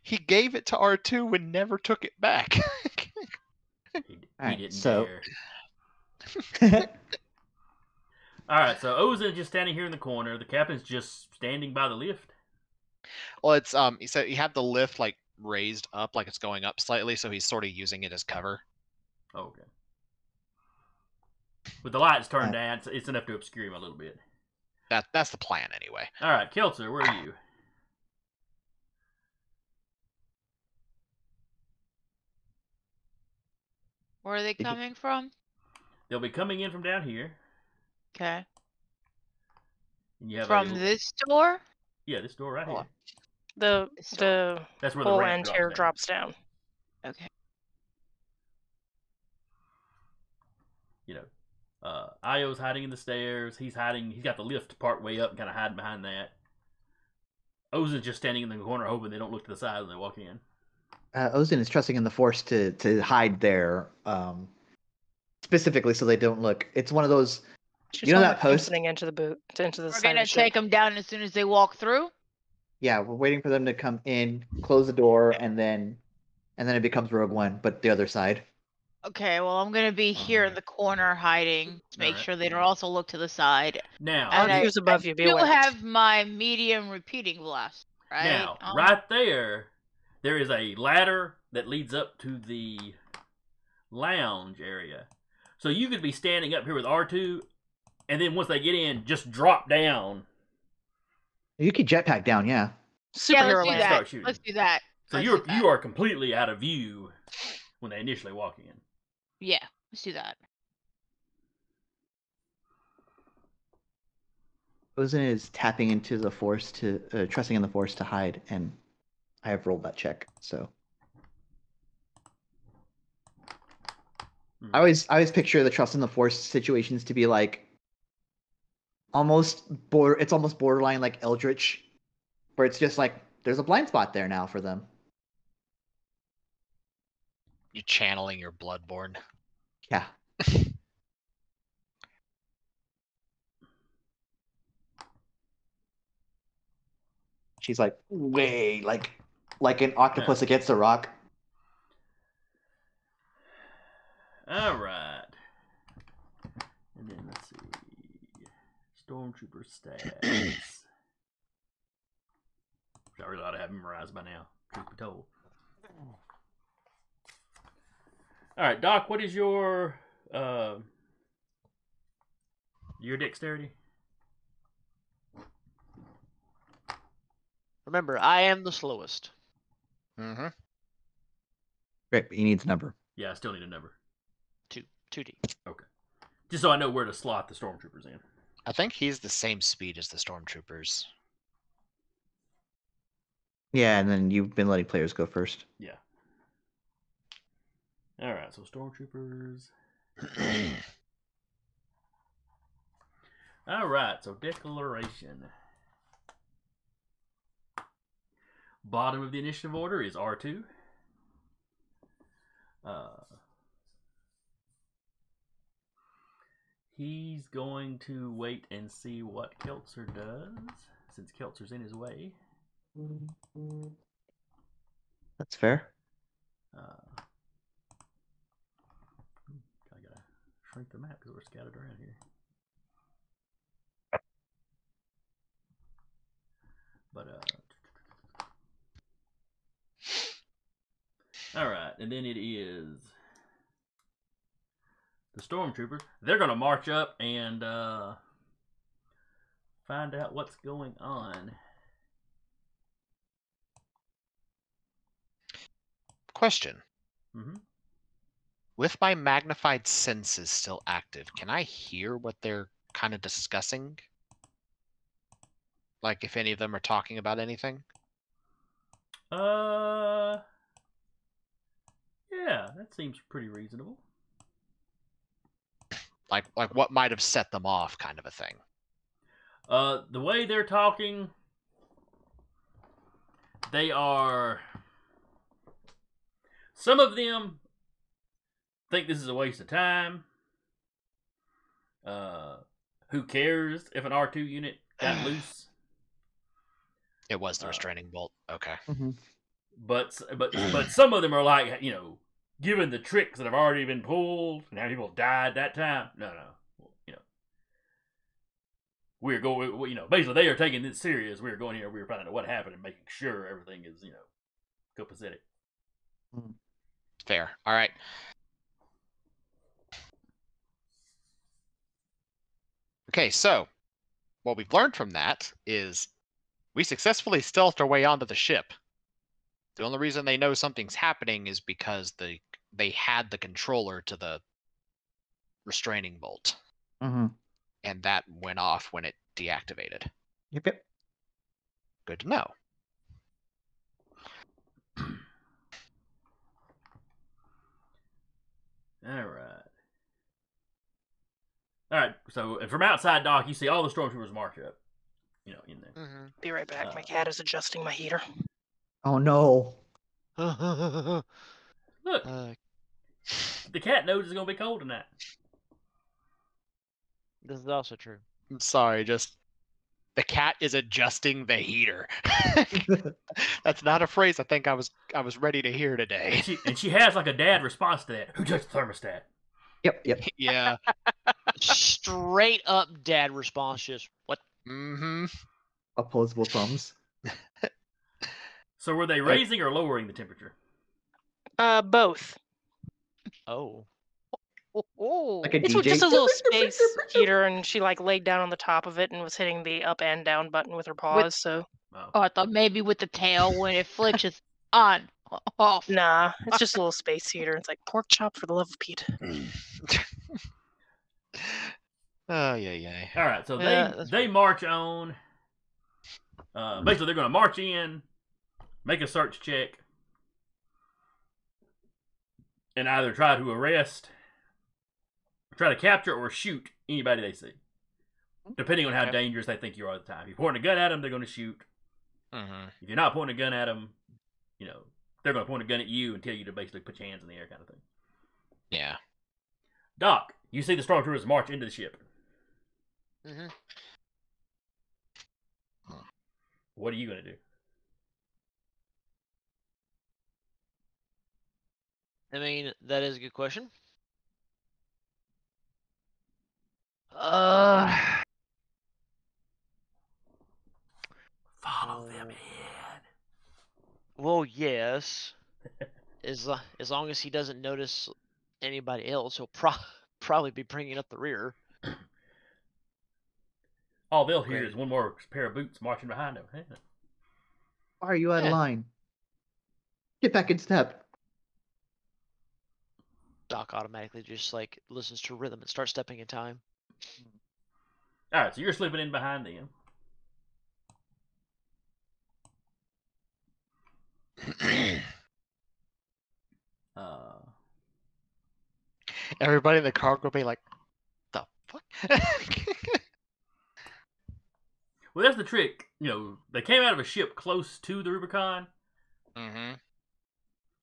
He gave it to R2 and never took it back. He Alright, didn't so- dare. All right, so Ozin is just standing here in the corner. The captain's just standing by the lift. Well, it's he said you have the lift like raised up, like it's going up slightly, so he's sort of using it as cover. Oh, okay. With the lights turned down, it's enough to obscure him a little bit. That's the plan anyway. All right, Keltzer, where are you? where are they coming from? They'll be coming in from down here. Okay. And you have From this door? Yeah, this door right here. The That's where the whole ramp end here down. drops down. Okay. You know, Io's hiding in the stairs. He's got the lift part way up and kind of hiding behind that. Ozin's just standing in the corner hoping they don't look to the side when they walk in. Ozin is trusting in the Force to hide there, specifically so they don't look. It's one of those. She's You know on that the post? opening into the boot, into the We're side of gonna the ship. take them down as soon as they walk through? Yeah, we're waiting for them to come in, close the door, and then it becomes Rogue One, but the other side. Okay, well, I'm gonna be here in the corner hiding to make Alright. sure they don't also look to the side. Now, And I R2's above you, be still aware. have my medium repeating blast, right? now, right there is a ladder that leads up to the lounge area. So you could be standing up here with R2, and then once they get in, just drop down. You could jetpack down, yeah. Yeah, Superhero let's do land. that. Start shooting. Let's do that. So Let's you do that. are completely out of view when they initially walk in. Yeah, let's do that. Ozin is tapping into the Force to trusting in the Force to hide, and I have rolled that check. So I always picture the trust in the Force situations to be like it's almost borderline like Eldritch, where it's just like there's a blind spot there now for them. You're channeling your Bloodborne. Yeah. She's like way like an octopus against a rock. All right. And then let's see. Stormtrooper stats. I really ought to have memorized by now, truth be told. All right, Doc, what is your dexterity? Remember, I am the slowest. Mm-hmm. Great, but he needs a number. Yeah, I still need a number. 2D. Okay. Just so I know where to slot the stormtroopers in. I think he's the same speed as the stormtroopers. Yeah, and then you've been letting players go first. Yeah. All right, so stormtroopers. All right, so declaration. Bottom of the initiative order is R2. He's going to wait and see what Keltzer does, since Keltzer's in his way. That's fair. I gotta shrink the map because we're scattered around here. But all right, and then it is the stormtroopers. They're gonna march up and find out what's going on. Question. Mm-hmm. With my magnified senses still active, can I hear what they're kind of discussing? Like if any of them are talking about anything? Yeah, that seems pretty reasonable. Like what might have set them off, kind of a thing. The way they're talking, they are. Some of them think this is a waste of time. Who cares if an R2 unit got loose? It was the restraining bolt. Okay. Mm-hmm. But some of them are like, given the tricks that have already been pulled and how people died that time. No. We're going. Basically, they are taking this serious. We're going here. We're finding out what happened and making sure everything is, copacetic. Fair. All right. Okay, so what we've learned from that is we successfully stealthed our way onto the ship. The only reason they know something's happening is because they had the controller to the restraining bolt. Mm-hmm. And that went off when it deactivated. Yep. Good to know. All right. So from outside, Doc, you see all the stormtroopers march up. In there. Mm-hmm. Be right back. My cat is adjusting my heater. Oh no. Look, the cat knows it's gonna be cold tonight. This is also true. I'm sorry, just the cat is adjusting the heater. That's not a phrase I think I was ready to hear today. And she has like a dad response to that. Who touched the thermostat? Yep. Yeah. Straight up dad response, just what? Mm-hmm. Opposable thumbs. So were they raising or lowering the temperature? Both. Oh. Like a It's DJ. just a little space heater, and she laid down on the top of it and was hitting the up and down button with her paws. So Oh, I thought maybe with the tail when it flips it's on, off. nah, it's just a little space heater. It's like pork chop for the love of Pete. Oh yeah. All right, so Yeah, they march on. Basically, they're going to march in, make a search check, and either try to arrest, try to capture, or shoot anybody they see, depending on how dangerous they think you are at the time. If you're pointing a gun at them, they're going to shoot. Mm-hmm. If you're not pointing a gun at them, they're going to point a gun at you and tell you to basically put your hands in the air, kind of thing. Yeah. Doc, you see the stormtroopers march into the ship. Mm-hmm. What are you going to do? I mean, that is a good question. Follow them in. Well, yes. As long as he doesn't notice anybody else, he'll probably be bringing up the rear. All they'll hear Great. is one more pair of boots marching behind them. Why are you out of Yeah. line? Get back in step. Doc automatically just like listens to rhythm and starts stepping in time. All right, so you're slipping in behind them. Everybody in the cargo bay like, the fuck? Well, that's the trick. You know, they came out of a ship close to the Rubicon, Mm-hmm.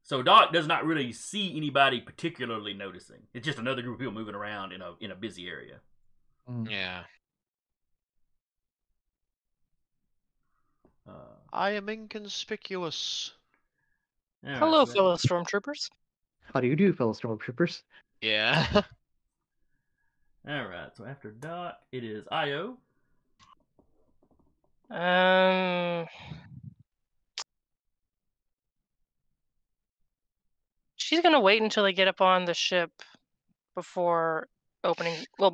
so Doc does not really see anybody particularly noticing. It's just another group of people moving around in a busy area. Yeah. I am inconspicuous. All right, Hello, so fellow stormtroopers. How do you do, fellow stormtroopers? Yeah. All right, so after Doc, it is Io. She's gonna wait until they get up on the ship before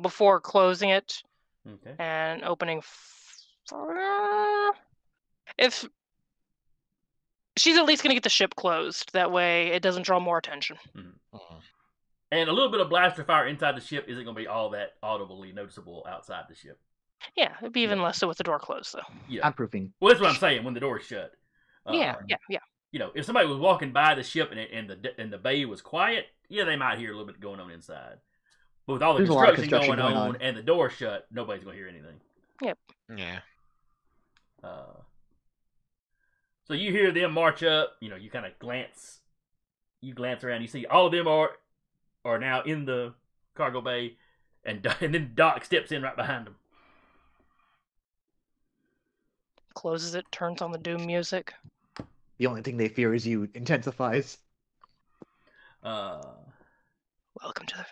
before closing it Okay. and opening. If she's at least gonna get the ship closed, that way it doesn't draw more attention. And a little bit of blaster fire inside the ship isn't going to be all that audibly noticeable outside the ship. Yeah, it'd be even less so with the door closed, though. Yeah. I'm proofing. Well, that's what I'm saying when the door is shut. Yeah. You know, if somebody was walking by the ship and the bay was quiet, yeah, they might hear a little bit going on inside. But with all the There's a lot of construction construction going going on and the door shut, nobody's going to hear anything. Yep. Yeah. So you hear them march up. You know, you kind of glance around. You see all of them are now in the cargo bay, and then Doc steps in right behind them. Closes it, turns on the doom music. The only thing they fear is you intensifies. Welcome to the.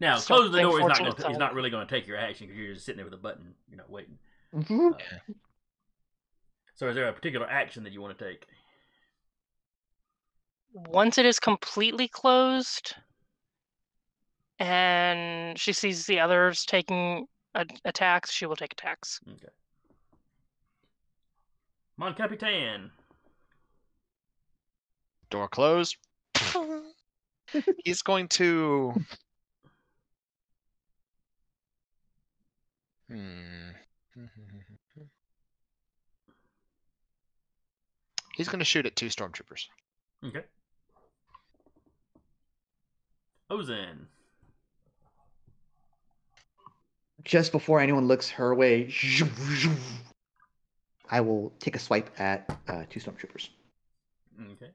Now, Start closing the playing door Fortune is Telling. not really going to take your action because you're just sitting there with a button, you know, waiting. Mm-hmm. So, is there a particular action that you want to take? Once it is completely closed, and she sees the others taking attacks, she will take attacks. Okay. Mon Capitan. Door closed. He's going to. He's going to shoot at 2 stormtroopers. Okay. Ozen. Just before anyone looks her way, I will take a swipe at 2 stormtroopers. Okay.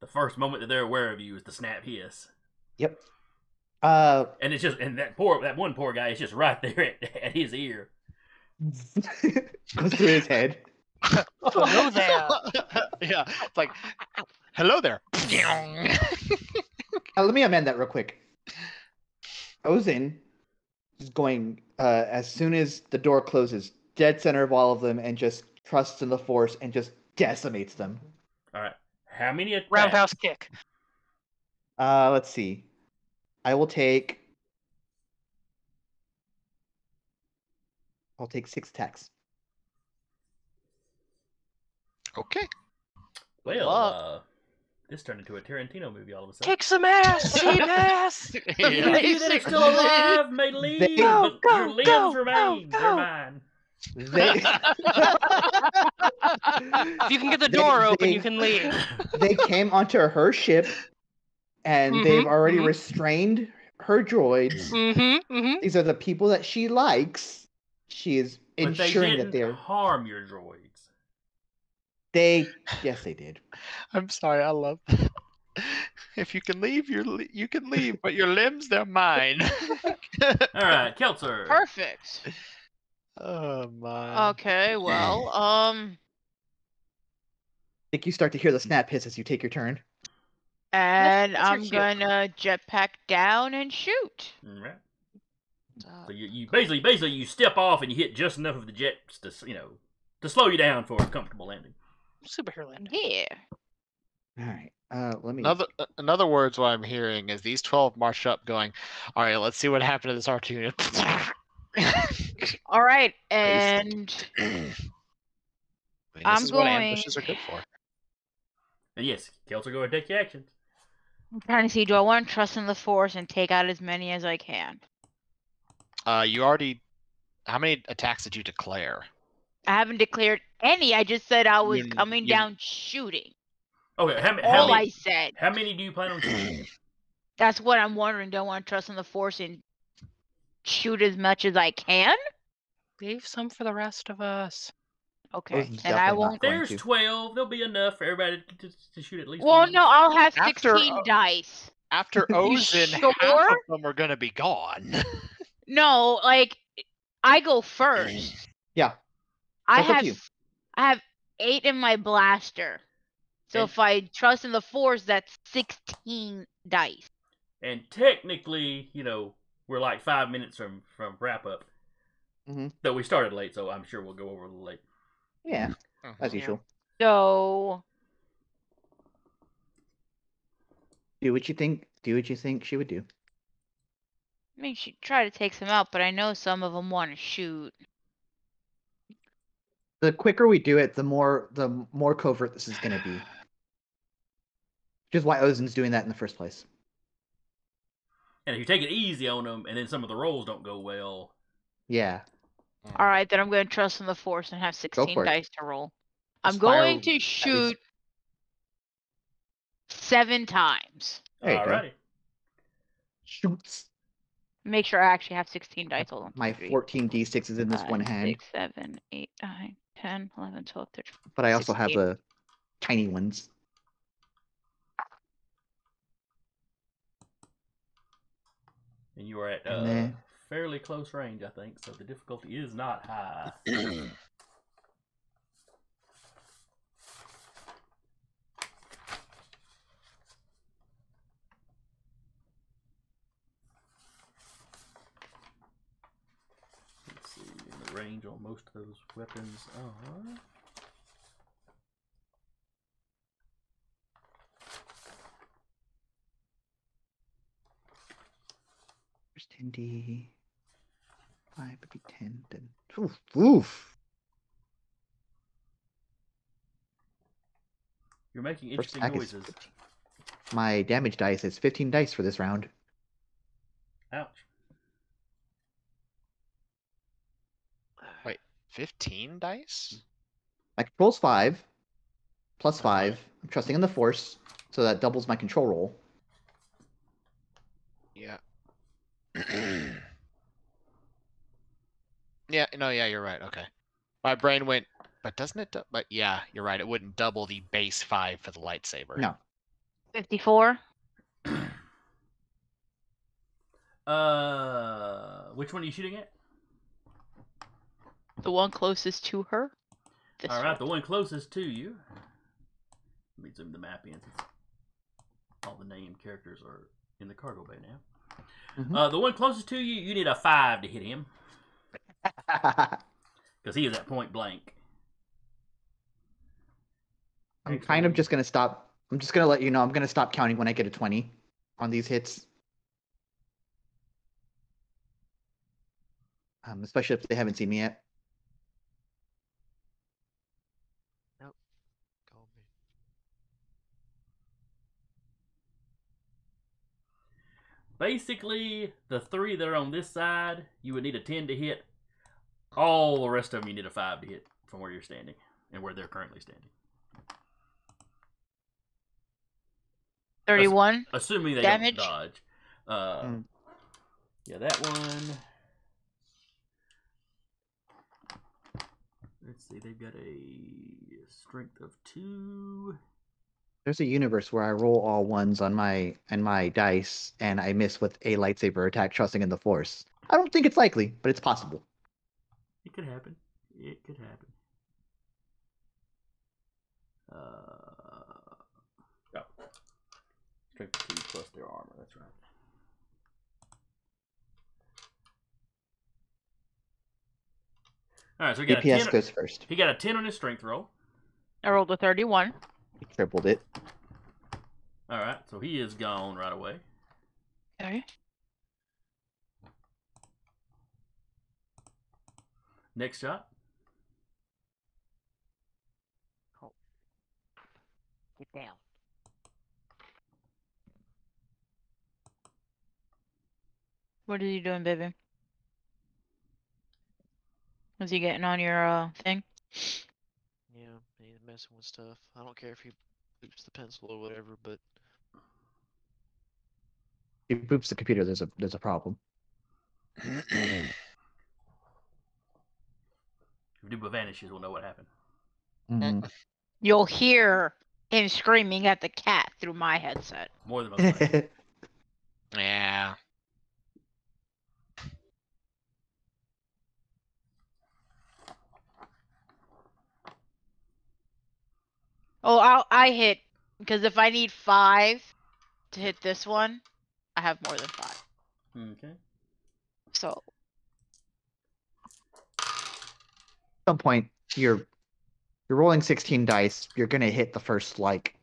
The first moment that they're aware of you is the snap hiss. Yep. And it's just that one poor guy is just right there at his ear. Goes through his head. Hello there. Yeah. It's like, hello there. Let me amend that real quick. Ozen is going, as soon as the door closes, dead center of all of them, and just trusts in the Force and just decimates them. All right. How many attacks? Roundhouse kick. Let's see. I'll take 6 attacks. Okay. Well, this turned into a Tarantino movie all of a sudden. Kick some ass, see ass. Yeah. You that are still alive may leave, Go, but your limbs remain. go. They're mine. They, If you can get the door open, you can leave. they came onto her ship, and they've already restrained her droids. These are the people that she likes. She is But they ensuring didn't that they're. harm your droids. Yes, they did. I'm sorry. I love that. If you can leave, you can leave, but your limbs, they're mine. All right, Keltzer. Perfect. Oh, my. Okay, well, Well, I'm gonna. think you start to hear the snap hiss as you take your turn. And Let's I'm cute. gonna jetpack down and shoot. All right. So you basically you step off and you hit just enough of the jets to to slow you down for a comfortable landing. Superhero landing. Yeah. All right. Let me. In other words, what I'm hearing is these 12 march up going, all right, let's see what happened to this R2 unit. All right, and I mean, I'm this is what going- ambushes are good for. And yes, Kelso, go ahead and take your actions. I'm trying to see, do I want to trust in the Force and take out as many as I can? You already. How many attacks did you declare? I haven't declared any. I just said I was You- coming you- down shooting. Okay, All I said. how many do you plan on shooting? That's what I'm wondering. Do I want to trust in the Force and shoot as much as I can? Leave some for the rest of us. Okay, Ozin's and I definitely not won't. going There's to. 12. There'll be enough for everybody to shoot at least. Well, one. no, I'll have After- 16 dice. After Ozin, half sure? of them are going to be gone. No, like I go first. Yeah. I That's up to you. have 8 in my blaster. So And- if I trust in the Force, that's 16 dice. And technically, we're like 5 minutes from wrap up. Mhm. Though we started late, so I'm sure we'll go over a little late. Yeah, as Yeah. usual. So Do what you think. Do what you think she would do. I mean, she try to take some out, but I know some of them want to shoot. The quicker we do it, the more covert this is going to be. Which is why Ozin's doing that in the first place. And if you take it easy on them, and then some of the rolls don't go well, Yeah. All right, then I'm going to trust in the Force and have 16 for it. dice to roll. Just I'm going fire to at shoot least- 7 times. There you go. alrighty. Shoots. Make sure I actually have 16 dice. Hold on. My 2, 3, 14d6 is in this one 5, hand, 6, 7, 8, 9, 10, 11, 12, 13. but I also have 16. the tiny ones. And you are at And then- fairly close range, I think, so the difficulty is not high. Let's see, the range on most of those weapons are... There's 10d. 5 would be 10, then. Oof. Oof. You're making First interesting attack is noises. 15. My damage dice is 15 dice for this round. Ouch. 15 dice? My control's 5, plus 5. I'm trusting in the Force, so that doubles my control roll. Yeah. Yeah, no, yeah, you're right. Okay. My brain went, but doesn't it? But yeah, you're right. It wouldn't double the base 5 for the lightsaber. No. 54. Which one are you shooting at? The one closest to her. This All right, one. the one closest to you. Let me zoom the map in since all the named characters are in the cargo bay now. Mhm. The one closest to you, you need a 5 to hit him because he is at point blank. I'm kind of just going to stop. I'm just going to let you know I'm going to stop counting when I get a 20 on these hits. Especially if they haven't seen me yet. Basically, the 3 that are on this side, you would need a 10 to hit. All the rest of them, you need a 5 to hit from where you're standing and where they're currently standing. 31. Assuming they Damage? don't dodge. Mm. Yeah, that one. Let's see, they've got a strength of 2. There's a universe where I roll all ones on my dice, and I miss with a lightsaber attack, trusting in the Force. I don't think it's likely, but it's possible. It could happen. It could happen. Oh. Strength 2 plus their armor, that's right. Alright, so he got DPS a 10. goes first. He got a 10 on his strength roll. I rolled a 31. He tripled it. Alright, so he is gone right away. Okay. Next shot. Get down. What is he doing, baby? Is he getting on your thing? Yeah, he's messing with stuff. I don't care if he boops the pencil or whatever, but If he boops the computer, there's a problem. If Duba vanishes, we'll know what happened. Mhm. You'll hear him screaming at the cat through my headset. More than most likely. Yeah. Oh, I hit, because if I need 5 to hit this one, I have more than 5. Okay. So At some point, you're rolling 16 dice. You're gonna hit the first like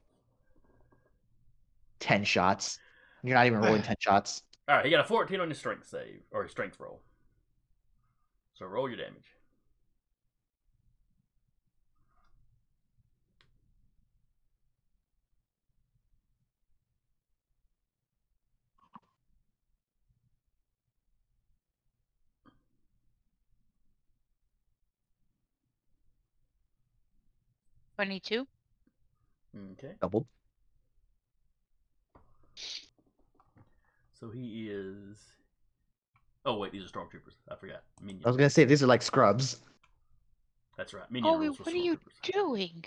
10 shots. You're not even rolling 10 shots. Alright, he got a 14 on his strength save, or his strength roll. So roll your damage. $22. Okay. Doubled. So he is. Oh wait, these are stormtroopers. I forgot. Minion. I was gonna say these are like scrubs. That's right. Minion rules for What are you stormtroopers. doing?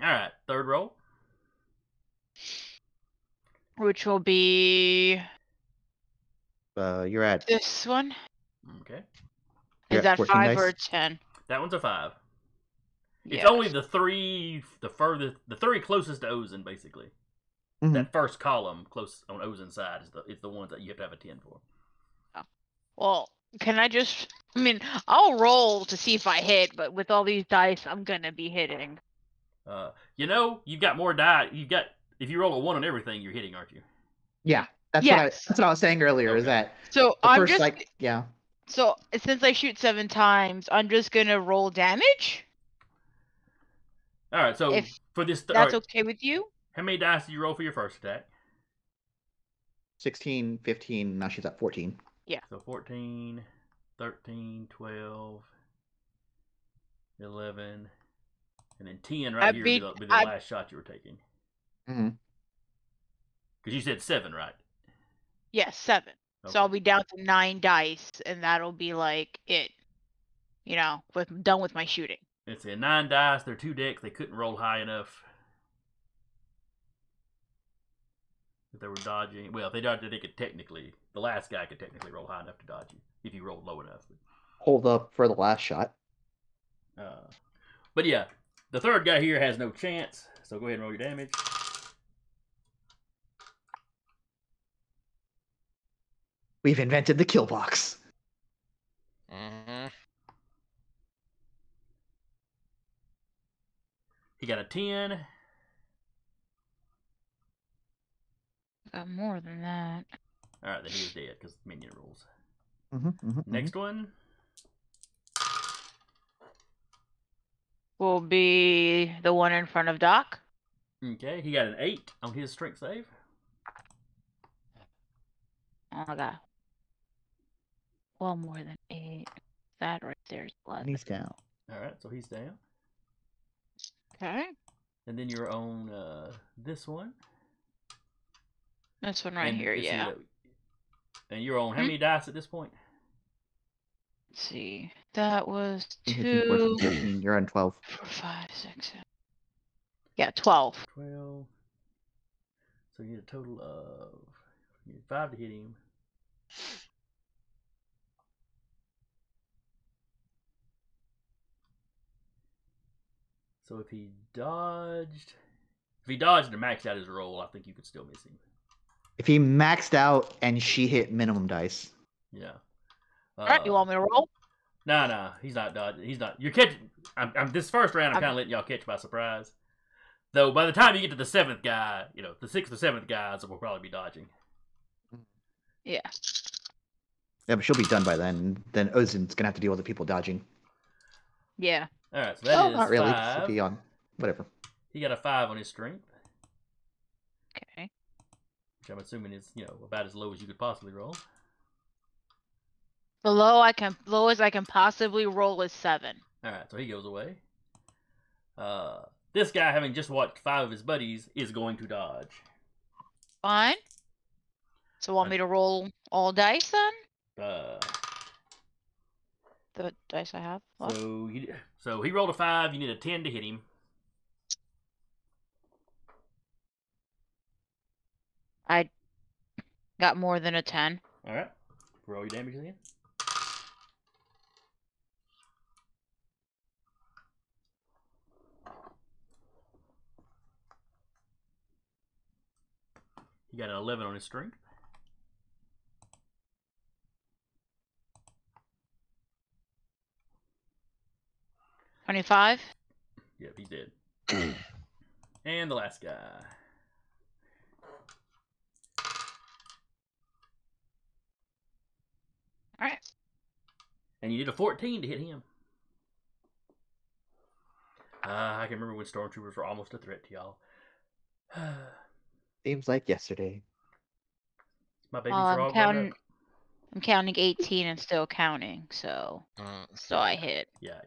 All right, third roll. Which will be You're at this one. Okay, you're Is at that 14 5 dice. or 10? that one's a 5. It's Yes. only the three closest to Ozen, basically. Mhm. That first column close on Ozen's side is the ones that you have to have a 10 for. Well, can I just? I mean, I'll roll to see if I hit, but with all these dice, I'm gonna be hitting. You've got more die. If you roll a 1 on everything, you're hitting, aren't you? Yeah, that's Yes. what I was saying earlier. Is Okay. that So the I'm first just like yeah. so since I shoot 7 times, I'm just gonna roll damage. All right. So If for this, all that's right, okay with you. how many dice did you roll for your first attack? 16, 15. Now she's at 14. So 14, 13, 12, 11, and then 10 right here would be the last shot you were taking. Mm-hmm. Because you said 7, right? Yes, 7. Okay. So I'll be down to 9 dice, and that'll be like it. Done with my shooting. It's a 9 dice. They're 2 decks. They couldn't roll high enough. If they were dodging, well, if they dodged, they could technically. The last guy could technically roll high enough to dodge you if you rolled low enough. Hold up for the last shot. But yeah, the third guy here has no chance. So go ahead and roll your damage. We've invented the kill box. Mm-hmm. He got a 10. Got more than that. All right, then he is dead because minion rules. Mm-hmm, Next one. Will be the one in front of Doc. Okay, he got an 8 on his strength save. Oh my god. Well, more than 8. That right there is blood. And he's down. All right, so he's down. Okay. And then you're on this one. This one right And here, let's see, yeah. and you're on how many dice at this point? Let's see. That was 15, 14, 2, 15. You're on 12. 4, 5, 6, 7. Yeah, 12. 12. So you need a total of 5 to hit him. So if he dodged and maxed out his roll, I think you could still miss him. If he maxed out and she hit minimum dice. Yeah. Alright, you want me to roll? Nah, he's not dodging. He's not. You're catching. I'm this first round. I'm kind of letting y'all catch by surprise. Though by the time you get to the seventh guy, the sixth or seventh guys will probably be dodging. Yeah. Yeah, but she'll be done by then. Then Ozin's gonna have to deal with the people dodging. Yeah. All right, so that is not really. 5. If he on whatever. He got a 5 on his strength, Okay. which I'm assuming is about as low as you could possibly roll. The lowest I can possibly roll is 7. All right, so he goes away. This guy, having just watched 5 of his buddies, is going to dodge. Fine. So want me to roll all dice then? The dice I have left? So he rolled a 5. You need a 10 to hit him. I got more than a 10. All right, roll your damage again. He got an 11 on his strength. $25. Yep, he's dead. And the last guy. Alright. And you need a 14 to hit him. I can remember when stormtroopers were almost a threat to y'all. Seems like yesterday. My baby Well, frog running up. I'm counting 18 and still counting, so I hit. Yeah.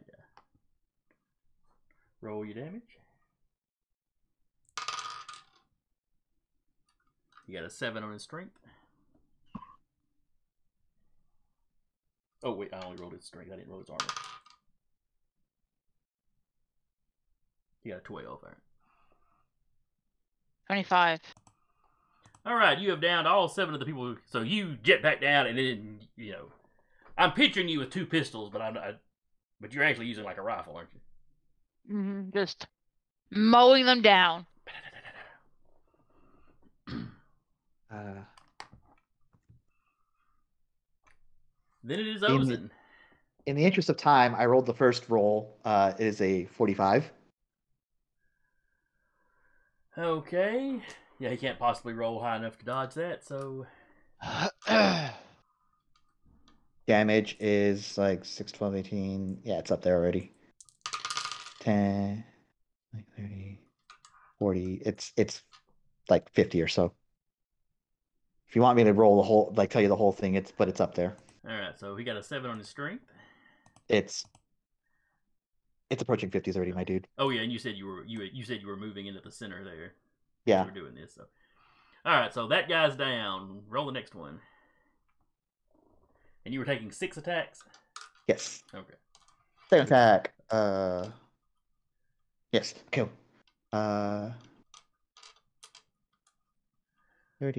Roll your damage. You got a 7 on his strength. Oh wait, I only rolled his strength. I didn't roll his armor. You got a 12. All right. 25. All right, you have downed all 7 of the people. So you jet back down, and then I'm picturing you with 2 pistols, but you're actually using like a rifle, aren't you? Just mowing them down. Then it is Ozen. In the interest of time, I rolled the first roll. It is a 45. Okay. Yeah, he can't possibly roll high enough to dodge that, so... Damage is like 6, 12, 18. Yeah, it's up there already. 10, like 30, 40. It's like 50 or so. If you want me to roll the whole, like tell you the whole thing, it's up there. All right, so he got a 7 on his strength. It's approaching 50s already, my dude. Oh yeah, and you said you were moving into the center there. Yeah. You were doing this, so. All right, so that guy's down. Roll the next one. And you were taking 6 attacks? Yes. Okay. Second attack. Yes. Kill. 30.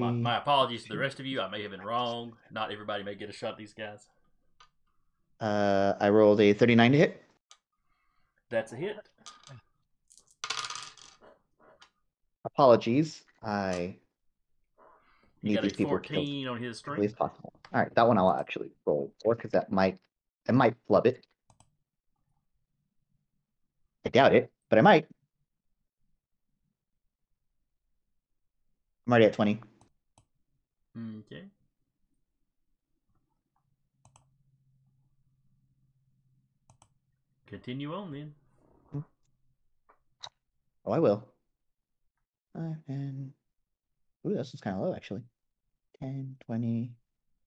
My apologies to the rest of you. I may have been wrong. Not everybody may get a shot at these guys. I rolled a 39 to hit. That's a hit. Apologies. I You need got these a people killed 14 on his as strength. quickly as possible. All right, that one I'll actually roll for because it might flub it. I doubt it, but I might. I'm already at 20. Okay. Continue on then. Oh, I will. And ooh, this is kind of low actually. 10, 20,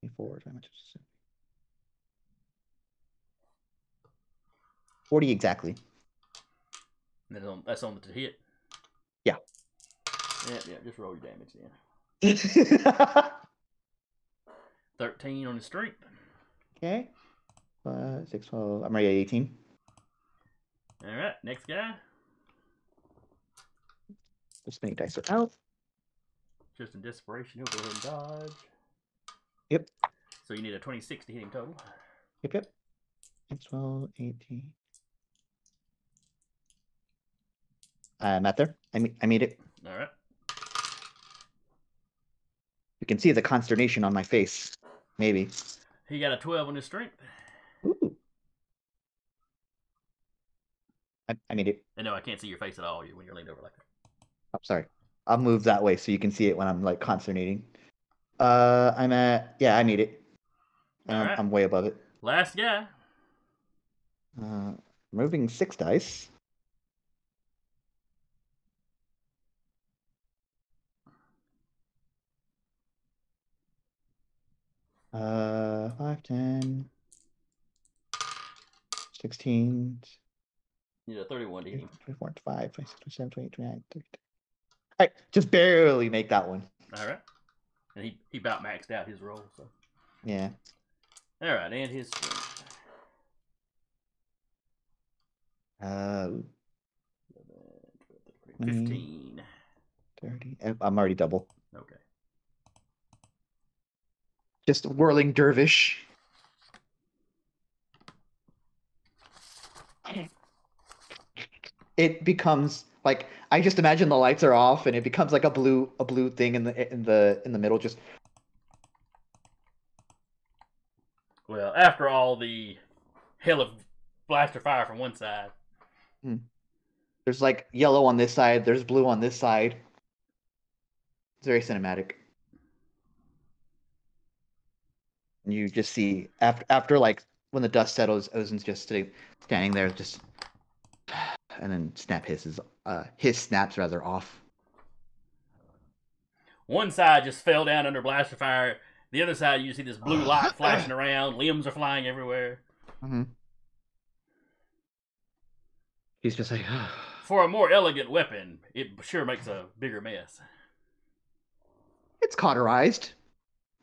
24, 40 exactly. That's on the hit. Yeah. Yeah, just roll your damage then. 13 on his strength. Okay. 5, 6, 12. I'm already at 18. All right, next guy. Just many dice are out. Just in desperation, he'll go ahead and dodge. Yep. So you need a 26 to hit him total. Yep. 12, 18. I'm at there. I made it. All right. You can see the consternation on my face. Maybe. He got a 12 on his strength. Ooh. I made it. And no, I can't see your face at all when you're leaned over like that. Oh, sorry. I'll move that way so you can see it when I'm like consternating. I'm at I made it. All right. I'm way above it. Last guy. Moving 6 dice. Uh, 5, 10, 16. You got 31 to hit him. 24, 25, 26, 27, 28, 29, 30. All right, just barely make that one. All right. And he about maxed out his roll, so. Yeah. All right, and his strength. 15. 30. I'm already double. Okay. Just whirling dervish. It becomes like I just imagine the lights are off and it becomes like a blue thing in the middle. Just Well, after all the hell of blaster fire from one side. there's like yellow on this side. There's blue on this side. It's very cinematic. And you just see after like when the dust settles, Ozen's just standing there, just and then his snaps rather off. One side just fell down under blaster fire. The other side, you see this blue light flashing around. Limbs are flying everywhere. Mm-hmm. He's just like, For a more elegant weapon, it sure makes a bigger mess. it's cauterized.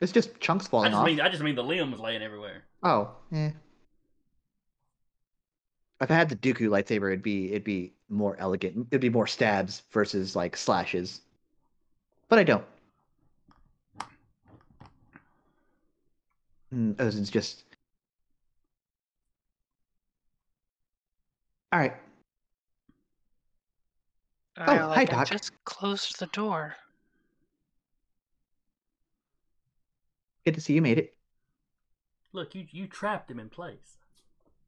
It's just chunks falling off. I just mean the limbs laying everywhere. Oh, yeah. If I had the Dooku lightsaber, it'd be more elegant. It'd be more stabs versus like slashes. But I don't. Ozen's just. All right. Hi, Doc. I just closed the door. Good to see you made it. Look, you trapped him in place.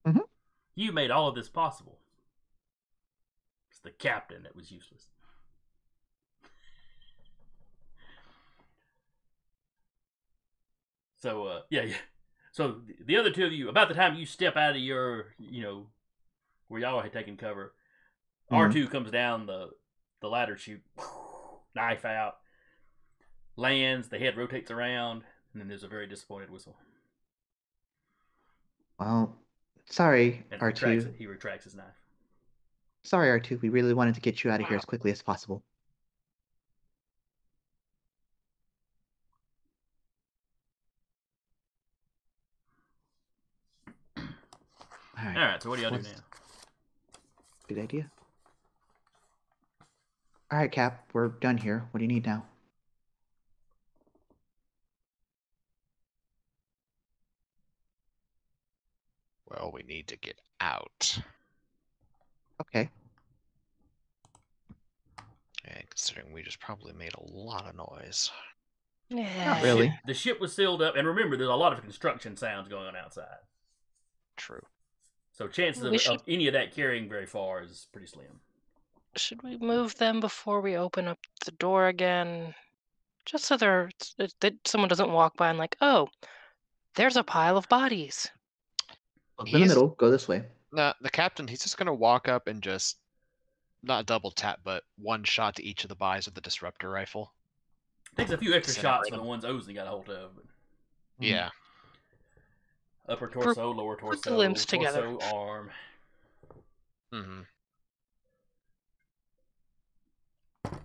Mm-hmm. You made all of this possible. It's the captain that was useless. So, yeah. So, the other two of you, about the time you step out of your, where y'all had taken cover, R2 comes down the ladder chute, knife out, lands, the head rotates around, and then there's a very disappointed whistle. Well, sorry, And R2. he retracts his knife. Sorry, R2. We really wanted to get you out of here as quickly as possible. All right, so what do y'all do now? Good idea. All right, Cap, we're done here. What do you need now? Well, we need to get out. Okay. And considering we just probably made a lot of noise. Not really. The ship was sealed up, and remember, there's a lot of construction sounds going on outside. True. So chances of any of that carrying very far is pretty slim. Should we move them before we open up the door again? Just so that someone doesn't walk by and like, oh, there's a pile of bodies. In the middle, go this way. No, the captain, he's just going to walk up and just, not double tap, but one shot to each of the bodies with the disruptor rifle. Takes a few extra shots for the ones Ozen got a hold of. But... Yeah. Upper torso, lower torso, put the limbs torso, together. arm. Mm-hmm.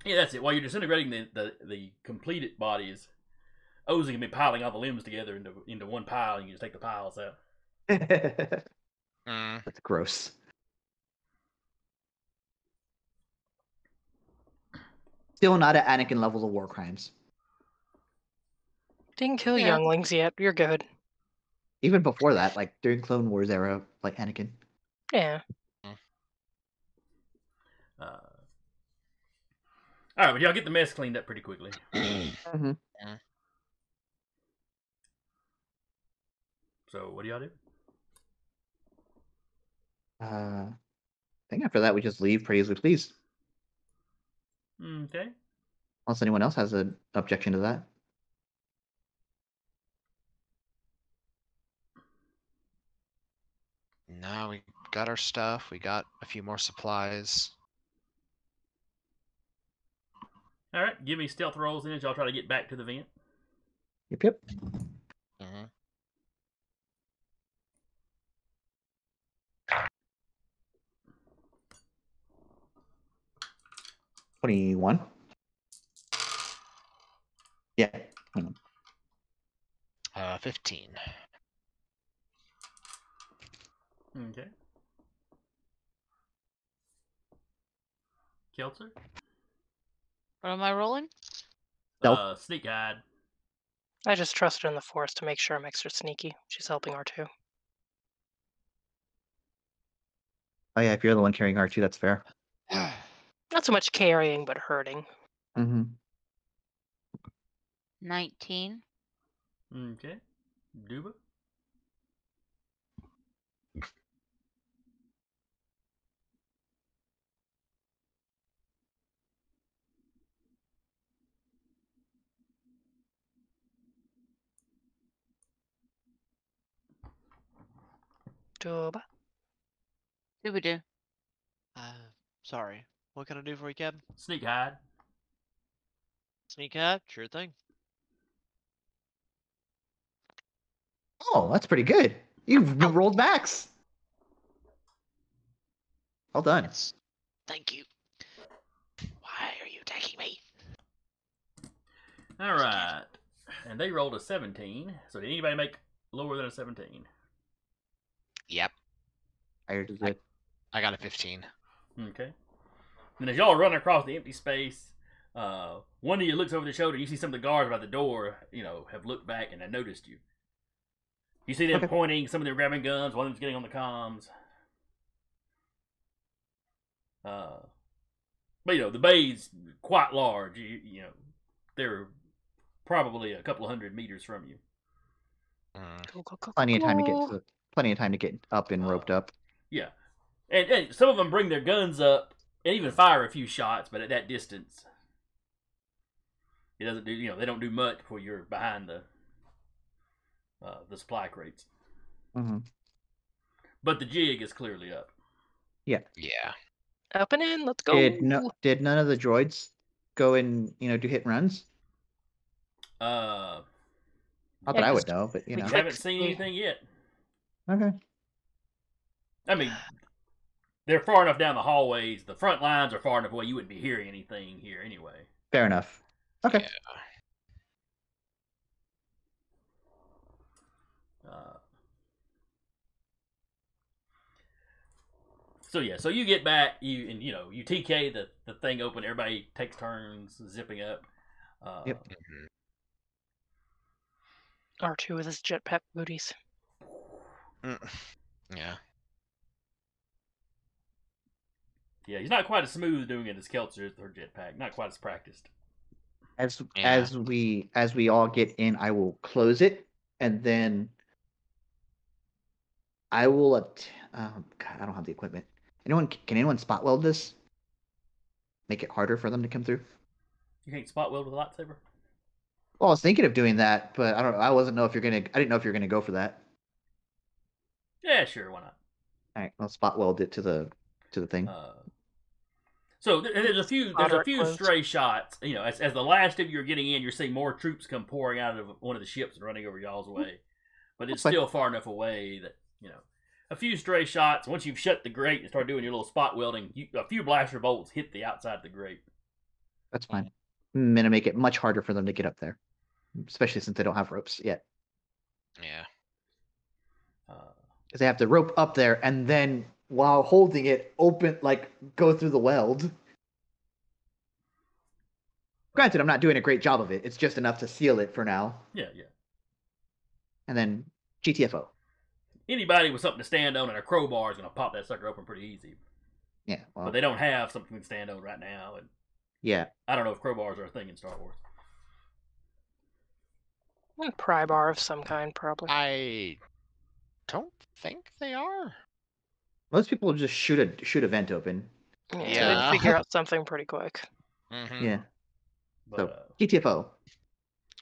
Yeah, that's it. While you're disintegrating the completed bodies, Ozen can be piling all the limbs together into one pile, and you just take the piles out. That's gross. Still not at Anakin levels of war crimes. Didn't kill younglings yet. You're good. Even before that, like during Clone Wars era, like Anakin. Yeah. All right, but y'all get the mess cleaned up pretty quickly. Mm-hmm. So what do y'all do? I think after that we just leave pretty as we please. Okay. Unless anyone else has an objection to that. No, we got our stuff. We got a few more supplies. All right, give me stealth rolls then as y'all try to get back to the vent. Yep. Mm-hmm. $21. Yeah. 15. Okay. Keltzer? What am I rolling? Stealth. Sneak hide. I just trust her in the force to make sure I'm extra sneaky. She's helping R2. Oh yeah, if you're the one carrying R2, that's fair. Not so much carrying, but hurting. Mm-hmm. 19. Okay. Duba? Duba. Doo-ba-doo. Sorry. What can I do for you, Captain? Sneak hide. Sneak hide? Sure thing. Oh, that's pretty good. You've rolled max. Well done. Yes. Thank you. Why are you attacking me? All right. And they rolled a 17. So did anybody make lower than a 17? Yep. Higher is good. I got a 15. Okay. And as y'all are running across the empty space, one of you looks over the shoulder. You see some of the guards by the door, have looked back and have noticed you. You see them pointing. Some of them grabbing guns. One of them's getting on the comms. But the bay's quite large. They're probably a couple of 100 meters from you. Go, go, go, Plenty of time to get go. plenty of time to get up and roped up. Yeah, and some of them bring their guns up and even fire a few shots, but at that distance, it doesn't do. They don't do much before you're behind the supply crates. Mm-hmm. But the jig is clearly up. Yeah. Up and in. Let's go. Did none of the droids go and do hit and runs? Not Not that I would know, but you haven't seen anything yet. Okay. I mean, they're far enough down the hallways. The front lines are far enough away. You wouldn't be hearing anything here anyway. Fair enough. Okay. Yeah. So you get back, you TK the thing open. Everybody takes turns zipping up. Yep. R2 with his jetpack booties. Yeah. Yeah, he's not quite as smooth doing it as Keltzer is with her jetpack. Not quite as practiced. As we all get in, I will close it, and then I will. God, I don't have the equipment. Can anyone spot weld this? Make it harder for them to come through. You can't spot weld with a lightsaber? Well, I was thinking of doing that, but I don't. I didn't know if you're gonna go for that. Yeah, sure, why not? All right, I'll spot weld it to the thing. So there's a few stray shots. As the last of you are getting in, you're seeing more troops come pouring out of one of the ships and running over y'all's way. But it's still far enough away that a few stray shots. Once you've shut the grate and start doing your little spot welding, a few blaster bolts hit the outside of the grate. That's fine. I'm gonna make it much harder for them to get up there, especially since they don't have ropes yet. Yeah. Because they have to rope up there and then, while holding it, go through the weld. Granted, I'm not doing a great job of it. It's just enough to seal it for now. Yeah. And then GTFO. Anybody with something to stand on and a crowbar is going to pop that sucker open pretty easy. Yeah. Well, But they don't have something to stand on right now. And Yeah. I don't know if crowbars are a thing in Star Wars. A pry bar of some kind, probably. I don't think they are. Most people just shoot a vent open. Yeah, Yeah. they'd figure out something pretty quick. Mm-hmm. Yeah. But, So GTFO.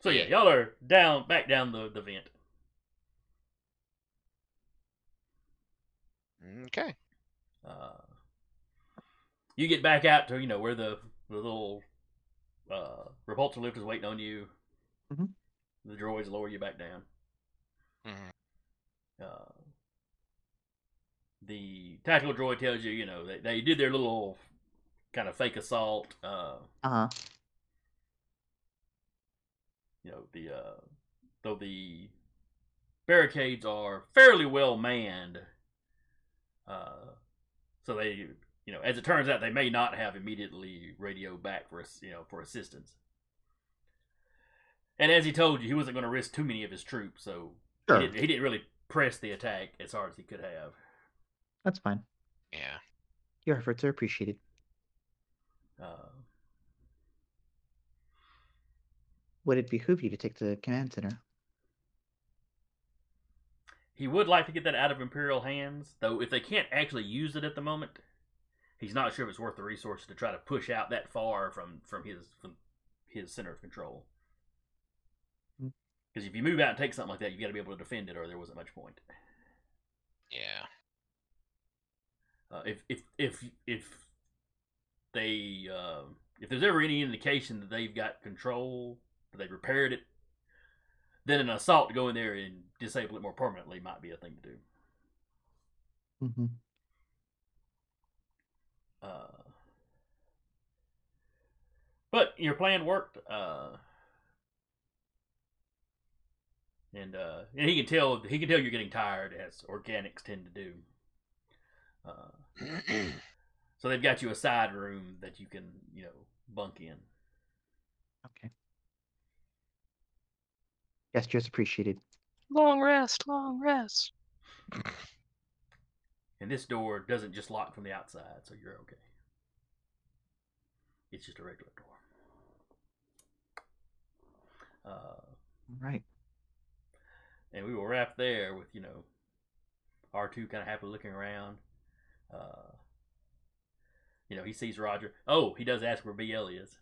So yeah, y'all are back down the vent. Okay. You get back out to where the little repulsor lift is waiting on you. Mhm. The droids lower you back down. Mm-hmm. The tactical droid tells you, they did their little kind of fake assault. Uh-huh. Though the barricades are fairly well manned, so they, as it turns out, they may not have immediately radio back for assistance. And as he told you, he wasn't going to risk too many of his troops, so Sure. he didn't really press the attack as hard as he could have. That's fine. Yeah. Your efforts are appreciated. Would it behoove you to take the command center? He would like to get that out of Imperial hands, though if they can't actually use it at the moment, he's not sure if it's worth the resources to try to push out that far from his center of control. Because if you move out and take something like that, you got to be able to defend it, or there wasn't much point. Yeah. If there's ever any indication that they've got control, that they've repaired it, then an assault to go in there and disable it more permanently might be a thing to do. Mm-hmm. But your plan worked, and he can tell you're getting tired, as organics tend to do. So they've got you a side room that you can bunk in. Okay. Gestures appreciated. Long rest, long rest. And this door doesn't just lock from the outside, so you're okay. It's just a regular door. Right. And we will wrap there with, R2 kind of happily looking around. He sees Roger. Oh, he does ask where BL is.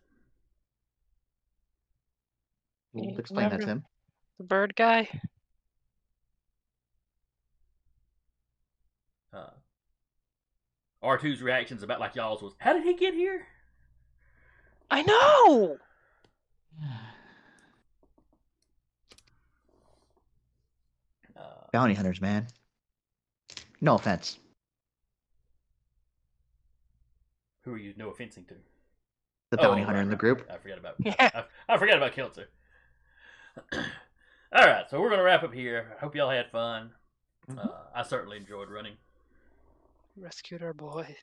We'll explain that to him. The bird guy? R2's reaction is about like y'all's was, how did he get here? I know! Bounty hunters, man. No offense. Who are you no offensing to? The bounty hunter in the group. I forgot about Yeah. I forgot about Keltzer. All right, so we're going to wrap up here. I hope y'all had fun. I certainly enjoyed running. Rescued our boy.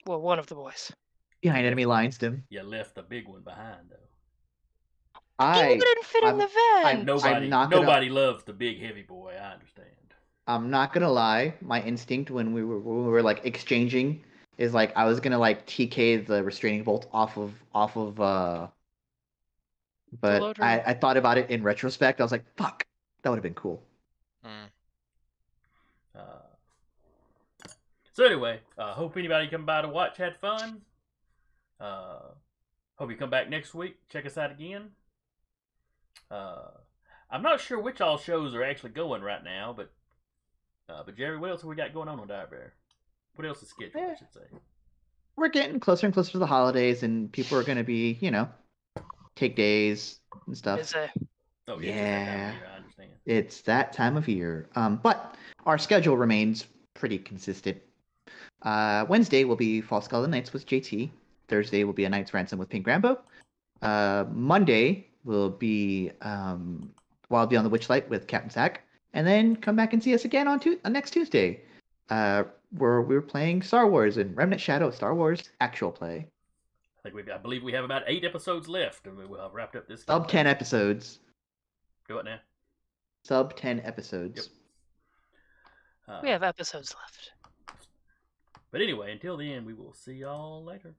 Well, one of the boys. Behind enemy lines, Dim. You left the big one behind, though. He didn't fit in the van. Nobody loves the big heavy boy. I understand. I'm not gonna lie. My instinct when we were like exchanging is like I was gonna like TK the restraining bolt off of. But I thought about it in retrospect. I was like, fuck, that would have been cool. So anyway, hope anybody come by to watch had fun. Hope you come back next week. Check us out again. I'm not sure which all shows are actually going right now, but Jerry, what else have we got going on Dire Bear? What else is scheduled, I should say? We're getting closer and closer to the holidays, and people are going to be, take days and stuff. Is it? Oh, yeah. I understand. It's that time of year. But our schedule remains pretty consistent. Wednesday will be Fall Skull and Knights with JT. Thursday will be A Knight's Ransom with Pink Rambo. Monday will be Wild Beyond the Witchlight with Captain Sack. And then come back and see us again on next Tuesday. Where we're playing Star Wars and Remnant Shadow Star Wars actual play. I believe we have about 8 episodes left, and we'll have wrapped up this. Sub 10 episodes. Do it now. Sub 10 episodes. Yep. We have episodes left. But anyway, until then, we will see y'all later.